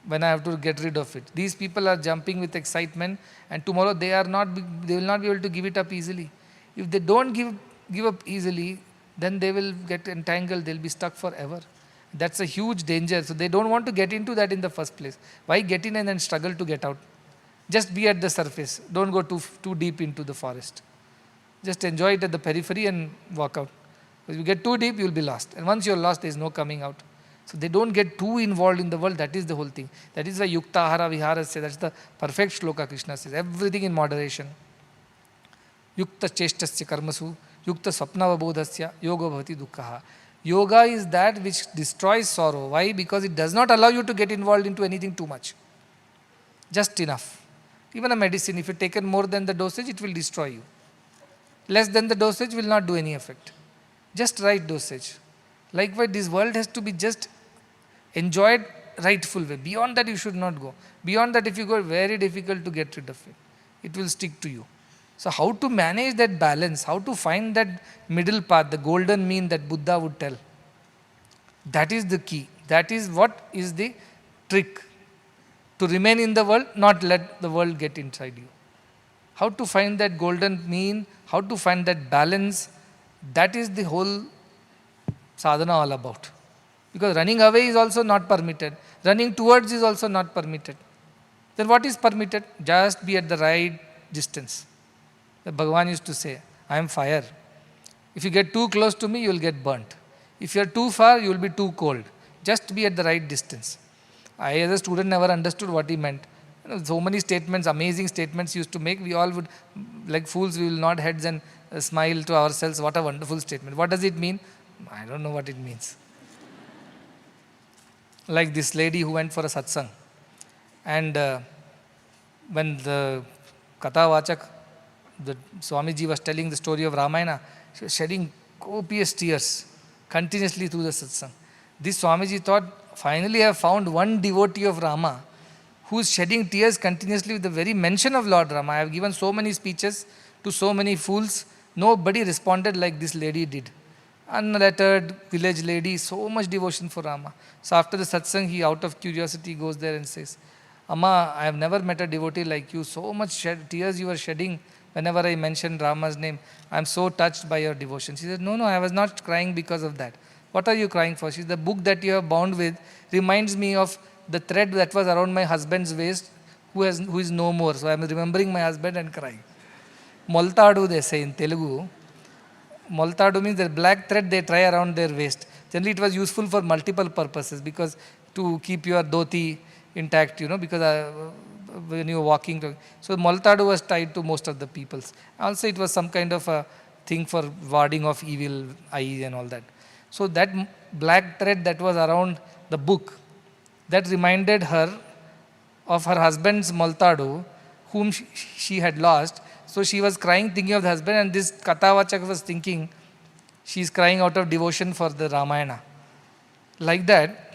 when I have to get rid of it. These people are jumping with excitement, and tomorrow they will not be able to give it up easily. If they don't give up easily, then they will get entangled, they will be stuck forever. That's a huge danger. So they don't want to get into that in the first place. Why get in and then struggle to get out? Just be at the surface. Don't go too deep into the forest. Just enjoy it at the periphery and walk out. If you get too deep, you will be lost. And once you are lost, there is no coming out. So they don't get too involved in the world. That is the whole thing. That is why Yukta Ahara Viharasya. That's the perfect shloka Krishna says. Everything in moderation. Yukta Cheshtasya Karmasu. Yukta Swapnavabodhasya. Yoga Bhavati Dukkhaha. Yoga is that which destroys sorrow. Why? Because it does not allow you to get involved into anything too much. Just enough. Even a medicine, if you taken more than the dosage, it will destroy you. Less than the dosage will not do any effect. Just right dosage. Likewise, this world has to be just enjoyed rightful way. Beyond that, you should not go. Beyond that, if you go, very difficult to get rid of it. It will stick to you. So how to manage that balance, how to find that middle path, the golden mean that Buddha would tell. That is the key. That is what is the trick. To remain in the world, not let the world get inside you. How to find that golden mean, how to find that balance, that is the whole sadhana all about. Because running away is also not permitted. Running towards is also not permitted. Then what is permitted? Just be at the right distance. The Bhagavan used to say, I am fire. If you get too close to me, you will get burnt. If you are too far, you will be too cold. Just be at the right distance. I as a student never understood what he meant. So many statements, amazing statements he used to make. We all would, like fools, we will nod heads and smile to ourselves. What a wonderful statement. What does it mean? I don't know what it means. Like this lady who went for a satsang. And when the Katha Vachak, the Swamiji was telling the story of Ramayana, she was shedding copious tears continuously through the satsang. This Swamiji thought, finally I have found one devotee of Rama who is shedding tears continuously with the very mention of Lord Rama. I have given so many speeches to so many fools. Nobody responded like this lady did. Unlettered village lady, so much devotion for Rama. So after the satsang, he out of curiosity goes there and says, Amma, I have never met a devotee like you. So much tears you were shedding whenever I mentioned Rama's name. I am so touched by your devotion. She said, no, I was not crying because of that. What are you crying for? She said, the book that you have bound with reminds me of the thread that was around my husband's waist, who is no more. So I am remembering my husband and crying. Moltadu, they say in Telugu. Moltadu means the black thread they tie around their waist. Generally, it was useful for multiple purposes, because to keep your dhoti intact, because when you were walking. So Moltadu was tied to most of the peoples. Also, it was some kind of a thing for warding off evil eyes and all that. So that black thread that was around the book, that reminded her of her husband's Moltadu, whom she had lost. So she was crying thinking of the husband, and this Kathavachak was thinking she is crying out of devotion for the Ramayana. Like that,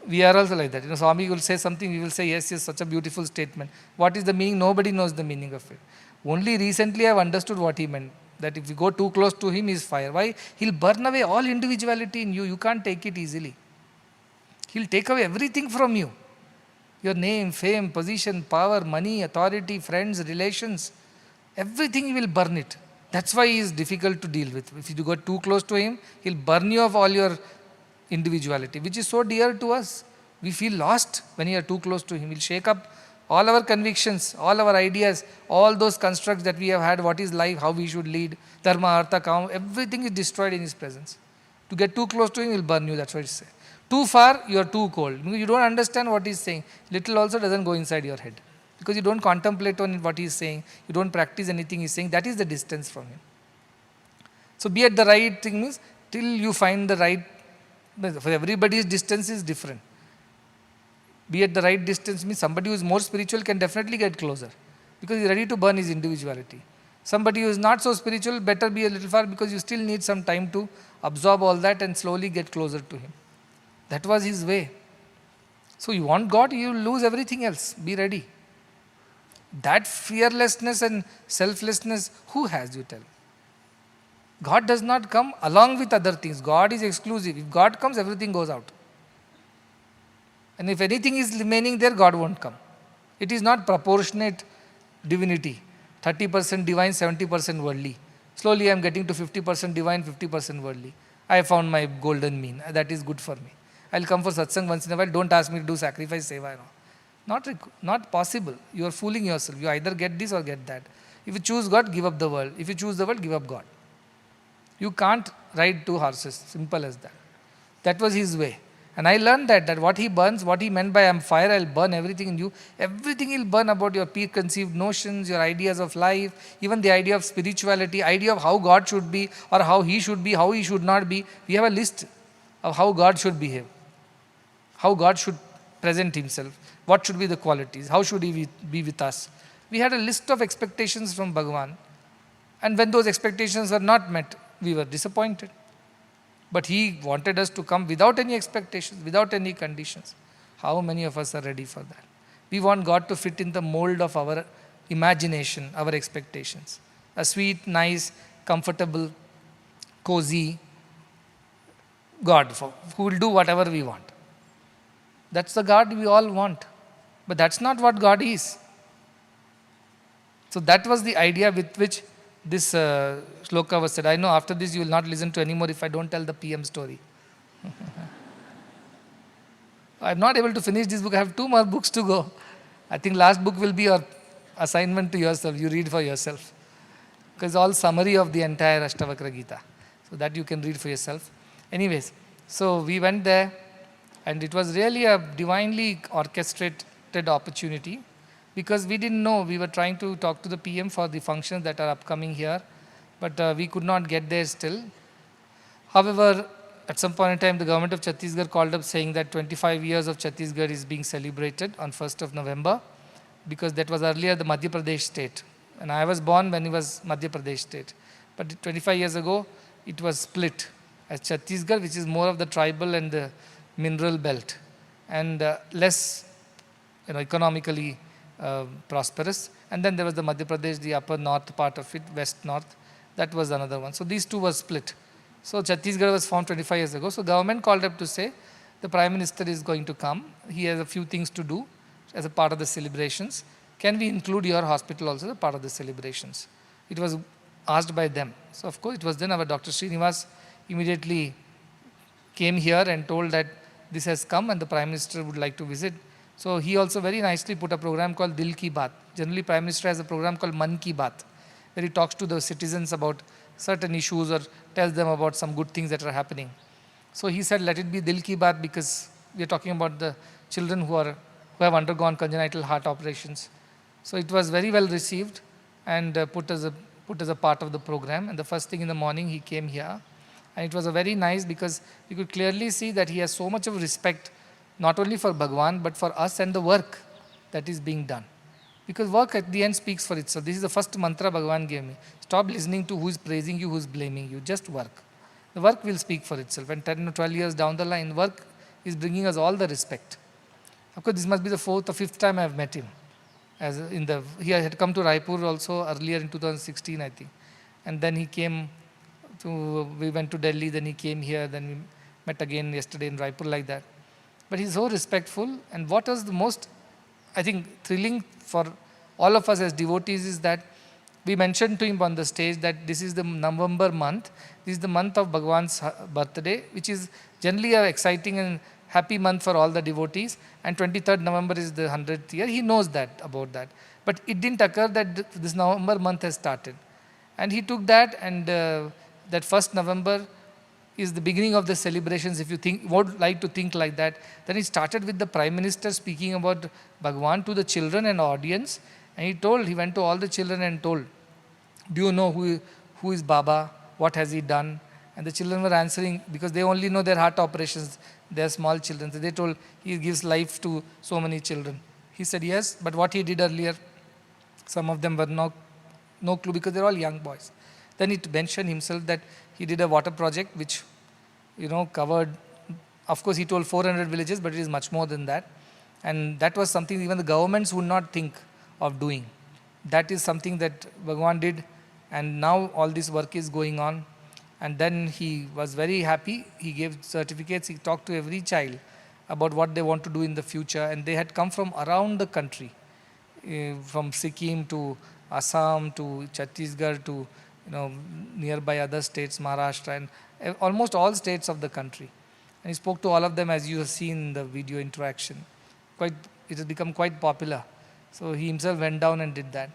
we are also like that. Swami will say something, we will say, yes, such a beautiful statement. What is the meaning? Nobody knows the meaning of it. Only recently I have understood what he meant. That if you go too close to him, he is fire. Why? He'll burn away all individuality in you. You can't take it easily. He'll take away everything from you. Your name, fame, position, power, money, authority, friends, relations. Everything he will burn it. That's why he is difficult to deal with. If you go too close to him, he'll burn you of all your individuality, which is so dear to us. We feel lost when you are too close to him. He'll shake up all our convictions, all our ideas, all those constructs that we have had, what is life, how we should lead, dharma, artha, kama, everything is destroyed in his presence. To get too close to him, he'll burn you, that's what it says. Too far, you are too cold. You don't understand what he is saying. Little also doesn't go inside your head. Because you don't contemplate on what he is saying. You don't practice anything he is saying. That is the distance from him. So be at the right thing means till you find the right, for everybody's distance is different. Be at the right distance means somebody who is more spiritual can definitely get closer because he is ready to burn his individuality. Somebody who is not so spiritual better be a little far because you still need some time to absorb all that and slowly get closer to him. That was his way. So you want God, you lose everything else. Be ready. That fearlessness and selflessness, who has, you tell? God does not come along with other things. God is exclusive. If God comes, everything goes out. And if anything is remaining there, God won't come. It is not proportionate divinity. 30% divine, 70% worldly. Slowly I am getting to 50% divine, 50% worldly. I have found my golden mean. That is good for me. I will come for satsang once in a while. Don't ask me to do sacrifice, seva. Not possible. You are fooling yourself. You either get this or get that. If you choose God, give up the world. If you choose the world, give up God. You can't ride two horses. Simple as that. That was his way. And I learned that what he burns, what he meant by I am fire, I will burn everything in you. Everything he will burn about your preconceived notions, your ideas of life, even the idea of spirituality, idea of how God should be or how he should not be. We have a list of how God should behave, how God should present himself, what should be the qualities, how should he be with us. We had a list of expectations from Bhagavan. And when those expectations were not met, we were disappointed. But he wanted us to come without any expectations, without any conditions. How many of us are ready for that? We want God to fit in the mold of our imagination, our expectations. A sweet, nice, comfortable, cozy God who will do whatever we want. That's the God we all want. But that's not what God is. So that was the idea with which this shloka was said. I know after this you will not listen to anymore if I don't tell the PM story. I am not able to finish this book. I have 2 more books to go. I think last book will be your assignment to yourself. You read for yourself. Because it's all summary of the entire Ashtavakra Gita. So that you can read for yourself. Anyways, so we went there and it was really a divinely orchestrated opportunity. Because we didn't know, we were trying to talk to the PM for the functions that are upcoming here, but we could not get there still. However, at some point in time, the government of Chhattisgarh called up saying that 25 years of Chhattisgarh is being celebrated on 1st of November, because that was earlier the Madhya Pradesh state. And I was born when it was Madhya Pradesh state. But 25 years ago, it was split as Chhattisgarh, which is more of the tribal and the mineral belt, and less economically prosperous. And then there was the Madhya Pradesh, the upper north part of it, west north. That was another one. So these two were split. So Chhattisgarh was formed 25 years ago. So government called up to say, the Prime Minister is going to come. He has a few things to do as a part of the celebrations. Can we include your hospital also as a part of the celebrations? It was asked by them. So of course it was then our Dr. Srinivas immediately came here and told that this has come and the Prime Minister would like to visit. So he also very nicely put a program called Dil Ki Baat. Generally Prime Minister has a program called Man Ki Baat, where he talks to the citizens about certain issues or tells them about some good things that are happening. So he said, let it be Dil Ki Baat because we are talking about the children who have undergone congenital heart operations. So it was very well received and put as a part of the program. And the first thing in the morning he came here. And it was a very nice because you could clearly see that he has so much of respect not only for Bhagwan but for us and the work that is being done. Because work at the end speaks for itself. This is the first mantra Bhagwan gave me. Stop listening to who is praising you, who is blaming you. Just work. The work will speak for itself. And 10 or 12 years down the line, work is bringing us all the respect. Of course, this must be the 4th or 5th time I have met him. He had come to Raipur also earlier in 2016, I think. And then we went to Delhi, then he came here, then we met again yesterday in Raipur like that. But he's so respectful. And what was the most, I think, thrilling for all of us as devotees is that we mentioned to him on the stage that this is the November month. This is the month of Bhagwan's birthday, which is generally an exciting and happy month for all the devotees. And 23rd November is the 100th year. He knows about that. But it didn't occur that this November month has started. And he took that and that 1st November, is the beginning of the celebrations, if you would like to think like that. Then it started with the Prime Minister speaking about Bhagwan to the children and audience. And he went to all the children and told, do you know who is Baba? What has he done? And the children were answering, because they only know their heart operations. They are small children. So they told, he gives life to so many children. He said, yes, but what he did earlier, some of them were no clue, because they're all young boys. Then he mentioned himself that he did a water project which, covered, of course he told 400 villages, but it is much more than that. And that was something even the governments would not think of doing. That is something that Bhagwan did, and now all this work is going on. And then he was very happy. He gave certificates. He talked to every child about what they want to do in the future. And they had come from around the country, from Sikkim to Assam to Chhattisgarh to nearby other states, Maharashtra, and almost all states of the country. And he spoke to all of them, as you have seen in the video interaction. It has become quite popular. So he himself went down and did that.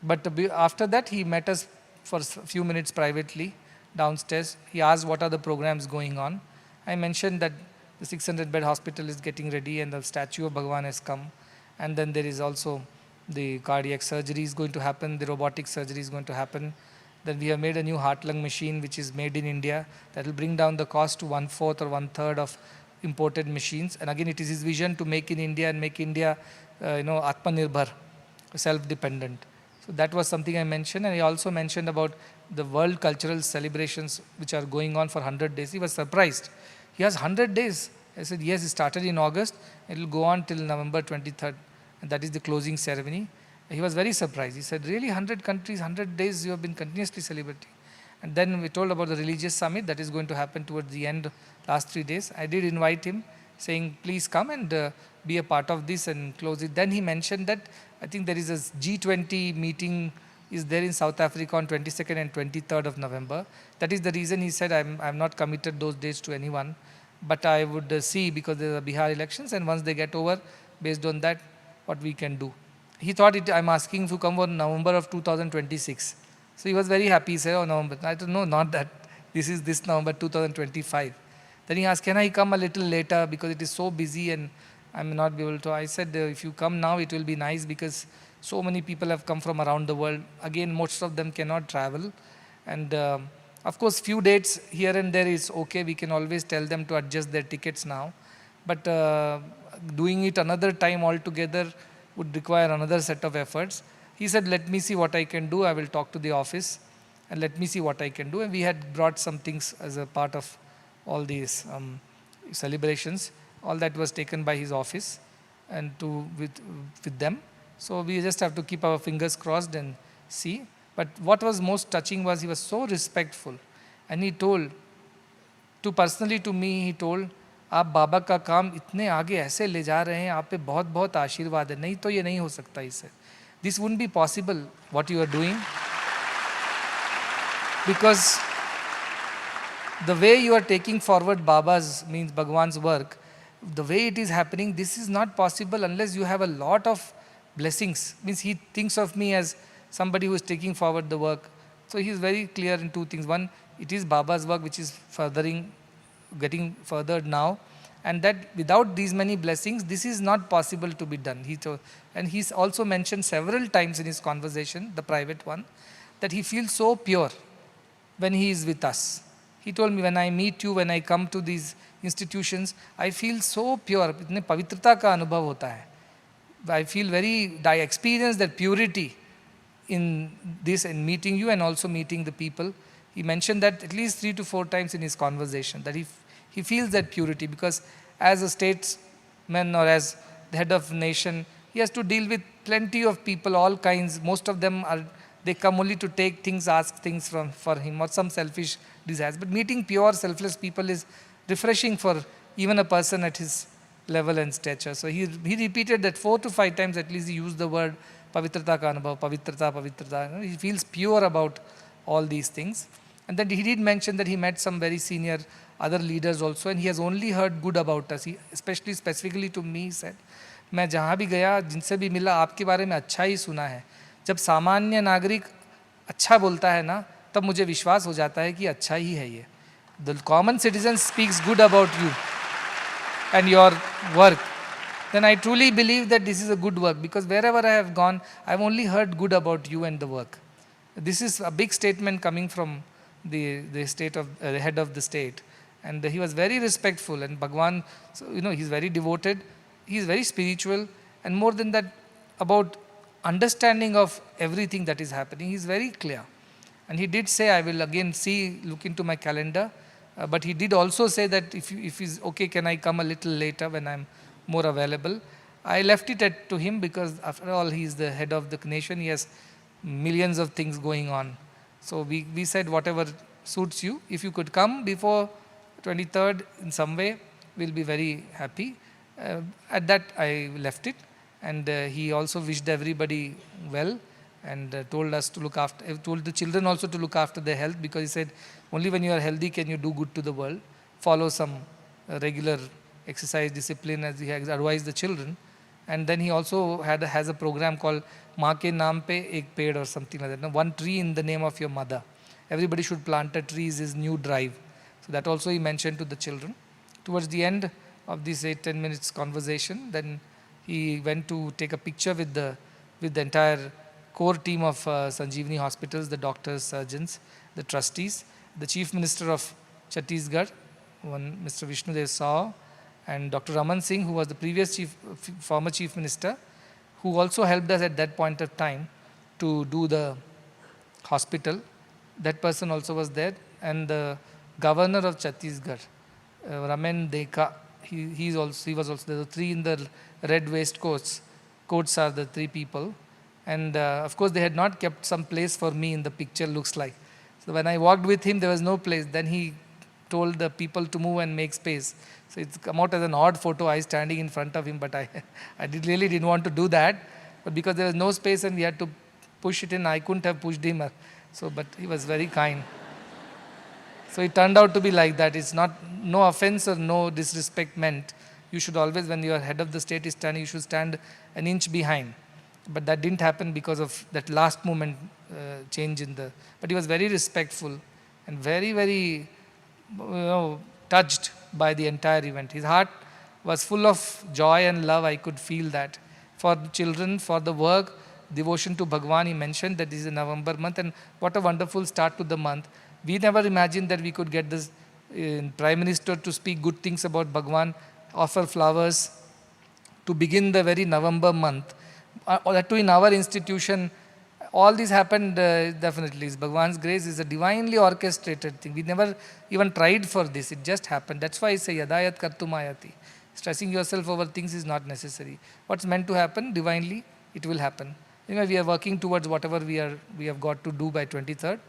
But after that, he met us for a few minutes privately downstairs. He asked what are the programs going on. I mentioned that the 600-bed hospital is getting ready and the statue of Bhagwan has come. And then there is also the cardiac surgery is going to happen, the robotic surgery is going to happen. Then we have made a new heart-lung machine which is made in India that will bring down the cost to 1/4 or 1/3 of imported machines. And again, it is his vision to make in India and make India, Atmanirbhar, self-dependent. So that was something I mentioned. And I also mentioned about the world cultural celebrations which are going on for 100 days. He was surprised. He has 100 days. I said, yes, it started in August. It will go on till November 23rd. And that is the closing ceremony. He was very surprised. He said, really 100 countries, 100 days you have been continuously celebrating. And then we told about the religious summit that is going to happen towards the end, last 3 days. I did invite him, saying, please come and be a part of this and close it. Then he mentioned that I think there is a G20 meeting is there in South Africa on 22nd and 23rd of November. That is the reason he said, I'm not committed those dates to anyone. But I would see, because there are Bihar elections, and once they get over, based on that, what we can do. He thought I'm asking to come on November of 2026. So he was very happy. He said, oh, November. I said, no, not that. This is this November 2025. Then he asked, can I come a little later, because it is so busy and I may not be able to. I said, if you come now, it will be nice, because so many people have come from around the world. Again, most of them cannot travel. And of course, few dates here and there is okay. We can always tell them to adjust their tickets now. But doing it another time altogether would require another set of efforts. He said, let me see what I can do. I will talk to the office and let me see what I can do. And we had brought some things as a part of all these celebrations. All that was taken by his office and with them. So we just have to keep our fingers crossed and see. But what was most touching was he was so respectful. And he told, personally to me, he told, आप बाबा का काम इतने आगे ऐसे ले जा रहे हैं, आप पे बहुत बहुत आशीर्वाद है, नहीं तो ये नहीं हो सकता इससे. This wouldn't be possible, what you are doing. Because the way you are taking forward Baba's, means Bhagwan's work, the way it is happening, this is not possible unless you have a lot of blessings. Means he thinks of me as somebody who is taking forward the work. So he is very clear in two things. One, it is Baba's work which is getting furthered now. And that without these many blessings, this is not possible to be done. And he's also mentioned several times in his conversation, the private one, that he feels so pure when he is with us. He told me, when I meet you, when I come to these institutions, I feel so pure. इतने पवित्रता का अनुभव होता है. I experience that purity in this, in meeting you and also meeting the people. He mentioned that at least 3 to 4 times in his conversation, that he feels that purity, because as a statesman or as the head of nation, he has to deal with plenty of people, all kinds. Most of them they come only to take things, ask things for him, or some selfish desires. But meeting pure, selfless people is refreshing for even a person at his level and stature. So he repeated that 4 to 5 times at least. He used the word pavitrata ka anubhav, pavitrata. He feels pure about all these things. And then he did mention that he met some very senior other leaders also, and he has only heard good about us. He, specifically to me, he said, मैं जहाँ भी गया, जिनसे भी मिला, आपके बारे में अच्छा ही सुना है. जब सामान्य नागरिक अच्छा बोलता है ना, तब मुझे विश्वास हो जाता है कि अच्छा ही है ये. the common citizen speaks good about you and your work, then I truly believe that this is a good work, because wherever I have gone, I have only heard good about you and the work. This is a big statement coming from the state of the head of the state, and he was very respectful. And Bhagwan, so, he's very devoted, he's very spiritual, and more than that, about understanding of everything that is happening, he's very clear. And he did say, I will again look into my calendar, but he did also say that if he's okay, can I come a little later when I'm more available. I left it to him, because after all, he's the head of the nation, he has millions of things going on. So we said, whatever suits you, if you could come before 23rd in some way, we'll be very happy. At that I left it, and he also wished everybody well, and told us to look after, told the children also to look after their health, because he said, only when you are healthy can you do good to the world. Follow some regular exercise discipline, as he has advised the children. And then he also has a program called Maa ke naam pe ek ped, or something like that. Now, one tree in the name of your mother. Everybody should plant a tree is his new drive. So that also he mentioned to the children. Towards the end of this 8-10 minutes conversation, then he went to take a picture with the entire core team of Sanjeevani hospitals, the doctors, surgeons, the trustees, the chief minister of Chhattisgarh, Mr. Vishnudev Saw, and Dr. Raman Singh, who was the previous former chief minister, who also helped us at that point of time to do the hospital. That person also was there, and the governor of Chhattisgarh, Raman Deka, he was also there. The three in the red waistcoats are the three people, and of course they had not kept some place for me in the picture, looks like. So when I walked with him, there was no place. Then he told the people to move and make space. So it's come out as an odd photo, I standing in front of him, but I really didn't want to do that. But because there was no space and we had to push it in, I couldn't have pushed him. So, but he was very kind. So it turned out to be like that. It's not, no offense or no disrespect meant. You should always, when your head of the state is standing, you should stand an inch behind. But that didn't happen because of that last moment change in the, but he was very respectful and very, very, touched by the entire event. His heart was full of joy and love. I could feel that. For children, for the work, devotion to Bhagwan, he mentioned that this is a November month, and what a wonderful start to the month. We never imagined that we could get this Prime Minister to speak good things about Bhagwan, offer flowers, to begin the very November month. That too in our institution. All this happened definitely. Bhagwan's grace is a divinely orchestrated thing. We never even tried for this. It just happened. That's why I say yadayat kartum ayati. Stressing yourself over things is not necessary. What's meant to happen divinely, it will happen. We are working towards whatever we have got to do by 23rd.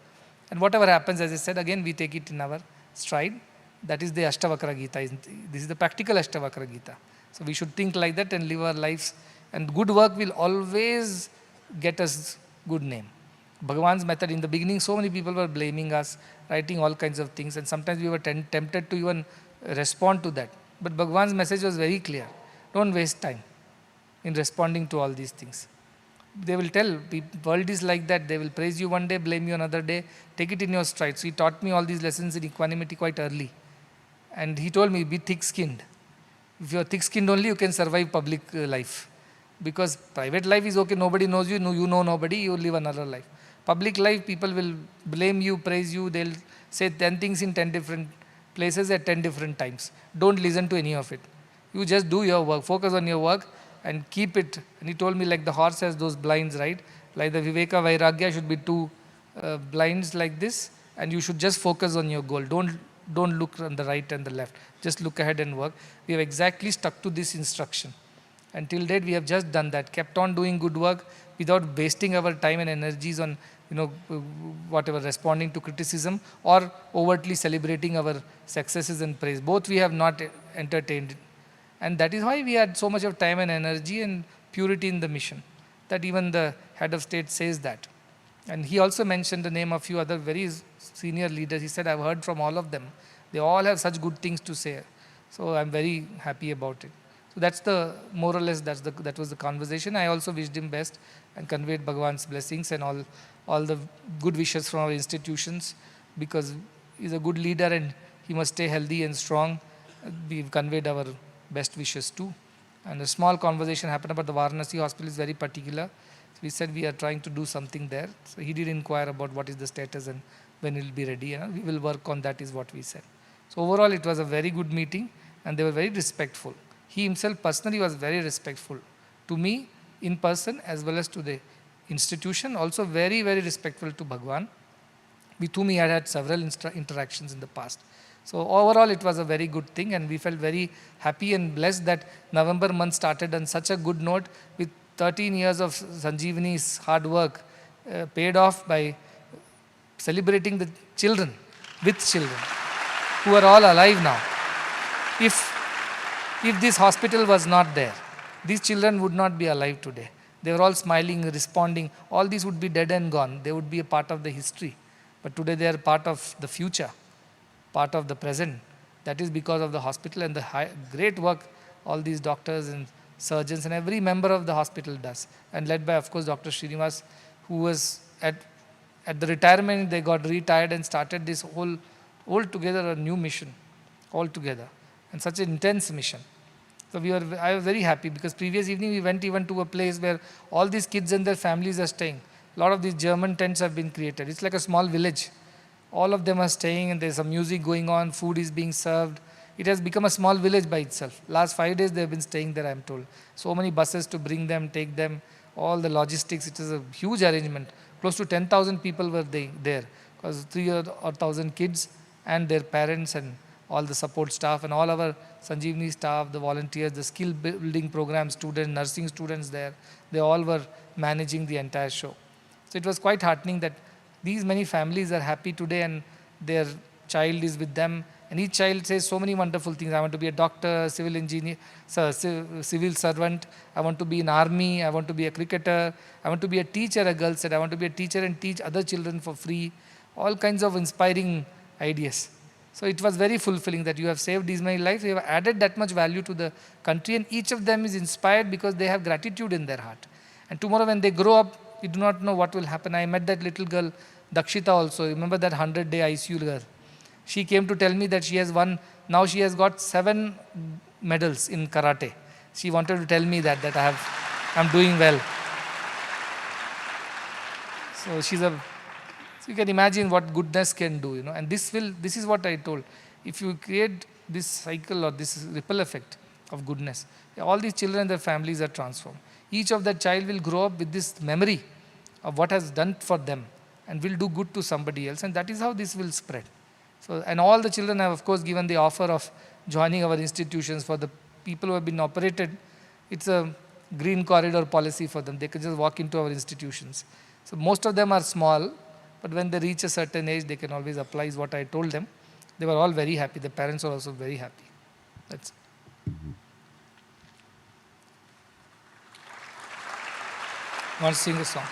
And whatever happens, as I said, again we take it in our stride. That is the Ashtavakra Gita. This is the practical Ashtavakra Gita. So we should think like that and live our lives. And good work will always get us good name. Bhagwan's method, in the beginning, so many people were blaming us, writing all kinds of things, and sometimes we were tempted to even respond to that. But Bhagwan's message was very clear. Don't waste time in responding to all these things. They will tell, world is like that, they will praise you one day, blame you another day, take it in your stride. So he taught me all these lessons in equanimity quite early. And he told me, be thick-skinned. If you are thick-skinned only, you can survive public life. Because private life is okay, nobody knows you, you know nobody, you live another life. Public life, people will blame you, praise you, they'll say 10 things in 10 different places at 10 different times. Don't listen to any of it. You just do your work, focus on your work and keep it. And he told me, like the horse has those blinds, right? Like the Viveka Vairagya should be two blinds like this, and you should just focus on your goal. Don't look on the right and the left. Just look ahead and work. We have exactly stuck to this instruction. Until date, we have just done that, kept on doing good work without wasting our time and energies on, whatever, responding to criticism or overtly celebrating our successes and praise. Both we have not entertained. And that is why we had so much of time and energy and purity in the mission, that even the head of state says that. And he also mentioned the name of a few other very senior leaders. He said, I've heard from all of them. They all have such good things to say. So I'm very happy about it. So that's the, more or less, that was the conversation. I also wished him best and conveyed Bhagwan's blessings and all the good wishes from our institutions, because he's a good leader and he must stay healthy and strong. We've conveyed our best wishes too. And a small conversation happened about the Varanasi hospital is very particular. So we said we are trying to do something there. So he did inquire about what is the status and when it will be ready. We will work on that is what we said. So overall it was a very good meeting and they were very respectful. He himself personally was very respectful to me in person as well as to the institution, also very, very respectful to Bhagwan, with whom he had had several interactions in the past. So overall it was a very good thing and we felt very happy and blessed that November month started on such a good note with 13 years of Sanjeevani's hard work paid off by celebrating the children, with children, who are all alive now. If this hospital was not there, these children would not be alive today. They were all smiling, responding. All these would be dead and gone. They would be a part of the history. But today they are part of the future, part of the present. That is because of the hospital and the great work all these doctors and surgeons and every member of the hospital does. And led by, of course, Dr. Srinivas, who was at the retirement, they got retired and started this altogether a new mission, altogether. And such an intense mission. So I was very happy because previous evening we went even to a place where all these kids and their families are staying. A lot of these German tents have been created. It's like a small village. All of them are staying and there's some music going on, food is being served. It has become a small village by itself. Last 5 days they have been staying there, I am told. So many buses to bring them, take them, all the logistics. It is a huge arrangement. Close to 10,000 people were there because 3,000 kids and their parents and all the support staff and all our Sanjeevani staff, the volunteers, the skill building program students, nursing students there, they all were managing the entire show. So it was quite heartening that these many families are happy today and their child is with them. And each child says so many wonderful things. I want to be a doctor, civil engineer, civil servant. I want to be in army. I want to be a cricketer. I want to be a teacher, a girl said. I want to be a teacher and teach other children for free. All kinds of inspiring ideas. So it was very fulfilling that you have saved these many lives. You have added that much value to the country and each of them is inspired because they have gratitude in their heart. And tomorrow when they grow up, you do not know what will happen. I met that little girl, Dakshita also. Remember that 100-day ICU girl? She came to tell me that she has won, now she has got 7 medals in karate. She wanted to tell me that I'm doing well. So you can imagine what goodness can do, and this is what I told. If you create this cycle or this ripple effect of goodness, all these children and their families are transformed. Each of that child will grow up with this memory of what has done for them and will do good to somebody else, and that is how this will spread. So, and all the children have of course given the offer of joining our institutions. For the people who have been operated, it's a green corridor policy for them. They can just walk into our institutions. So most of them are small, but when they reach a certain age, they can always apply is what I told them. They were all very happy. The parents were also very happy. That's it. Want to sing a song?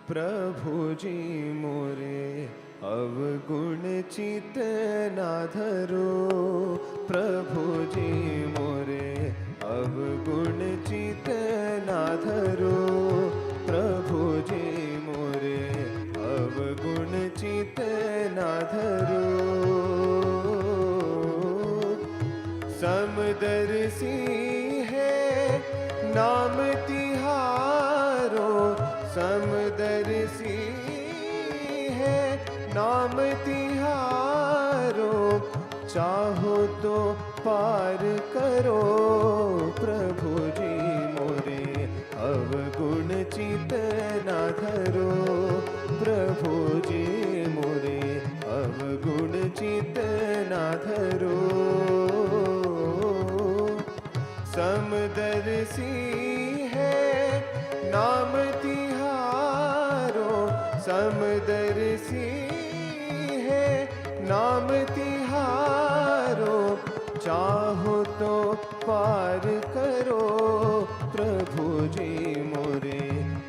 प्रभु जी मोरे अवगुण चित ना धरो, प्रभु जी मोरे अवगुण चित ना धरो, प्रभु जी मोरे अवगुण चित ना धरो। समदर्शी है नाम तिहारो, समदर्शी है नाम तिहारो, चाहो तो पार करो, प्रभु जी मोरे अवगुण चित ना धरो, प्रभु जी मोरे अवगुण चित ना धरो। समदर्शी है नाम तिहारो, समदर्शी है नाम तिहारो, चाहो तो पार करो, प्रभु जी मोरे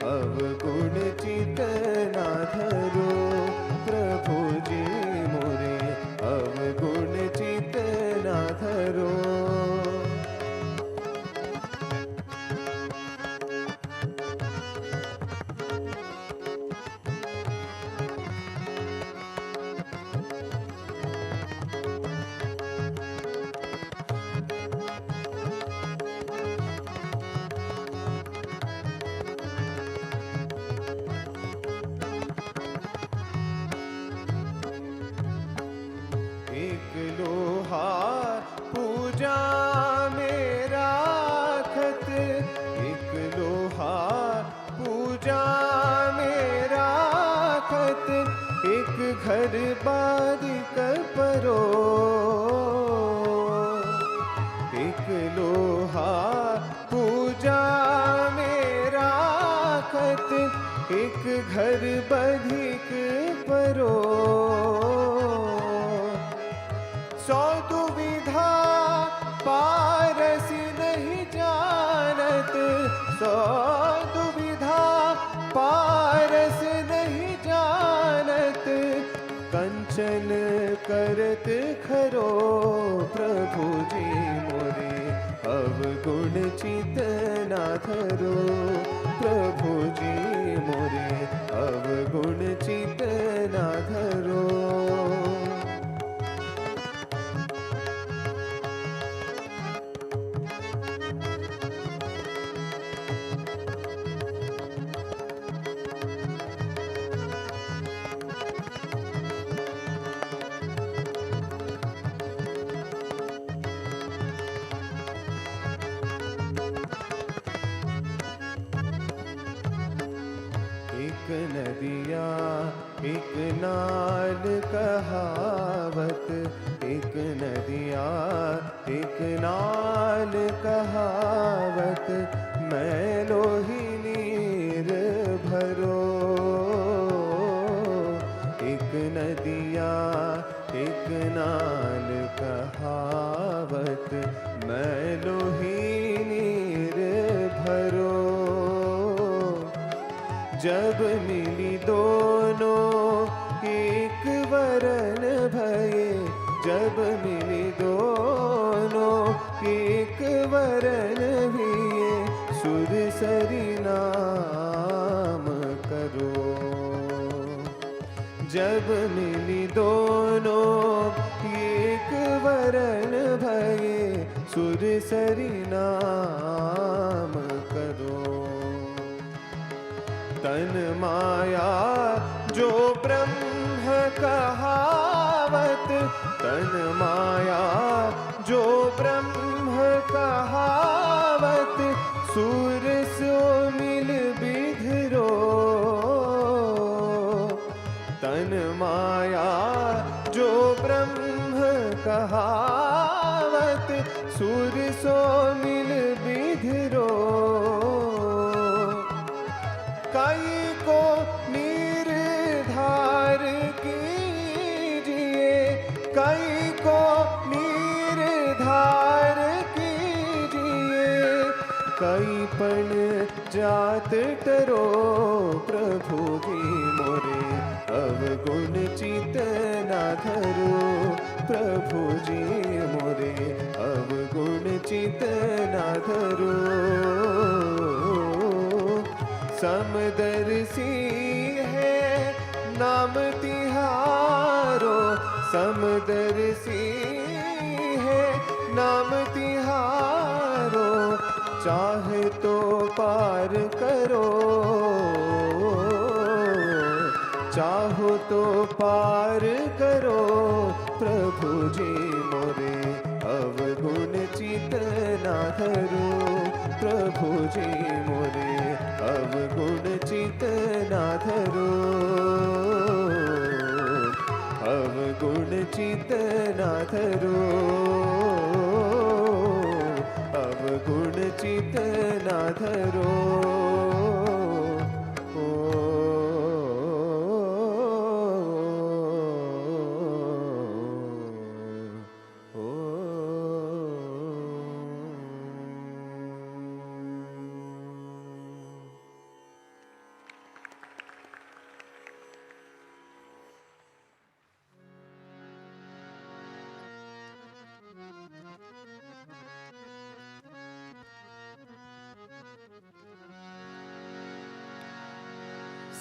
अवगुण चित ना धरो, प्रभु जी मोरे अवगुण चित ना धरो। पूजा में राखत, एक लोहा पूजा में राखत, एक घर बारिक परो, एक लोहा पूजा में राखत, एक घर बधिक परो। सौ दुविधा पारस नहीं जानत, सौ दुविधा पारस नहीं जानत, कंचन करत खरो, प्रभु जी मोरे अवगुण चित ना धरो, प्रभु जी मोरे अवगुण चित ना धरो। एक नदिया एक नाल कहावत, एक नदिया एक नाल कहावत, मैं लोही नीर भरो, एक नदिया एक नाल कहावत, मैं लोही नीर भरो। जब मिली दोनों एक वरन भये, जब मिली दोनों एक वरन भये, सुर सरी नाम करो। जब मिली दोनों एक वरन भये, सुर सरी नाम करो। तन माया जो ब्रह्म कहावत, तन माया जो ब्रह्म कहावत, सूर सो मिल बिधरो। तन माया जो ब्रह्म कहावत, सूर सो मिल बिधरो। कई को निर्धार कीजिए, कई को निर्धार कीजिए, कई पण जात टरो, प्रभु प्रभु जी मोरे अवगुण चित ना धरो प्रभु जी मोरे अवगुण चित ना धरो समदर्शी है नाम तिहारो समदर्शी है नाम तिहारो चाहे तो पार करो चाहो तो पार करो प्रभु जी मोरे अवगुण चित ना धरो प्रभु जी मोरे अवगुण चित ना धरो अवगुण चित ना धरो अवगुण चित ना धरो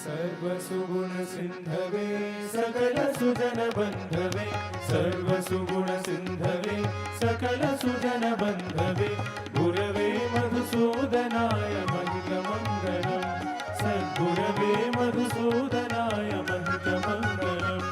सर्वसुगुण सिंधवे सकल सुजन बंधवे सर्वसुगुण सिंधवे सकल सुजन बंधवे गुरवे मधुसूदनाय महितमंगलम् सद्गुरवे मधुसूदनाय महितमंगलम्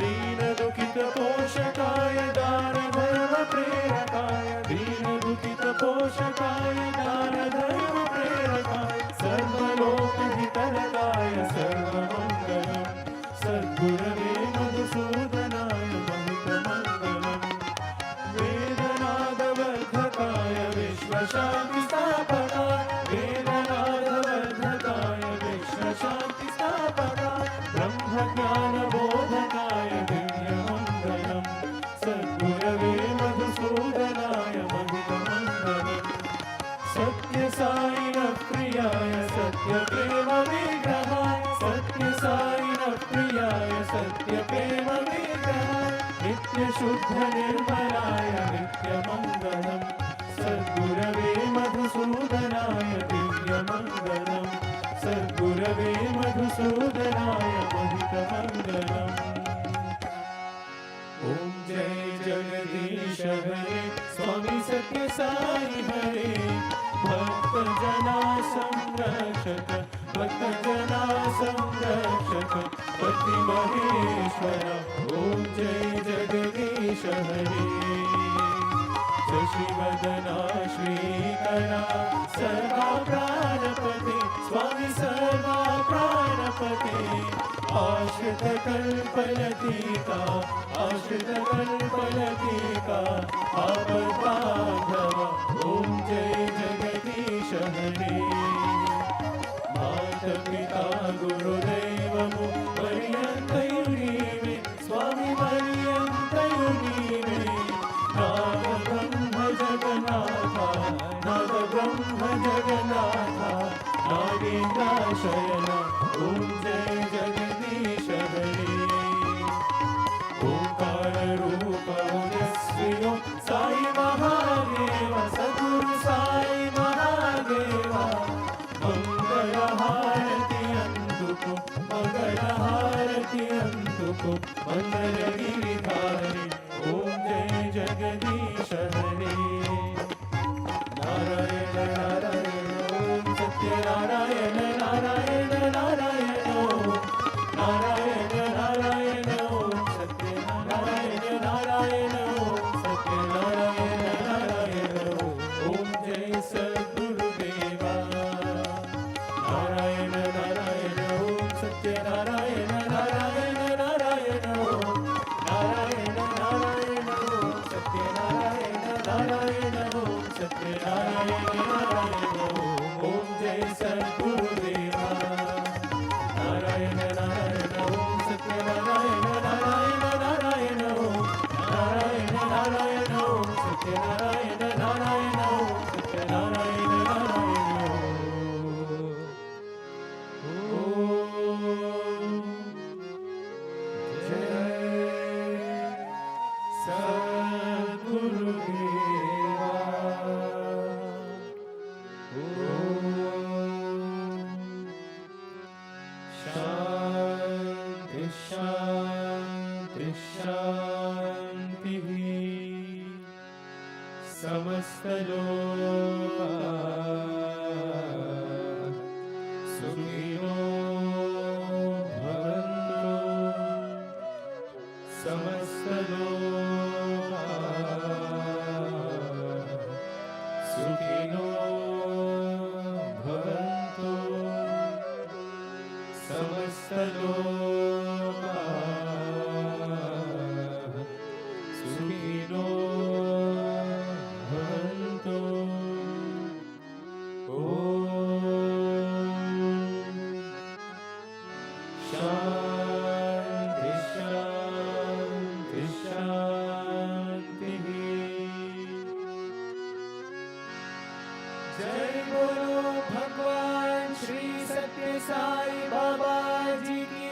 दीन दुखित पोषकाय दान धर्म प्रेरकाय दीन दुखित पोषकाय दान धर्म प्रेरकाय सर्वलोकहितरकाय सर्वमंगलम् सद्गुरवे मधुसूदनाय महितमंगलम् वेदनादवर्धकाय विश्वशान्तिस्थापकाय वेदनादवर्धकाय विश्वशान्तिस्थापकाय ब्रह्मज्ञानबोधकाय दिव्यमंगलम् सद्गुरवे मधुसूदनाय महितमंगलम् सत्य साई प्रियाय सत्य प्रेम विग्रहाय सत्य साई प्रियाय सत्य प्रेम विग्रहाय नित्य शुद्ध निर्मलाय नित्य मंगलम् सद्गुरवे मधुसूदनाय दिव्य मंगलम् सद्गुरवे मधुसूदनाय महितमंगलम् ओम जय जगदीश हरे स्वामी सत्य साई हरे भक्त जना संरक्षक भक्त जना संरक्षक पति महेश्वर ओम जय जगदीश हरे शशिवदना श्रीकरा सर्वा प्राणपते स्वामी सर्वा प्राणपते आश्रित कल्पलतिका आश्रित कल्पलतिका आपद्बान्धव ओम जय जगदीश हरे माता पिता गुरुदैवमु पर्यन्तयुनीवे स्वामी पर्यन्तयुनीवे नाद ब्रह्म जगन्नाथा नाद ब्रह्म जगन्नाथा नागेन्द्राशयन ओम जय जगदीश हरे ओंकार रूप ओजस्विनो साई महादेव सद्गुरु साई महादेव मंगल हारति अंतुको मंगल हारति अंतुको मंगल गिरिधारी ओम जय जगदीश हरे नारायण नारायण ओम सत्य नारायण नारायण नारायण ओम नारायण नारायण ओम सत्य नारायण नारायण ओम सत्य नारायण नारायण ओम जय सद्गुरुदेवा नारायण नारायण ओम सत्य नारायण नारायण नारायण ओम नारायण नारायण ओम सत्य नारायण शान्तिः समस्तलोकाः सुखिनो भवन्तु समस्तलोकाः सुखिनो भवन्तु समस्तलोकाः सुखिनो भवन्तु ॐ शान्ति शान्ति शान्तिः जय बोलो भगवान श्री सत्य साई बाबा जी की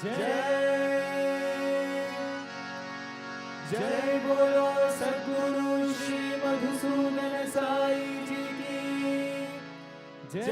जय जय बोलो सद्गुरु श्री मधुसूदन साई जी की जय